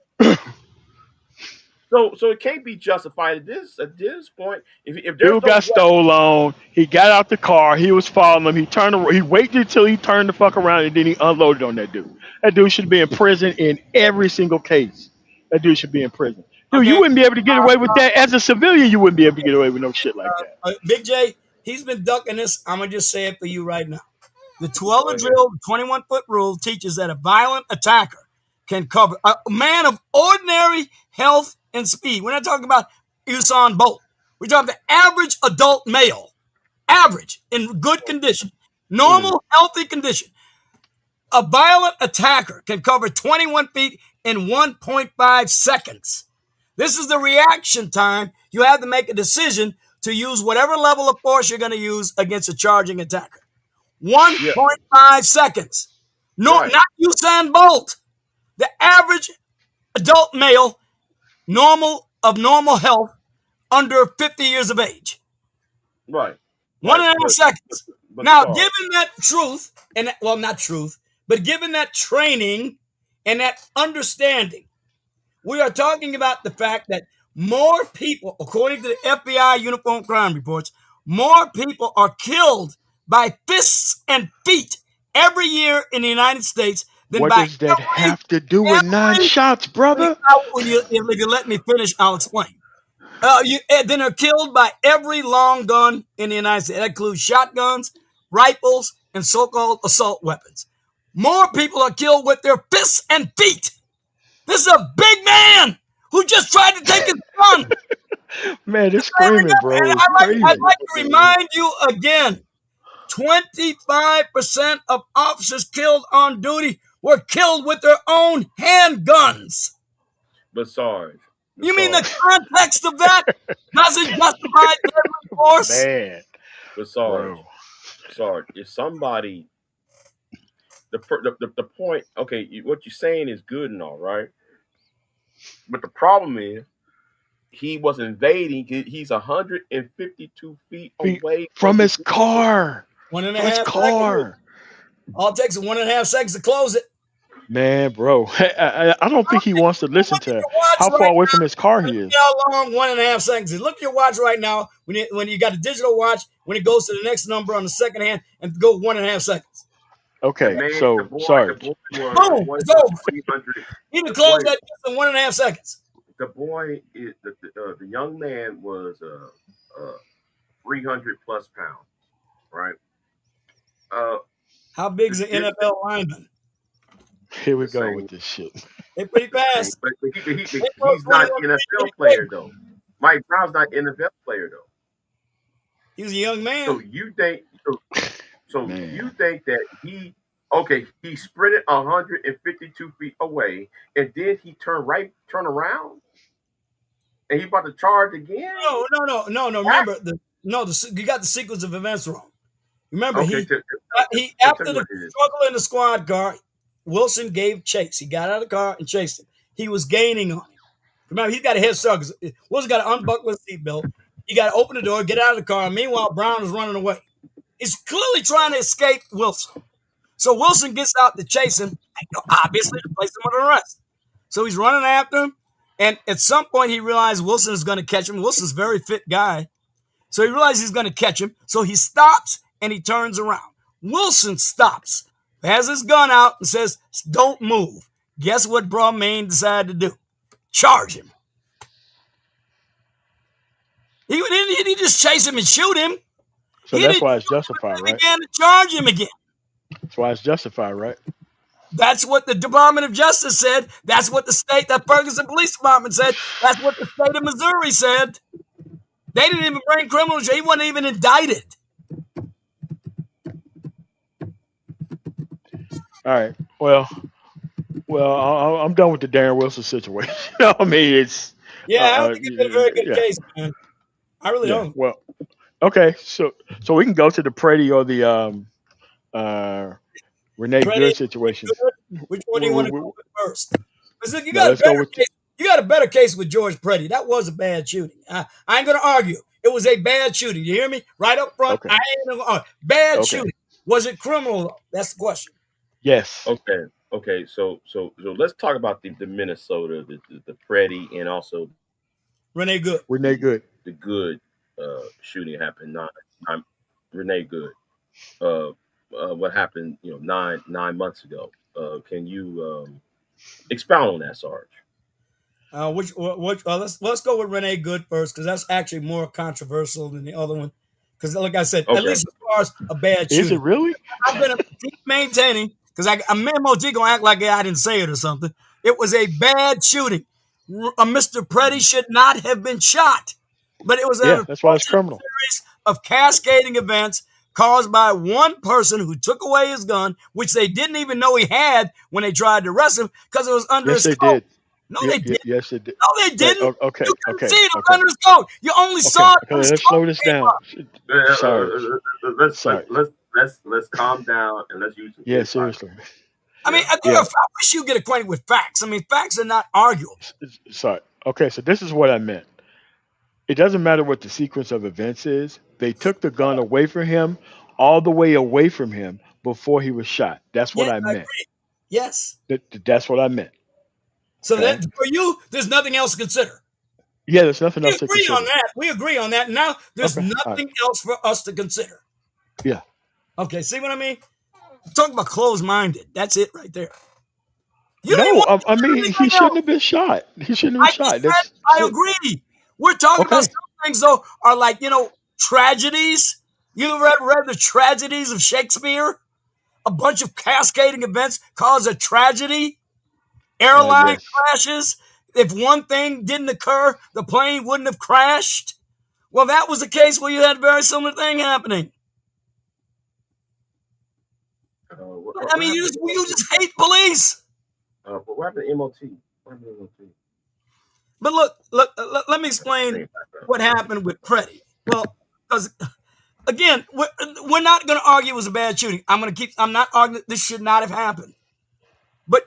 So it can't be justified at this point. If there's Dude got stolen. He got out the car. He was following him. He turned. He waited until he turned the fuck around and then he unloaded on that dude. That dude should be in prison in every single case. That dude should be in prison. Dude, Okay. you wouldn't be able to get away with that as a civilian. You wouldn't be able to get away with no shit like that. Big J, he's been ducking this. I'm going to just say it for you right now. The Tuella drill, the 21-foot rule, teaches that a violent attacker can cover a man of ordinary health and speed. We're not talking about Usain Bolt. We're talking the average adult male, average, in good condition, normal, healthy condition. A violent attacker can cover 21 feet in 1.5 seconds. This is the reaction time you have to make a decision to use whatever level of force you're going to use against a charging attacker. 1.5 seconds. No, Right. not Usain Bolt. The average adult male, of normal health, under 50 years of age. right. 1.5 seconds. But Now, sorry. given that truth, not truth, but given that training and that understanding, we are talking about the fact that more people, according to the FBI uniform crime reports, more people are killed by fists and feet every year in the United States then What by does that have to do with 9 every shots, brother? if you let me finish, I'll explain. Then are killed by every long gun in the United States. That includes shotguns, rifles, and so-called assault weapons. More people are killed with their fists and feet. This is a big man who just tried to take his gun. Man, this screaming, bro, is crazy. I'd like to remind you again, 25% of officers killed on duty were killed with their own handguns. But Sarge, You mean the context of that doesn't justify deadly force? Man, but Sarge, bro. Sarge, if somebody, the point, okay, what you're saying is good and all, right? But the problem is, he was invading. He's 152 feet away From his car. 1.5 From his seconds. car. All it takes is 1.5 seconds to close it. Man, bro, I don't think he wants to listen to how far away from his car he is. How long 1.5 seconds is? Look at your watch right now. When you got a digital watch, when it goes to the next number on the second hand and go 1.5 seconds. Okay, so sorry. Boom, it's over. He can close that in 1.5 seconds. The boy is the young man was 300 plus pounds, right? How big is an NFL lineman? Here we go with this shit. They're pretty fast. But he's not an NFL player though. Mike Brown's not an NFL player though. He's a young man. So you think you think that he sprinted 152 feet away and then he turned around and he about to charge again? No. Remember, you got the sequence of events wrong. Remember, Okay, he after the struggle in the squad car, Wilson gave chase. He got out of the car and chased him. He was gaining on him. Remember, he's got a head start because Wilson got to unbuckle his seatbelt. He got to open the door, get out of the car. Meanwhile, Brown is running away. He's clearly trying to escape Wilson. So Wilson gets out to chase him, obviously to place him under arrest. So he's running after him, and at some point he realized Wilson is going to catch him. Wilson's a very fit guy. So he realizes he's going to catch him. So he stops and he turns around. Wilson stops, has his gun out, and says, "Don't move." Guess what Brahmain decided to do? Charge him. He didn't just chase him and shoot him. So that's why it's justified, right? He began to charge him again. That's why it's justified, right? That's what the Department of Justice said. That's what the Ferguson Police Department said. That's what the state of Missouri said. They didn't even bring criminal charges. He wasn't even indicted. All right. Well, I'm done with the Darren Wilson situation. I mean, it's I don't think it's been a very good case, man. I really don't. Well, okay. So we can go to the Preddy or the Renee Good situation. Which one do you want to go with first? Because you got a better case with George Preddy. That was a bad shooting. I ain't going to argue. It was a bad shooting. You hear me? Right up front. Okay. I ain't going to argue. Bad shooting. Was it criminal? That's the question. Yes. Okay. So let's talk about the Minnesota, the Preddy, and also Renee Good. The Good shooting happened. Renee Good. What happened? 9 months ago. Can you expound on that, Sarge? Let's go with Renee Good first because that's actually more controversial than the other one. Because, like I said, at least as far as a bad shooting, is it really? I'm going to keep maintaining because I'm MOT gonna act like I didn't say it or something. It was a bad shooting. Mr. Preddy should not have been shot, but it was that's why it's criminal. Series of cascading events caused by one person who took away his gun, which they didn't even know he had when they tried to arrest him because it was under his coat. Did. No, they didn't. Yes, it did. No, they didn't. Okay. You couldn't see it was under his coat. You only saw it. Let's slow this down. Let's calm down and let's use. Seriously. I mean, I wish you get acquainted with facts. I mean, facts are not arguable. Sorry. Okay, so this is what I meant. It doesn't matter what the sequence of events is. They took the gun away from him, all the way away from him before he was shot. That's what I meant. Agree. Yes. That's what I meant. So that for you, there's nothing else to consider. Yeah, there's nothing else to consider. We agree on that. Now there's nothing else for us to consider. Yeah. Okay, see what I mean? Talk about closed-minded. That's it right there. You don't even No, want to I hear mean he anything shouldn't else. have been shot. He shouldn't have I been just shot. said That's I it. agree. We're talking about Okay. some things though are like, tragedies. You ever read the tragedies of Shakespeare? A bunch of cascading events cause a tragedy. Airline Yes. crashes. If one thing didn't occur, the plane wouldn't have crashed. Well, that was the case where you had a very similar thing happening. I What mean, happened to you MOT? just hate police. But what happened to MOT? What happened to MOT? But look, let me explain what happened with Freddie. Well, because again, we're not going to argue it was a bad shooting. I'm not arguing that this should not have happened. But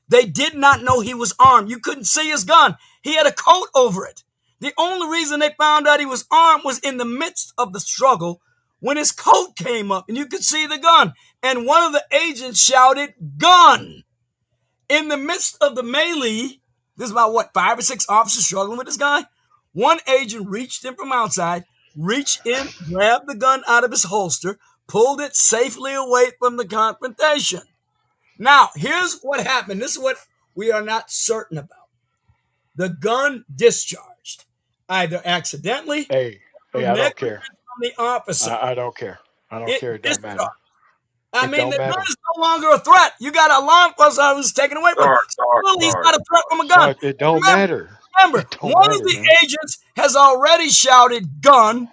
they did not know he was armed. You couldn't see his gun. He had a coat over it. The only reason they found out he was armed was in the midst of the struggle when his coat came up and you could see the gun. And one of the agents shouted, "Gun!" In the midst of the melee, there's about 5 or 6 officers struggling with this guy. One agent reached in from outside, reached in, grabbed the gun out of his holster, pulled it safely away from the confrontation. Now, here's what happened. This is what we are not certain about. The gun discharged, either accidentally Hey, or I don't negligent care. from the officer. I don't care. I don't It care. It don't discharged. matter. I It mean, don't the gun matter. is no longer a threat. You got a law enforcement officer taken away from him. So clearly, he's not a threat from a gun. Sarge, it don't Remember, matter. remember, It don't one of matter, the man. agents has already shouted "gun."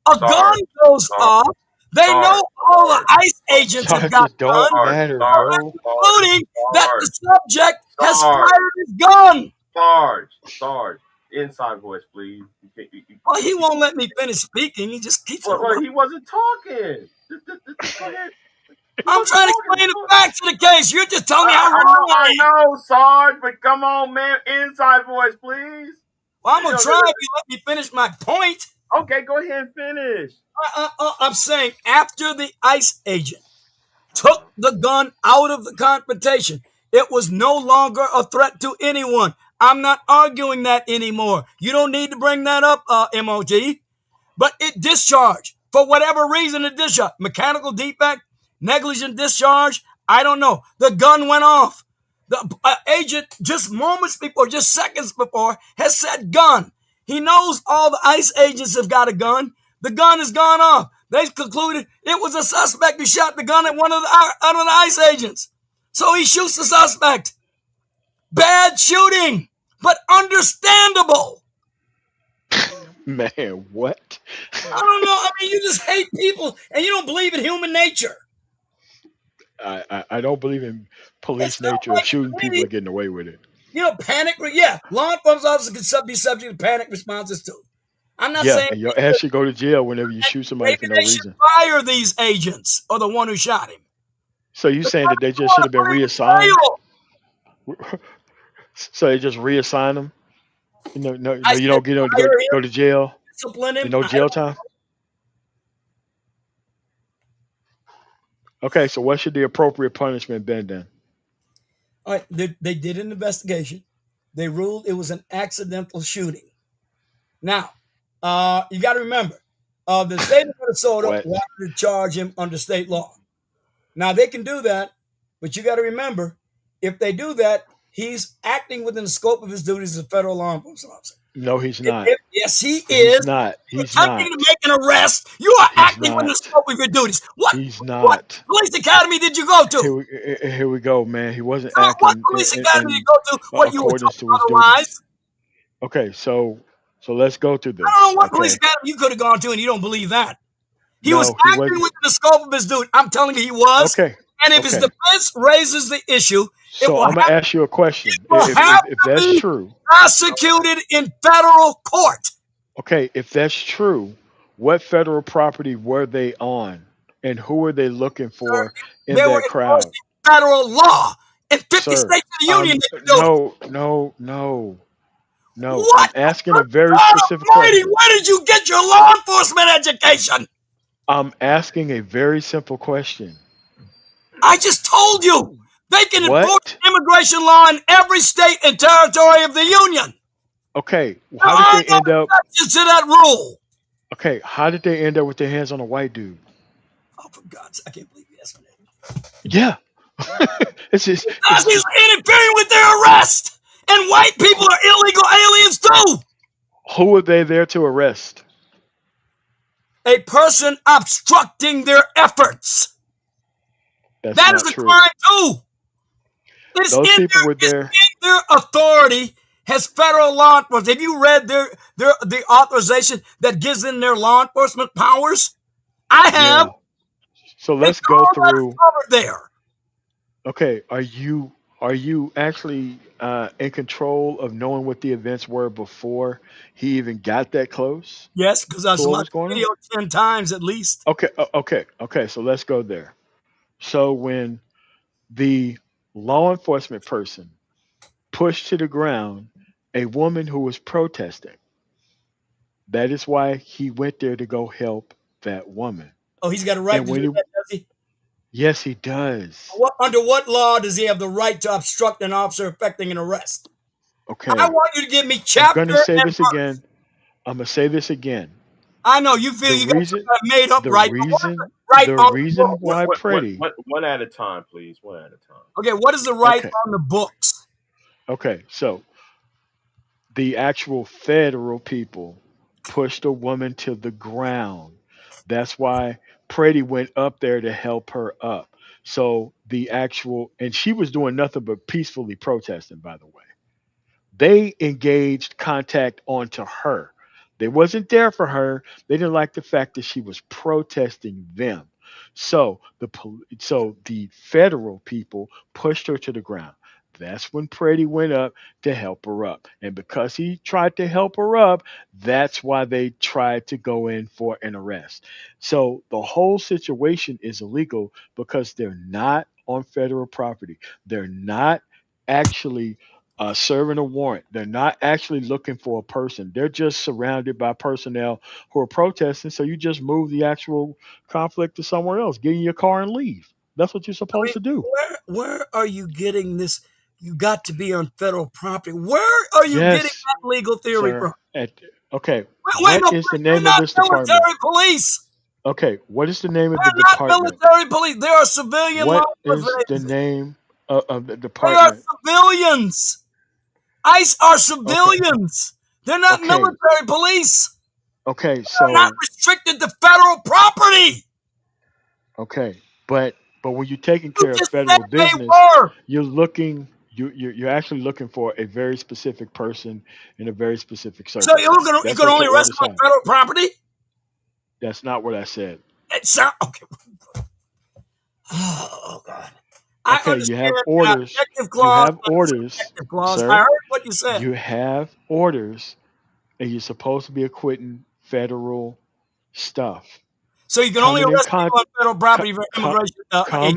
A gun Sarge, goes Sarge, off. They know Sarge, all the Sarge, ICE agents have Sarge, got it don't guns, matter, Sarge, bro. including that the subject has Sarge, fired his gun. Sarge. Inside voice, please. Well, he won't let me finish speaking. He just keeps Well, interrupting. he wasn't talking. Just go ahead. I'm trying to explain the facts of the case. You're just telling me how wrong I I am. know, Sarge, but come on, man. Inside voice, please. Well, I'm going to try if you let me finish my point. Okay, go ahead and finish. I'm saying after the ICE agent took the gun out of the confrontation, it was no longer a threat to anyone. I'm not arguing that anymore. You don't need to bring that up, MOT. But it discharged. For whatever reason, it discharged. Mechanical defect, negligent discharge, I don't know. The gun went off. The agent, just moments before, just seconds before, has said gun. He knows all the ICE agents have got a gun. The gun has gone off. They concluded it was a suspect who shot the gun at one of the ICE agents. So he shoots the suspect. Bad shooting, but understandable. Man, what? I don't know. I mean, you just hate people and you don't believe in human nature. I don't believe in police It's not nature of like shooting me. people and getting away with it. Panic. Yeah, law enforcement officers can be subject to panic responses too. I'm not Yeah, saying and your ass should go to jail whenever you shoot somebody maybe for no they reason. should fire these agents or the one who shot him. So you saying that they just should have been reassigned? Jail. So they just reassign them? No, I you said don't get them fire to go to jail? discipline him. No jail time? Okay, so what should the appropriate punishment been then? All right, they did an investigation. They ruled it was an accidental shooting. Now, you got to remember, the state of Minnesota What? wanted to charge him under state law. Now, they can do that, but you got to remember, if they do that, he's acting within the scope of his duties as a federal law enforcement officer. No, he's not. Yes, he He's is. not. He's Attempting not. to make an arrest, you are acting within the not. scope of your duties. What He's what not. police academy did you go to? Here we go, man. He wasn't What acting police academy did you go to? What you were accordance to told his otherwise? duties. Okay, so let's go through this. I don't know what police Okay. academy you could have gone to, and you don't believe that. He was No, he acting wasn't. within the scope of his duty. I'm telling you, he was. Okay. And if his Okay. defense raises the issue, it So will I'm gonna have, ask you a question. will have If to that's be true, prosecuted in federal court. okay, if that's true, what federal property were they on, and who were they looking for in They were that crowd? enforcing federal law in 50 Sir, states of the union. They could do it. no. What? I'm asking a very God specific Almighty, question. where did you get your law enforcement education? I'm asking a very simple question. I just told you. They can enforce What? immigration law in every state and territory of the union. Okay, There how are did they no end up? exceptions to that rule. Okay, how did they end up with their hands on a white dude? Oh, for God's sake, I can't believe you asked me that. Yeah, it's just Because he's interfering with their arrest. And white people are illegal aliens too. who are they there to arrest? A person obstructing their efforts. That's That not is a true. crime too. It's Those in people were there. their authority as federal law enforcement. Have you read the authorization that gives them their law enforcement powers? I have. Yeah. So It's let's go all that is through. covered there. Okay, are you actually in control of knowing what the events were before he even got that close Yes, because I to what watched was going the on? video 10 times at least. Okay. So let's go there. So when the law enforcement person pushed to the ground a woman who was protesting, that is why he went there to go help that woman. Oh, he's got a right And to do when he, that, does he? yes, he does. Under what law does he have the right to obstruct an officer effecting an arrest? I Okay, want you to give me I'm chapter gonna say and this verse. again. I'm gonna say this again. I know you feel The you got reason, some made up the right, but what is the reason, right the on the reason books? why Pretty. One at a time, please. One at a time. Okay, what is the right Okay, on the books? okay. So the actual federal people pushed a woman to the ground. That's why Pretty went up there to help her up. So the actual, and she was doing nothing but peacefully protesting, by the way. They engaged contact onto her. They wasn't there for her. They didn't like the fact that she was protesting them. So the federal people pushed her to the ground. That's when Pretty went up to help her up. And because he tried to help her up, that's why they tried to go in for an arrest. So the whole situation is illegal because they're not on federal property. They're not actually serving a warrant. They're not actually looking for a person. They're just surrounded by personnel who are protesting. So you just move the actual conflict to somewhere else. Get in your car and leave. That's what you're I supposed mean, to do. where are you getting this? You got to be on federal property. Where are you getting Yes, that legal theory sir. from? Okay. Wait, What no, is the they're name of not this department? military police. Okay. What is the name of the They're not department? military police. They are civilian law What is enforcement the agencies. name of the They are department? civilians. ICE are Okay. civilians. They're not Okay. military police. Okay. They're not So restricted to federal property. okay. But when you're taking You care of just said federal they business, were. you're looking you're actually looking for a very specific person in a very specific So you circumstance. can That's what only your arrest order them on says. federal property? That's not what I said. It's okay. Oh God. I Okay, you understand have the orders. objective You clause have and the orders, subjective clause. I sir. heard what you said. You have orders, and you're supposed to be acquitting federal stuff. So you can only Coming in arrest con, people on federal co- property for co- immigration aid.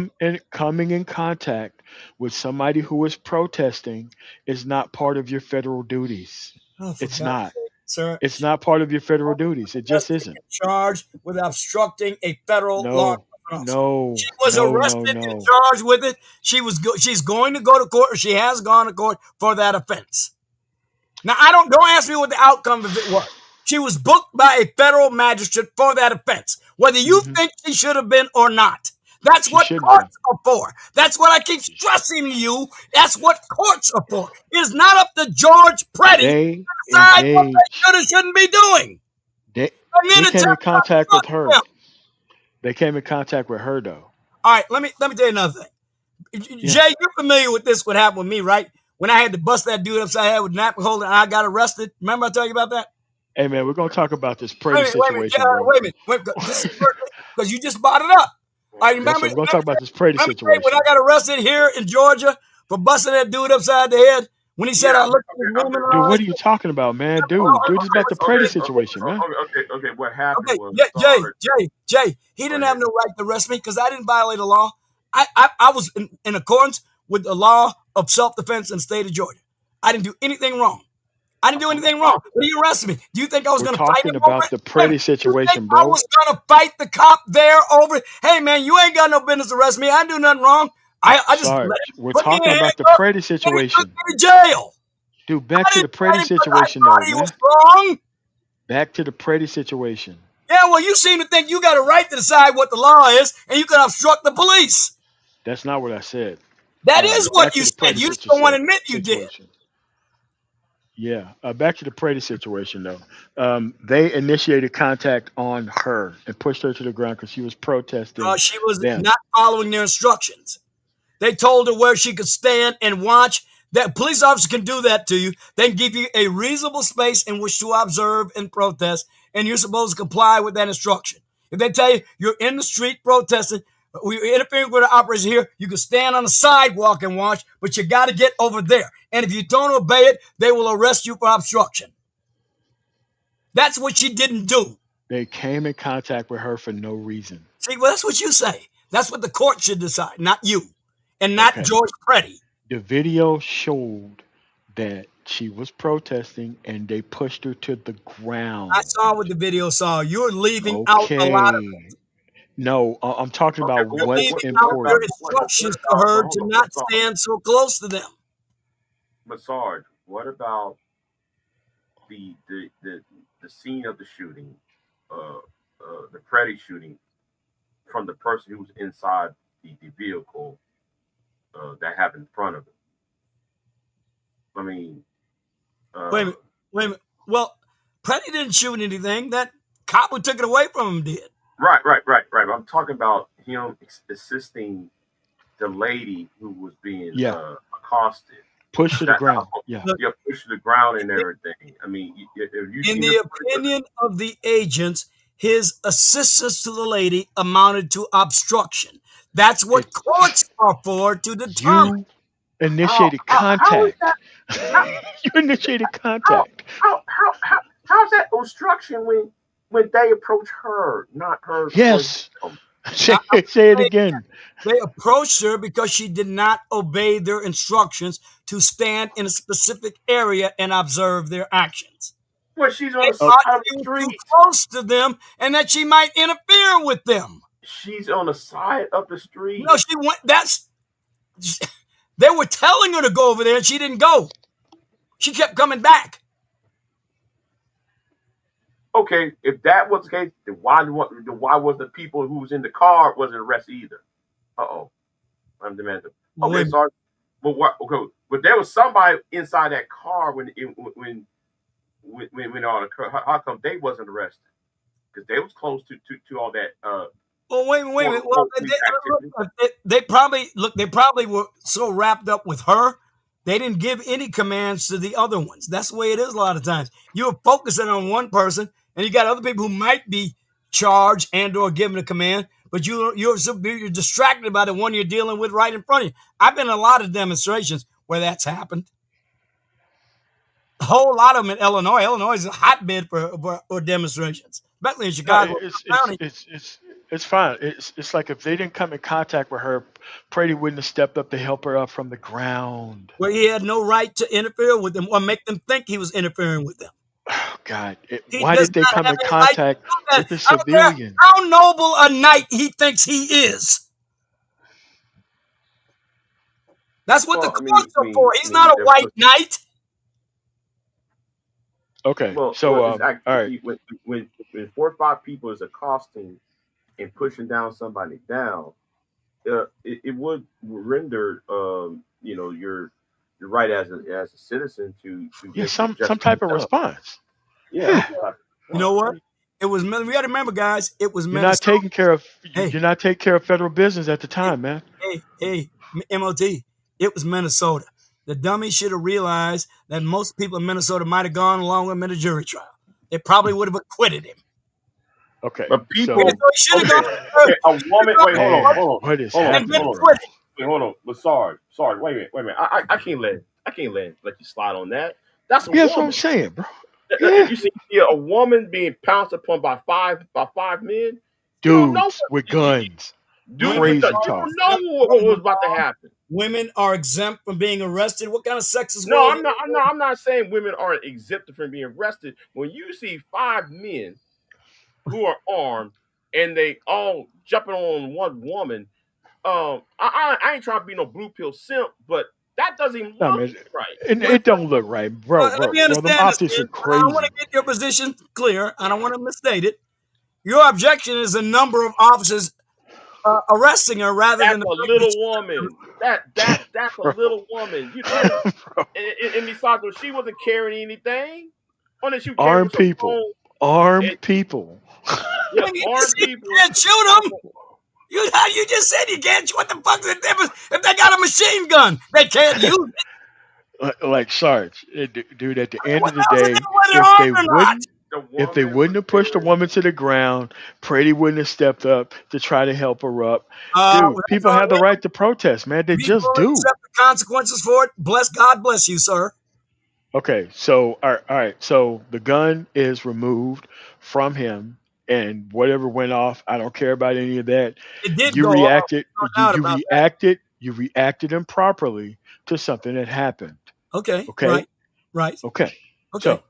coming in contact with somebody who is protesting is not part of your federal duties. Oh, for It's God's not. sake, sir. It's not part of your federal duties. It just Arrested isn't. and charged with obstructing a federal law No, enforcement officer. no, She was no, no, arrested and no. charged with it. She's going to go to court, or she has gone to court for that offense. Now, don't ask me what the outcome of it was. She was booked by a federal magistrate for that offense, whether you Hmm. think she should have been or not. That's She what shouldn't have been. courts are for. That's what I keep stressing to you. That's what courts are for. It is not up to George Pretty to They decide what they should or engaged. shouldn't be doing. They I'm they here to came tell in contact with you her. them. They came in contact with her though. All right, let me tell you another thing. Yeah. Jay, you're familiar with this, what happened with me, right? When I had to bust that dude upside the head with a napkin holder and I got arrested. Remember I told you about that? Hey man, we're gonna talk about this Wait a Pretty minute, wait a minute, situation, bro. wait a minute. This is because you just brought it up. I Yes, remember. sir. We're gonna talk about this Pretty Remember when I situation. got arrested here in Georgia for busting that dude upside the head when he said Yeah. I looked at his Okay. woman Dude, and all what that are you shit? talking about, man? Dude, it's about the Pretty situation, man. Okay. What happened Okay, was Jay, he didn't have no right to arrest me because I didn't violate the law. I was in accordance with the law of self-defense in the state of Georgia. I didn't do anything wrong. I didn't do anything wrong. But he arrested me. Do you think I was We're going to fight talking him over about it? the Wait a Pretty minute. You think situation, I bro. was going to fight the cop there over it? Hey, man, you ain't got no business arresting me. I didn't do nothing wrong. I just let Sarge, him we're put me in talking about the handcuffs Pretty and he took situation. me to jail. Dude, I back to the didn't Pretty fight him because I situation thought though, he man. was wrong. Back to the Pretty situation. Yeah, well, you seem to think you got a right to decide what the law is and you can obstruct the police. That's not what I said. That is Back what to you the said. You Prady just don't want to admit you did. situation. Yeah. Back to the Prady situation, though. They initiated contact on her and pushed her to the ground because she was protesting She was them. not following their instructions. They told her where she could stand and watch. That police officer can do that to you. They can give you a reasonable space in which to observe and protest, and you're supposed to comply with that instruction. If they tell you you're in the street protesting, we're interfering with the operation here, you can stand on the sidewalk and watch, but you got to get over there. And if you don't obey it, they will arrest you for obstruction. That's what she didn't do. They came in contact with her for no reason. See, well, that's what you say. That's what the court should decide, not you, and not Okay. George Prady. The video showed that she was protesting and they pushed her to the ground. I saw what the video saw. You're leaving out a lot of Okay. No, I'm talking Okay, about You're what's leaving out your important. instructions to her to not stand so close to them. But Sarge, what about the scene of the shooting, the Prady shooting, from the person who was inside the vehicle that happened in front of him? I mean, Wait a minute. Well, Prady didn't shoot anything. That cop who took it away from him did. Right. I'm talking about him assisting the lady who was being accosted. Pushed to the ground. Yeah. Pushed to the ground and everything. I mean, in the opinion of the agents, his assistance to the lady amounted to obstruction. That's what courts are for, to determine. You initiated contact. You initiated contact. How's that obstruction when they approach her, not her? Yes. Say it again. They approached her because she did not obey their instructions to stand in a specific area and observe their actions. Well, she's on the side of the street. Too close to them, and that she might interfere with them. She's on the side of the street. No, she went. They were telling her to go over there, and she didn't go. She kept coming back. Okay, if that was the case, then why was the people who was in the car wasn't arrested either? I'm demanding. Okay, sorry. But what? Okay, but there was somebody inside that car when all occurred. How come they wasn't arrested? Because they was close to all that. Well, wait a minute. Well, they probably were so wrapped up with her, they didn't give any commands to the other ones. That's the way it is a lot of times. You're focusing on one person, and you got other people who might be charged and or given a command, but you're distracted by the one you're dealing with right in front of you. I've been in a lot of demonstrations where that's happened. A whole lot of them in Illinois. Illinois is a hotbed for demonstrations, especially in Chicago. No, it's fine. It's like if they didn't come in contact with her, Prady wouldn't have stepped up to help her up from the ground. Where he had no right to interfere with them or make them think he was interfering with them. Oh, God. Why did they come in contact with the civilian? How noble a knight he thinks he is. That's what the courts are for. He's not a white knight. Okay, all right. When 4 or 5 people is accosting and pushing down somebody down, it would render your right as a citizen to some type of response. Yeah. You know what? It was. We got to remember, guys. It was. You're not taking care of. You're not taking care of federal business at the time, man. Hey, MOT. It was Minnesota. The dummy should have realized that most people in Minnesota might have gone along with him in a jury trial. They probably would have acquitted him. Okay. But people, a woman. Wait, hold on. What is happening? Hold on. But sorry. Wait a minute. I can't let you slide on that. That's a woman. That's what I'm saying, bro. Yeah. You see a woman being pounced upon by five men, dudes with guns. Crazy talk. You don't know what was about to happen. Women are exempt from being arrested. What kind of sexist? No, I'm not saying women are exempt from being arrested. When you see 5 men who are armed and they all jumping on one woman, I ain't trying to be no blue pill simp, but that doesn't look right. It don't look right, bro. Let me understand this, are crazy. I want to get your position clear. I don't want to misstate it. Your objection is the number of officers arresting her rather That's than the a fact that little she- woman. That's a Bro, little woman. You know, bro. and besides, she wasn't carrying anything. Only she was carrying Armed was her people. phone. Armed And people. yeah, you armed just said you people. can't shoot them. You just said you can't. What the fuck's the difference? If they got a machine gun, they can't use it. Like Sarge, dude. At the end What of the else is day, it whether they're if armed they or not? wouldn't, The if they woman wouldn't was have pushed the carrying. woman to the ground, Brady wouldn't have stepped up to try to help her up. Well, Dude, that's people on have the him. right to protest, man. They Be just willing to do. accept the consequences for it. God bless you, sir. Okay, so all right. So the gun is removed from him, and whatever went off, I don't care about any of that. It did You go off. reacted. No You doubt you about that. reacted. You reacted improperly to something that happened. Okay, Okay. right. Okay. Okay. So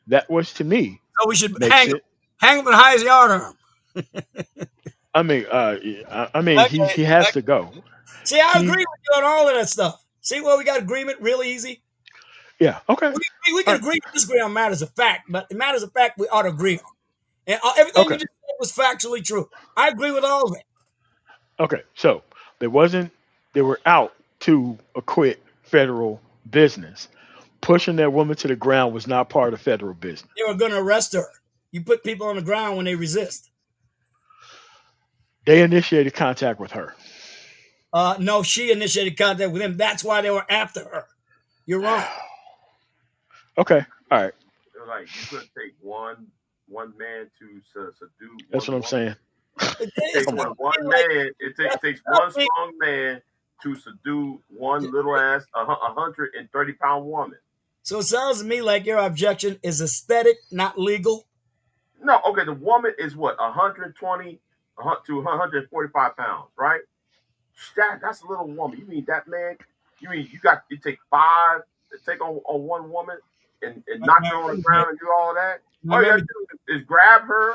that was to me So we should makes hang it. him for the highest yard arm. I mean, he Okay. has to go. See, I agree He, with you on all of that stuff. See where we got agreement real easy? yeah. Okay. We All can right. agree to disagree on matters of fact, but the matters of fact we ought to agree on. And everything you Okay. just said was factually true. I agree with all of it. Okay. So they were out to acquit federal business. Pushing that woman to the ground was not part of federal business. They were going to arrest her. You put people on the ground when they resist. They initiated contact with her. No, she initiated contact with him. That's why they were after her. You're wrong. Okay. All right. Like you couldn't take one man to subdue That's one what I'm woman. saying. It takes Come on. one man. It takes one strong man to subdue one little ass 130-pound woman. So it sounds to me like your objection is aesthetic, not legal. No, okay. The woman is what 120 to 145 pounds, right? That's a little woman. You mean that man? You mean you take 5 to take on one woman and knock her on the ground and do all that? All you got to do is grab her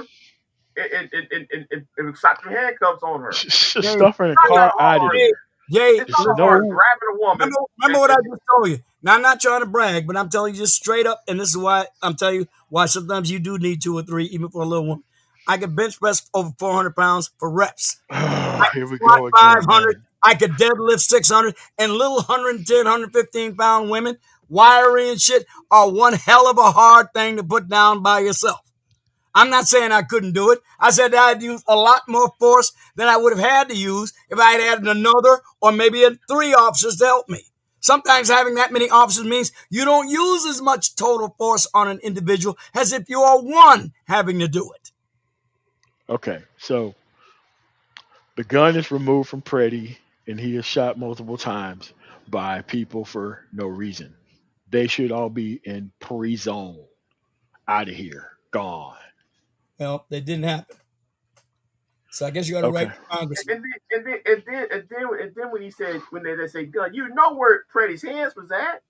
and slap some handcuffs on her. Stuff her in the car out of there. Jay, It's not hard grabbing a woman. Remember what I just told you. Now, I'm not trying to brag, but I'm telling you just straight up, and this is why I'm telling you why sometimes you do need 2 or 3, even for a little one. I could bench press over 400 pounds for reps. Here we Squat go again. 500. Man. I could deadlift 600. And little 110, 115 pound women, wiry and shit, are one hell of a hard thing to put down by yourself. I'm not saying I couldn't do it. I said I'd use a lot more force than I would have had to use if I had had another or maybe 3 officers to help me. Sometimes having that many officers means you don't use as much total force on an individual as if you are one having to do it. Okay, so the gun is removed from Preddy, and he is shot multiple times by people for no reason. They should all be in prison, out of here, gone. Well, that didn't happen. So I guess you got to write to Congress. And then when he said when they say gun, you know where Preddy's hands was at.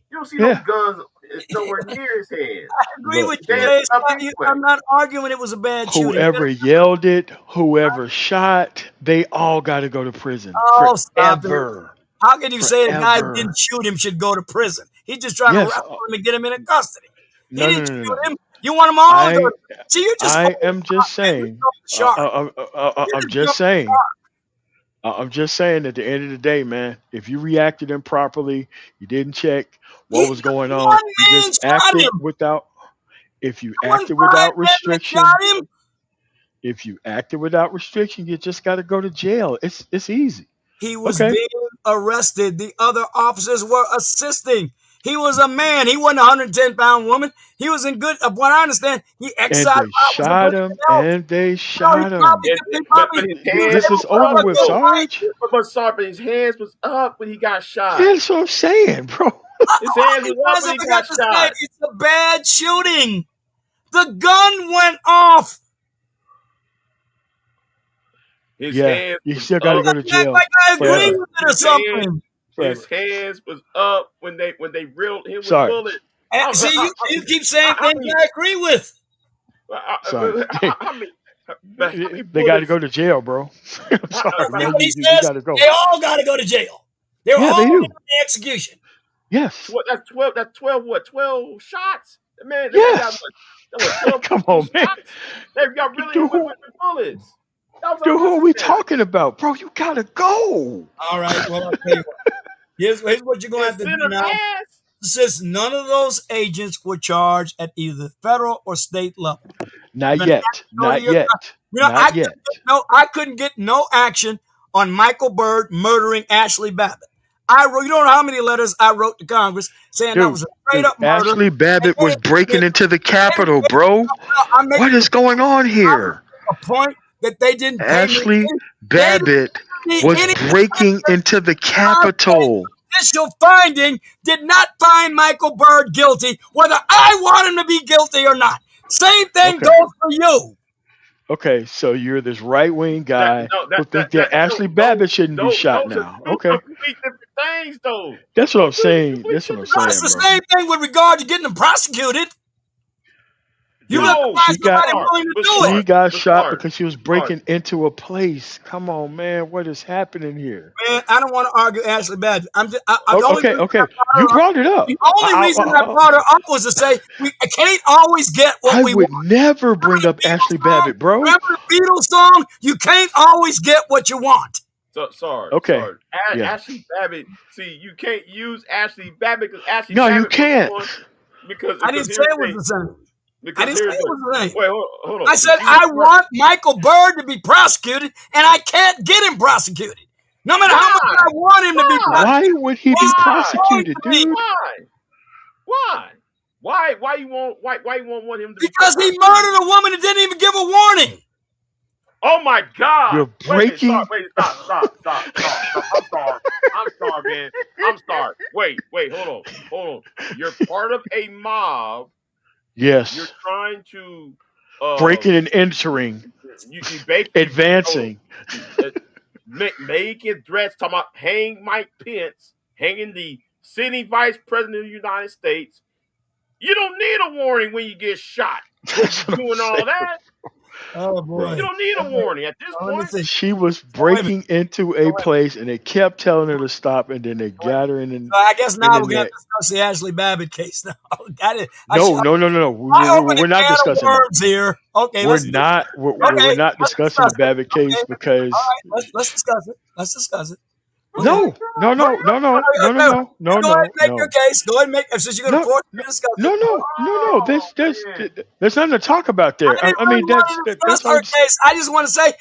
You don't see those guns nowhere near his hands. I agree with you. I'm not arguing it was a bad shooting. Whoever yelled it, whoever shot, they all got to go to prison. Oh, stop it. Forever. How can you say a guy who Forever. didn't shoot him should go to prison? He's just trying to wrestle him and get him into custody. He didn't shoot him. You want them all to see? You just. I am just saying. I'm just saying. I'm just saying. At the end of the day, man, if you reacted improperly, you didn't check what was going on. You just acted without. If you acted without restriction, if you acted without restriction, you just got to go to jail. It's easy. He was being arrested. The other officers were assisting. He was a man. He wasn't a 110-pound woman. He was in good. Of what I understand, he excised. And they shot him. And they shot him. This is over with, Sarge. But Sarge's hands was up when he got shot. Yeah, that's what I'm saying, bro. His hands was up when he got shot. It's a bad shooting. The gun went off. His hands you still got to go to jail. Like I agree with it or something. His hands was up when they reeled him with bullets. See, you keep saying things I agree with. Sorry. They got to go to jail, bro. I'm sorry, man. You got to go. They all got to go to jail. They're all in the execution. Yes. That's 12. That's 12. What? 12 shots. Man. Yes. Got 12 Come on, man. They got really with bullets. Dude, who are listen we to that. talking about, bro? You gotta go. All right. Well, I'll tell you what. Here's what you're going to And have to do Senator now. Ass. Since none of those agents were charged at either the federal or state level. Not Then yet. Not yet. Not yet. I couldn't get no action on Michael Byrd murdering Ashley Babbitt. You don't know how many letters I wrote to Congress saying that was a straight up murder. Ashley Babbitt was breaking into the Capitol, bro. I'm making What is going on here? a point that they didn't pay Ashley me. Babbitt was breaking into the Capitol. Initial finding did not find Michael Byrd guilty, whether I want him to be guilty or not. Same thing goes for you. Okay, so you're this right-wing guy who thinks that Ashley Babbitt shouldn't be shot now. Okay. Completely different things, though. That's what I'm saying. That's what I'm saying, It's the bro. same thing with regard to getting them prosecuted. You Dude, have to find somebody willing to do She it. got shot because she was breaking into a place. Come on, man. What is happening here? Man, I don't want to argue Ashley Babbitt. Okay. You brought it up. The only reason I brought her up was to say we can't always get what we want. I would never bring up Ashley Babbitt, bro. Remember the Beatles song? You can't always get what you want. So, sorry. Okay. Sorry. Yeah. Ashley Babbitt. See, you can't use Ashley Babbitt because Ashley No, Babbitt you can't. Because I didn't say it was the same. I didn't say it was the same. Wait, hold on. I said I want Michael Byrd to be prosecuted, and I can't get him prosecuted. No matter how much I want him to be prosecuted. Why would he be prosecuted, dude? Why you want him to be Because he murdered a woman and didn't even give a warning. Oh my God! You're breaking. Stop! I'm sorry, man. I'm sorry. Wait, hold on. You're part of a mob. Yes. You're trying to breaking and entering. You basically advancing. Making threats, talking about hang Mike Pence, hanging the sitting vice president of the United States. You don't need a warning when you get shot. Doing all that. Oh boy! You don't need a warning at this point. She was breaking into a place, and they kept telling her to stop, and then they got her in. So I guess now we're going to discuss the Ashley Babbitt case. Now, no. We're not discussing words here. Okay, we're not discussing the Babbitt case because. All right, let's discuss it. Let's discuss it. No. Go ahead and make your case. Go ahead and make. Since you're going to force me to discuss it. No. There's nothing to talk about there. I mean, that's our case. I just want to say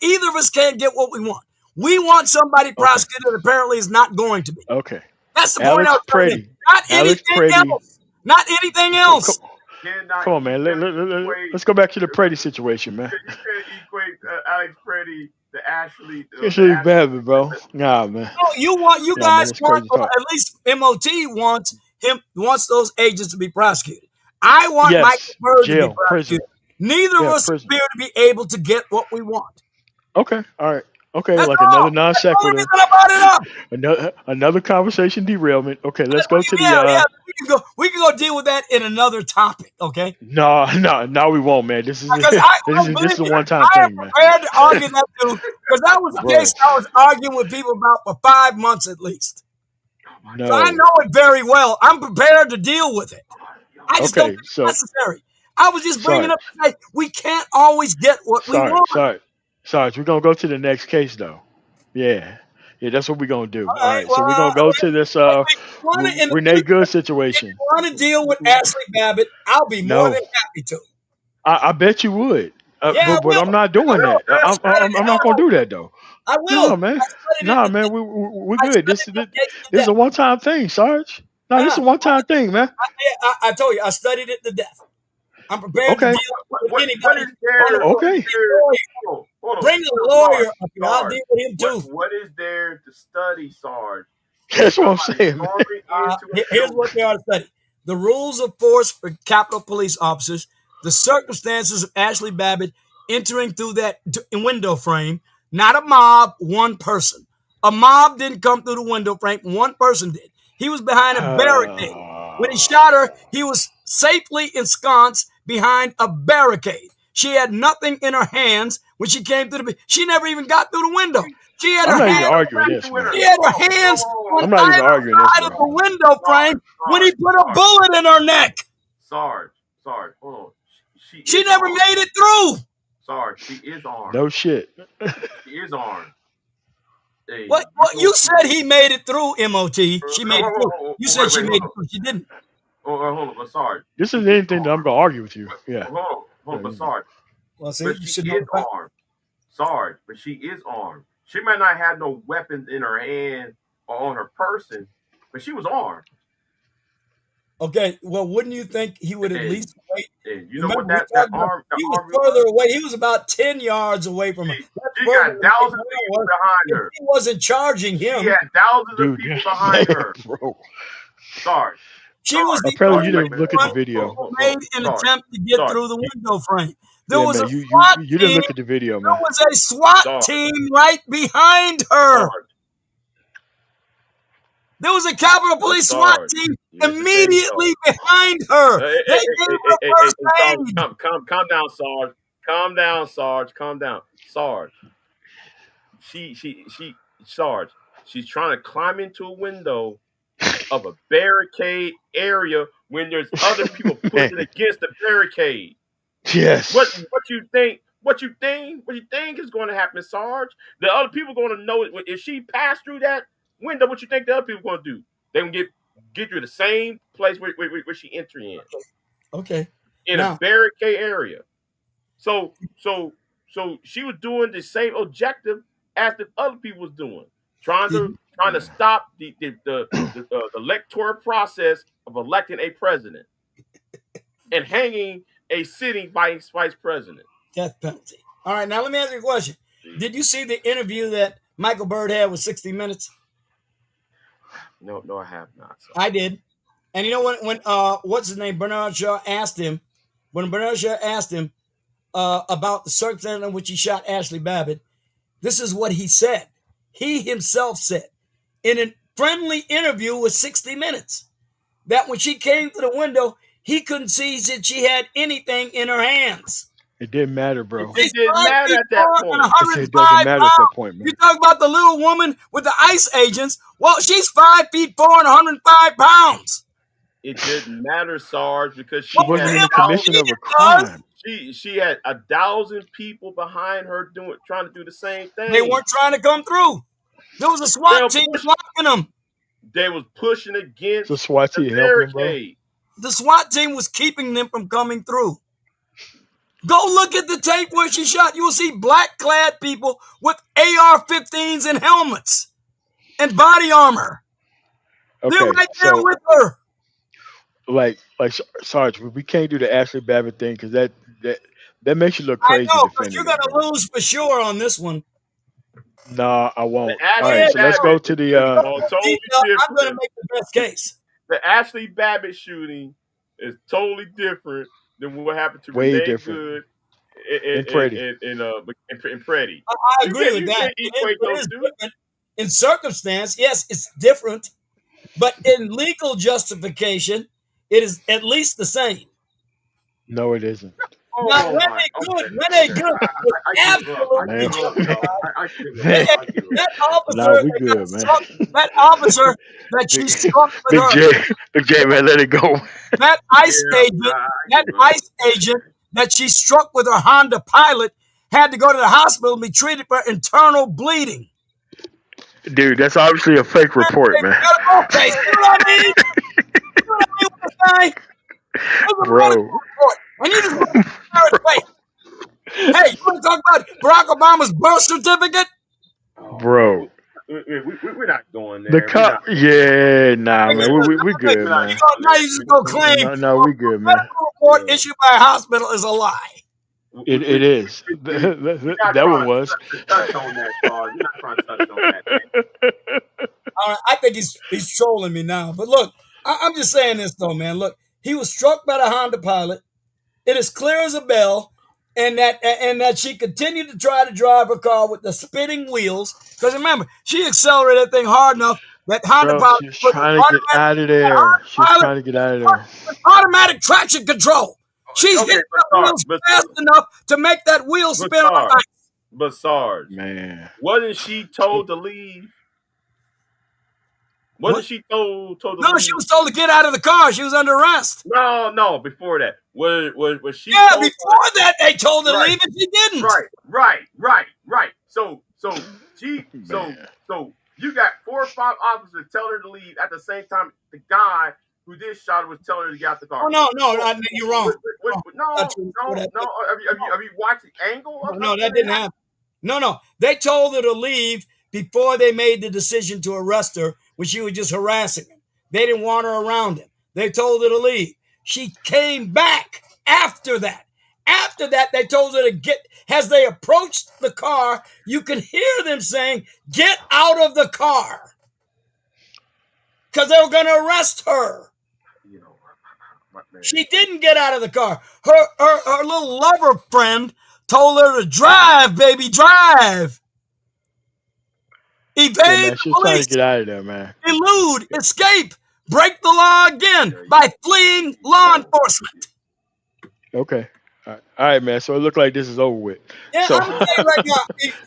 either of us can't get what we want. We want somebody prosecuted. Apparently, is not going to be. Okay. That's the point I was trying to make. Not anything else. Come on, man. Let's go back to the Preddy situation, man. You can't equate Alex Preddy to Ashley. Ashley Babbitt, bro. Nah, man. No, you guys want, or at least MOT wants those agents to be prosecuted. I want Michael Byrd to be prosecuted. Neither of us appear to be able to get what we want. Okay, all right. Okay, that's like another non sequitur. Another conversation derailment. Okay, let's go to the. We can go deal with that in another topic. Okay. No, we won't, man. This is a one-time thing, man. I am prepared to argue that too, because that was the case I was arguing with people about for 5 months at least. No. So I know it very well. I'm prepared to deal with it. I just don't think it's necessary. I was just bringing up to say we can't always get what we want. Sarge, we're going to go to the next case, though. Yeah, that's what we're going to do. All right, so we're going to go to this Renee Good situation. If you want to deal with Ashley Babbitt, I'll be more than happy to. I bet you would. But I'm not doing that. I'm not going to do that, though. I will. No, man. We're good. This is a one-time thing, Sarge. No, this is a one-time thing, man. I told you, I studied it to death. I'm prepared to deal with anybody. Okay. Bring a lawyer up here. I'll deal with him too. What is there to study, Sarge? That's what I'm saying. Here's what they are to study: the rules of force for Capitol Police officers, the circumstances of Ashley Babbitt entering through that window frame. Not a mob, one person. A mob didn't come through the window frame. One person did. He was behind a barricade. When he shot her, he was safely ensconced behind a barricade. She had nothing in her hands when she came through she never even got through the window. She had her hands on either side of the window frame when he put a bullet in her neck. Sarge, hold on. She never made it through. Sorry, she is armed. No shit. She is armed. Hey, What? You said he made it through, MOT. She made it through. You said she made it through. She didn't. Hold on, but sorry. This isn't anything that I'm gonna argue with you. Yeah. Hold on, but sorry. Well, see, But you she should is know. armed. Sorry, but she is armed. She might not have no weapons in her hand or on her person, but she was armed. Okay, well, wouldn't you think he would at And- least wait? And you know Remember, what we talked that about- arm? he was further away. He was about 10 yards away from her. She got thousands of people behind her. He wasn't charging him. She had thousands of Dude, people behind her. bro. Sorry. She was the Apparently you only didn't look at the one video. who made an Sorry. attempt to get Sorry. through the window frame. There Yeah, was man, a you SWAT didn't team. look at the video, There man. was a SWAT Sorry. team right behind her. Sorry. There was a Capitol Police Sorry. SWAT team Yes, immediately behind her. Hey, They gave her first aid. Sarge, calm down, Sarge. Calm down, Sarge. Calm down, Sarge. Sarge. She's trying to climb into a window of a barricade area when there's other people pushing against the barricade. Yes. What you think? What you think is going to happen, Sarge? The other people going to know it. If she passed through that window, what you think the other people going to do? They going to get you the same place where she entered in. Okay. In a barricade area. So she was doing the same objective as the other people was doing, trying to stop the electoral process of electing a president and hanging a sitting vice president. Death penalty. All right, now let me ask you a question. Did you see the interview that Michael Byrd had with 60 Minutes? No, I have not. So. I did. And you know when what's his name? Bernard Shaw asked him, about the circumstance in which he shot Ashley Babbitt, this is what he said. He himself said in a friendly interview with 60 Minutes that when she came to the window, he couldn't see that she had anything in her hands. It didn't matter, bro. It didn't matter at that point. It doesn't matter at that point, man. You talk about the little woman with the ICE agents. Well, she's 5'4" and 105 pounds. It didn't matter, Sarge, because she wasn't in had the commission of a crime. She had 1,000 people behind her trying to do the same thing. They weren't trying to come through. There was a SWAT team blocking them. They was pushing against the SWAT team helping, bro. The SWAT team was keeping them from coming through. Go look at the tape where she shot. You will see black-clad people with AR-15s and helmets and body armor. Okay, they're right there with her. Like Sarge, we can't do the Ashley Babbitt thing because that makes you look crazy. I know, but you're gonna lose for sure on this one. Nah, I won't. All right, so let's go to the. I'm gonna make the best case. The Ashley Babbitt shooting is totally different than what happened to Way Renee different. Good and Freddie. and Freddie. I agree with that. It is different. In circumstance, yes, it's different, but in legal justification, it is at least the same. No, it isn't. Now, Renee Good was absolutely that officer that she struck with her. Big J, man, let it go. That ICE agent that she struck with her Honda Pilot had to go to the hospital and be treated for internal bleeding. Dude, that's obviously a fake report, man. Okay, you know what I mean? You know what I mean with this guy? Bro. And you just want to fake. Hey, you want to talk about Barack Obama's birth certificate? Bro. We're not going there. The cop, man. We good, man. Now you just go claim. No, we good, man. Medical report issued by a hospital is a lie. It is. That one was. Touch on that, Charles. You're not trying to touch on that. All right, I think he's trolling me now. But look, I'm just saying this though, man. Look, he was struck by the Honda Pilot. It is clear as a bell, and that she continued to try to drive her car with the spinning wheels. Because remember, she accelerated that thing hard enough that Honda Pilot was trying to get out of there. She was trying to get out of there. Automatic traction control. She's hitting the wheels fast enough to make that wheel spin on ice. But Sarge, man, wasn't she told to leave? Wasn't she told to No, leave? she was told to get out of the car. She was under arrest. No, before that. Was she Yeah, told before that they told her to Right. leave and she didn't. Right. So Man. you got 4 or 5 officers telling her to leave at the same time the guy who did shot her was telling her to get out the car. Oh no, you're wrong. No. That's true. Have you watched the angle of No, that didn't happen. No. They told her to leave before they made the decision to arrest her when she was just harassing him. They didn't want her around him. They told her to leave. She came back after that. After that, they told her to get, as they approached the car, you can hear them saying, "Get out of the car." Because they were going to arrest her. You know, man. She didn't get out of the car. Her little lover friend told her to drive, baby, drive. Evade Man, the she's trying police, to get out of there, man. elude, escape, break the law again by fleeing law enforcement. Okay. All right, man. So it looked like this is over with. Yeah, So- I'm gonna tell you right now,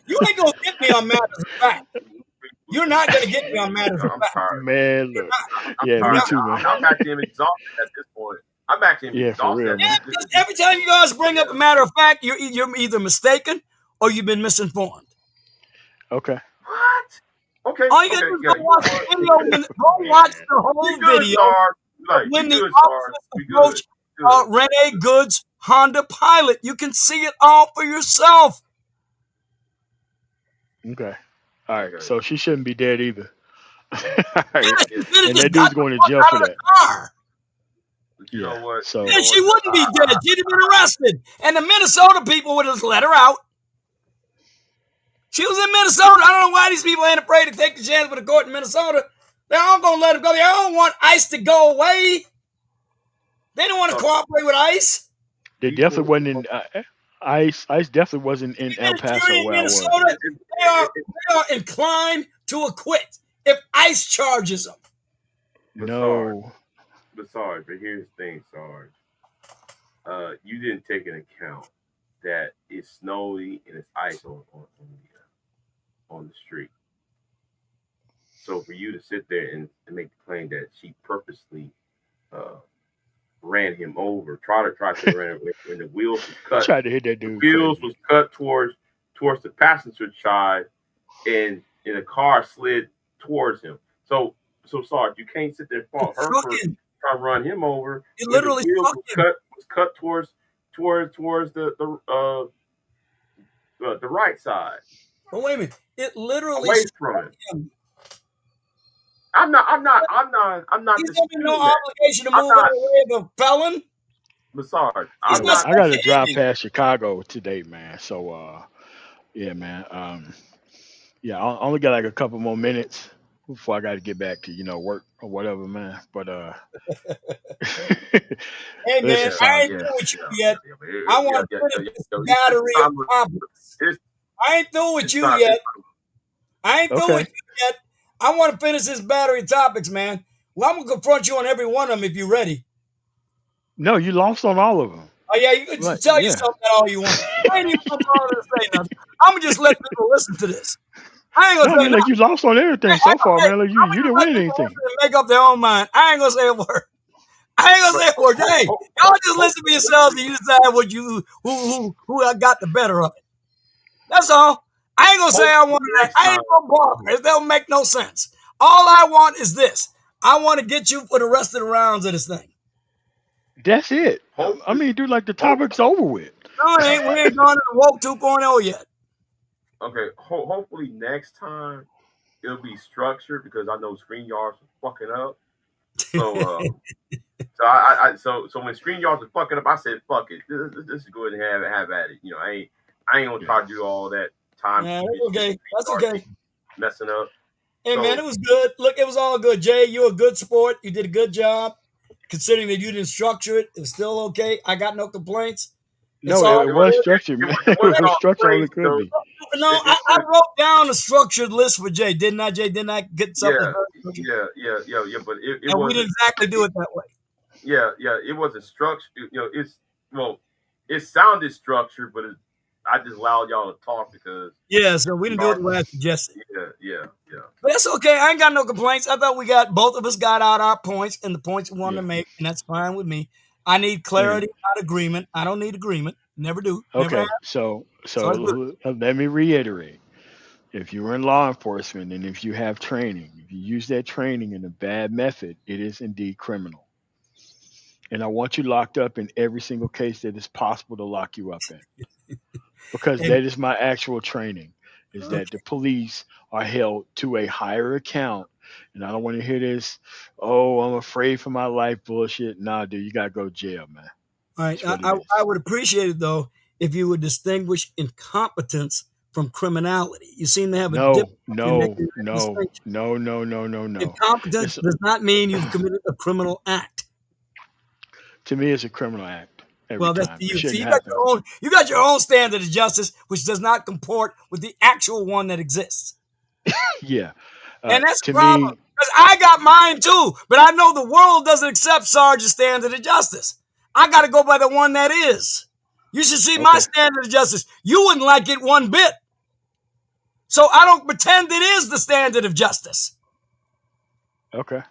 you ain't gonna get me on matters of fact. You're not gonna get me on matters of I'm fact. tired. Man, look. I'm Yeah, me tired. too, man. I'm actually exhausted at this point. I'm actually Yeah, for exhausted. real, at man. Yeah, this- because every time you guys bring up a matter of fact, you're either mistaken or you've been misinformed. Okay. What? Okay. All you gotta do is go watch the video. Go watch the whole video when the officers approach Renee Good's Honda Pilot. You can see it all for yourself. Okay. All right. Okay. So she shouldn't be dead either. All right. Yeah, she could've And just that got dude's going the to jail fuck for out of that. the car. You know what? So Yeah, she wouldn't be dead. She'd have been arrested. And the Minnesota people would have let her out. She was in Minnesota. I don't know why these people ain't afraid to take the chance with the court in Minnesota. They're all going to let her go. They don't want ICE to go away. They don't want to cooperate with ICE. they definitely wasn't in ICE. ICE definitely wasn't in El If you're Paso in where I was. Minnesota, they are inclined to acquit if ICE charges them. No. But Sarge, but here's the thing, Sarge. You didn't take into account that it's snowy and it's ice on the street. So for you to sit there and make the claim that she purposely ran him over, tried to run him when the wheels was cut. Tried to hit that The dude. wheels crazy. was cut towards the passenger side, and the car slid towards him. So Sarge, you can't sit there and fault her for Fucking, trying to run him over. you when literally the wheels fucking. was cut towards the right side, But wait a minute. It literally away from it. him. I'm not He's under disputing no that. obligation to I'm move out not- of the way of a felon. But Sarge, He's I'm not- not. I got to Hey. drive past Chicago today, man. So, yeah, man. Yeah, I only got like a couple more minutes before I got to get back to work or whatever, man. But Hey, man, Listen, I ain't Sarge, through with you yet. I want to finish this battery of topics. I ain't through with you yet. I ain't through Okay. with you yet. I want to finish this battery of topics, man. Well, I'm going to confront you on every one of them if you're ready. No, you lost on all of them. Oh, yeah, you can Right, tell yeah. yourself that all you want. I ain't even going to bother to say nothing. I'm going to just let people listen to this. I ain't No, going I to say mean, like you lost on everything so far, man. Like you didn't win anything. Make up their own mind. I ain't going to say a word. I ain't gonna say a word. Hey, y'all just listen to yourselves and you decide what you who got the better of it. That's all. I ain't gonna say I want that. I ain't gonna bother. It don't make no sense. All I want is this. I want to get you for the rest of the rounds of this thing. That's it. I mean, dude, like the topic's over with. No, it ain't. We ain't gone to the woke 2.0 yet. Okay, hopefully next time it'll be structured because I know StreamYards are fucking up. So so when StreamYards was fucking up, I said, "Fuck it, this is good and have at it." I ain't gonna try to do all that time. Yeah, that's okay. That's okay. Messing up. Hey man, it was good. Look, it was all good. Jay, you're a good sport. You did a good job. Considering that you didn't structure it, it was still okay. I got no complaints. No, it was structured, man. It was structured all it could be. No, I wrote down a structured list for Jay, didn't I, Jay? Didn't I get something? Yeah. But it and we wasn't didn't exactly do it that way. Yeah. It wasn't structured. It sounded structured, but I just allowed y'all to talk because so we didn't do it the way I suggested. Yeah. But that's okay. I ain't got no complaints. I thought both of us got out our points and the points we wanted Yeah. to make, and that's fine with me. I need clarity, not agreement. I don't need agreement. Never do. Never have. Okay. So So that's good. let me reiterate. If you're in law enforcement and if you have training, if you use that training in a bad method, it is indeed criminal. And I want you locked up in every single case that is possible to lock you up in. Because And, that is my actual training, is that the police are held to a higher account. And I don't want to hear this, oh, I'm afraid for my life bullshit. Nah, dude, you got to go to jail, man. all right. That's what it I is. would appreciate it, though, if you would distinguish incompetence from criminality. You seem to have a No, difficulty in no, making that no, distinction. no, no, no, no, no. Incompetence It's does not mean you've committed a criminal act. to me, it's a criminal act every Well, that's time. to It you. See, shouldn't happen. you got your own standard of justice, which does not comport with the actual one that exists. Yeah. And that's the To problem. me, Because I got mine too, but I know the world doesn't accept Sarge's standard of justice. I got to go by the one that is. You should see my okay, standard of justice. You wouldn't like it one bit. So I don't pretend it is the standard of justice. okay.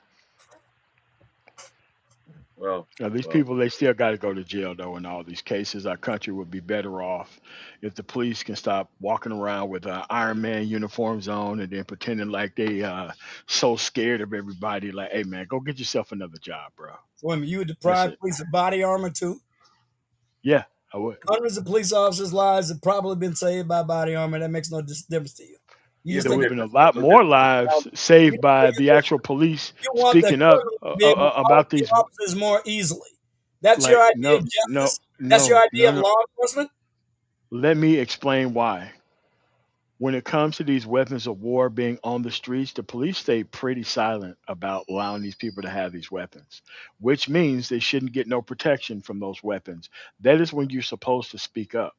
Well, Now, these well, people, they still got to go to jail, though, in all these cases. Our country would be better off if the police can stop walking around with Iron Man uniforms on and then pretending like they so scared of everybody. Like, hey, man, go get yourself another job, bro. So, wait a minute, you would That's deprive it. police of body armor too? Yeah, I would. Hundreds of police officers' lives have probably been saved by body armor. That makes no difference to you. You yeah, just There no think would have been a difference. lot No more difference. lives you, saved by the actual police you want the speaking up criminals to be able to follow about the these. officers more easily. That's your Like, idea no, of no, justice. That's your no, idea no, of no. law enforcement. Let me explain why. When it comes to these weapons of war being on the streets, the police stay pretty silent about allowing these people to have these weapons, which means they shouldn't get no protection from those weapons. That is when you're supposed to speak up.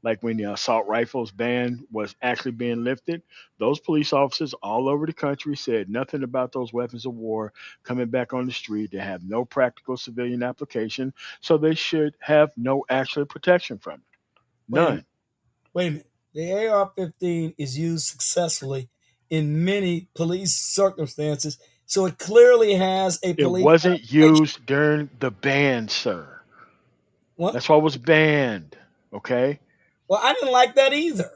Like when the assault rifles ban was actually being lifted, those police officers all over the country said nothing about those weapons of war coming back on the street. They have no practical civilian application, so they should have no actual protection from it. Wait a minute. None. Wait a minute. The AR-15 is used successfully in many police circumstances, so it clearly has a It police wasn't application. used during the ban, sir. What? That's why it was banned. Okay? Well, I didn't like that either.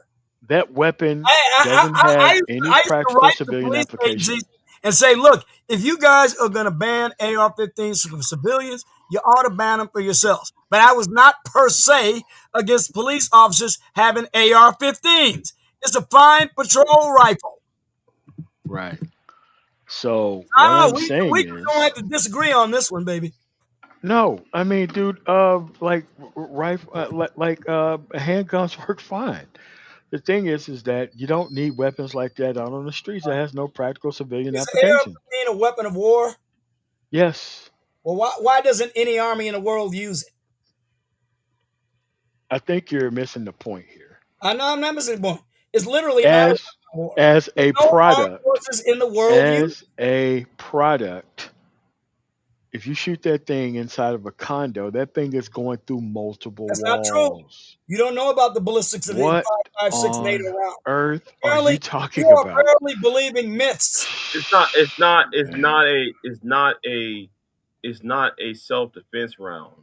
That weapon I, doesn't I, I, I, have used to, any I used to practical write to civilian police application. agencies and say, look, if you guys are going to ban AR-15s for civilians, you ought to ban them for yourselves. But I was not per se against police officers having AR-15s. It's a fine patrol rifle. Right. So what I'm saying We don't is have to disagree on this one, baby. no. I mean, dude, like rifle, handguns work fine. The thing is that you don't need weapons like that out on the streets. That has no practical civilian Is application. AR-15 a weapon of war? Yes, Well, why doesn't any army in the world use it? I think you're missing the point here. I know I'm not missing the point. It's literally not a As weapon of war. as a No armed product, forces in the world use it. as a product, if you shoot that thing inside of a condo, that thing is going through multiple That's not true. walls. You don't know about the ballistics of the What 5.56 NATO on round. earth are Apparently, you you talking are about? apparently believing myths. It's not. It's not. It's Man. not a. It's not a. It's not a self defense round.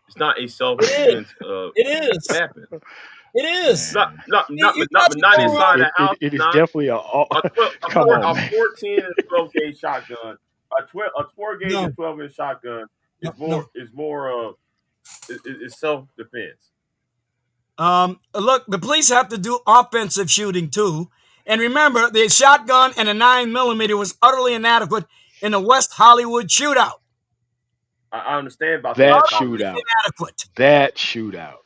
It's not a self It is. defense It is. weapon. It is. Not Man. not not You not guys not go inside around. the house. It is Not definitely a 12, come on, a man. 14 and 12 gauge shotgun. A 4 gauge No, and 12 inch shotgun no. is more is self defense. Look, the police have to do offensive shooting too. And remember, the shotgun and a 9mm was utterly inadequate in the West Hollywood shootout. I understand about That that. shootout. Inadequate. That shootout.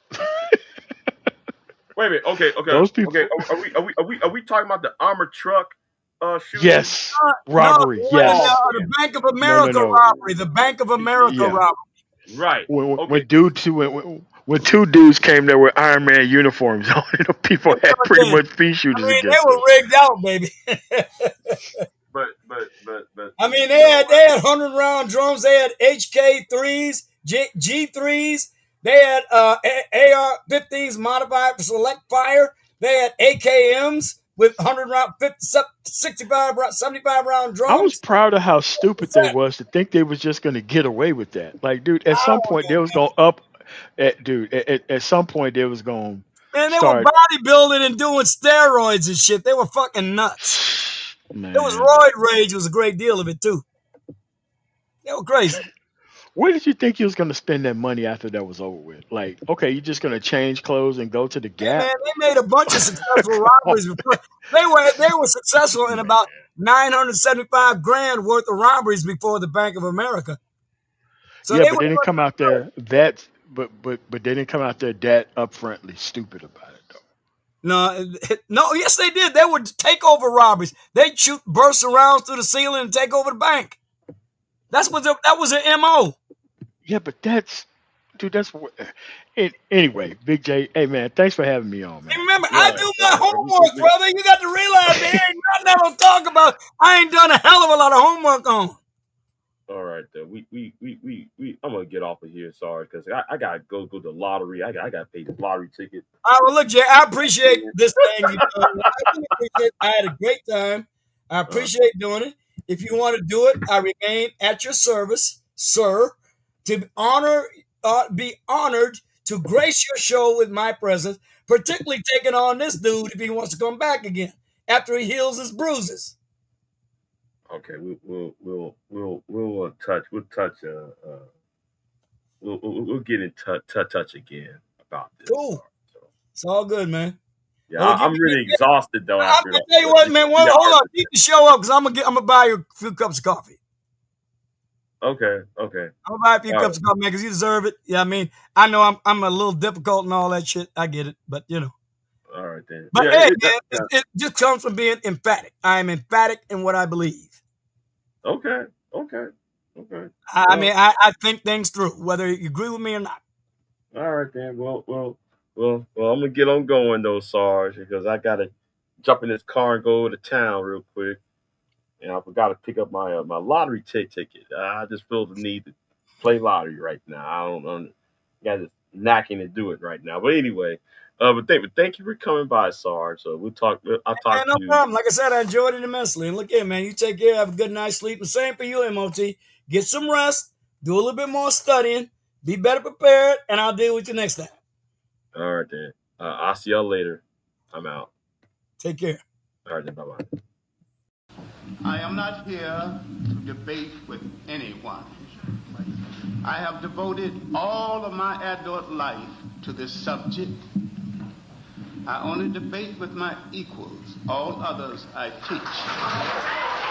Wait a minute. Okay. Those people. Okay. Are we talking about the armored truck shooting? Yes. No, Robbery. the Yes. the Bank of America No. robbery. The Bank of America Yeah. robbery. Right. When Okay. when two dudes came there with Iron Man uniforms on, people had pretty much pea I shooters mean, they against were them. rigged out, baby. But I mean, they had 100-round drums. They had HK3s, G3s. They had AR-15s modified for select fire. They had AKMs. with 100 round, 50, 65, 75 round I was drums. proud of how stupid What's they that? was to think they was just gonna get away with that. Like, dude, at I some don't point they know, was gonna up, at some point they was gonna man. They were start. bodybuilding and doing steroids and shit. They were fucking nuts. It was Man, roid rage was a great deal of it too. They were crazy. where did you think you was gonna spend that money after that was over with? Like, okay, you just gonna change clothes and go to the Hey Gap? man, they made a bunch of successful Oh, robberies before. They were successful in man. about 975 grand worth of robberies before the Bank of America. So Yeah, they but were they didn't doing come out pretty good. there that, but they didn't come out there that upfrontly stupid about it though. No, yes they did. They would take over robberies. They'd shoot burst rounds through the ceiling and take over the bank. That was their MO. Yeah, but dude, that's what. Anyway, Big J, hey man, thanks for having me on, man. And remember, I Right, do my right. homework, brother. You got to realize there ain't nothing I don't talk about. I ain't done a hell of a lot of homework on. All right, then. We I'm gonna get off of here, sorry, because I gotta go to the lottery. I gotta pay the lottery ticket. All right, well, look, Jay, I appreciate this thing. I really appreciate it. I had a great time. I Uh, appreciate doing it. If you want to do it, I remain at your service, sir, be honored to grace your show with my presence, particularly taking on this dude if he wants to come back again after he heals his bruises. okay, we'll touch we'll get in touch again about this. Cool. So It's all good, man. yeah, Well, I'm really exhausted though I'm after gonna tell you what, man. the Hold hours. on, keep the show up because I'm gonna buy you a few cups of coffee. Okay. I'm gonna buy a few All right. cups of coffee, man, because you deserve it. Yeah, I mean, I know I'm a little difficult and all that shit. I get it, but you know. All right then. But Yeah, hey, man, it just comes from being emphatic. I am emphatic in what I believe. okay. I Well, mean, I think things through, whether you agree with me or not. all right then. Well, I'm gonna get on going though, Sarge, because I gotta jump in this car and go to town real quick. And I forgot to pick up my lottery ticket. I just feel the need to play lottery right now. I don't got this knacking to do it right now. But anyway, but thank you for coming by, Sarge. So I'll Man, talk no to you. problem. Like I said, I enjoyed it immensely. And look here, man, you take care, have a good night's sleep. And same for you, MOT. Get some rest, do a little bit more studying, be better prepared, and I'll deal with you next time. All right then. I'll see y'all later. I'm out. Take care. All right then. Bye bye. I am not here to debate with anyone. I have devoted all of my adult life to this subject. I only debate with my equals. All others I teach.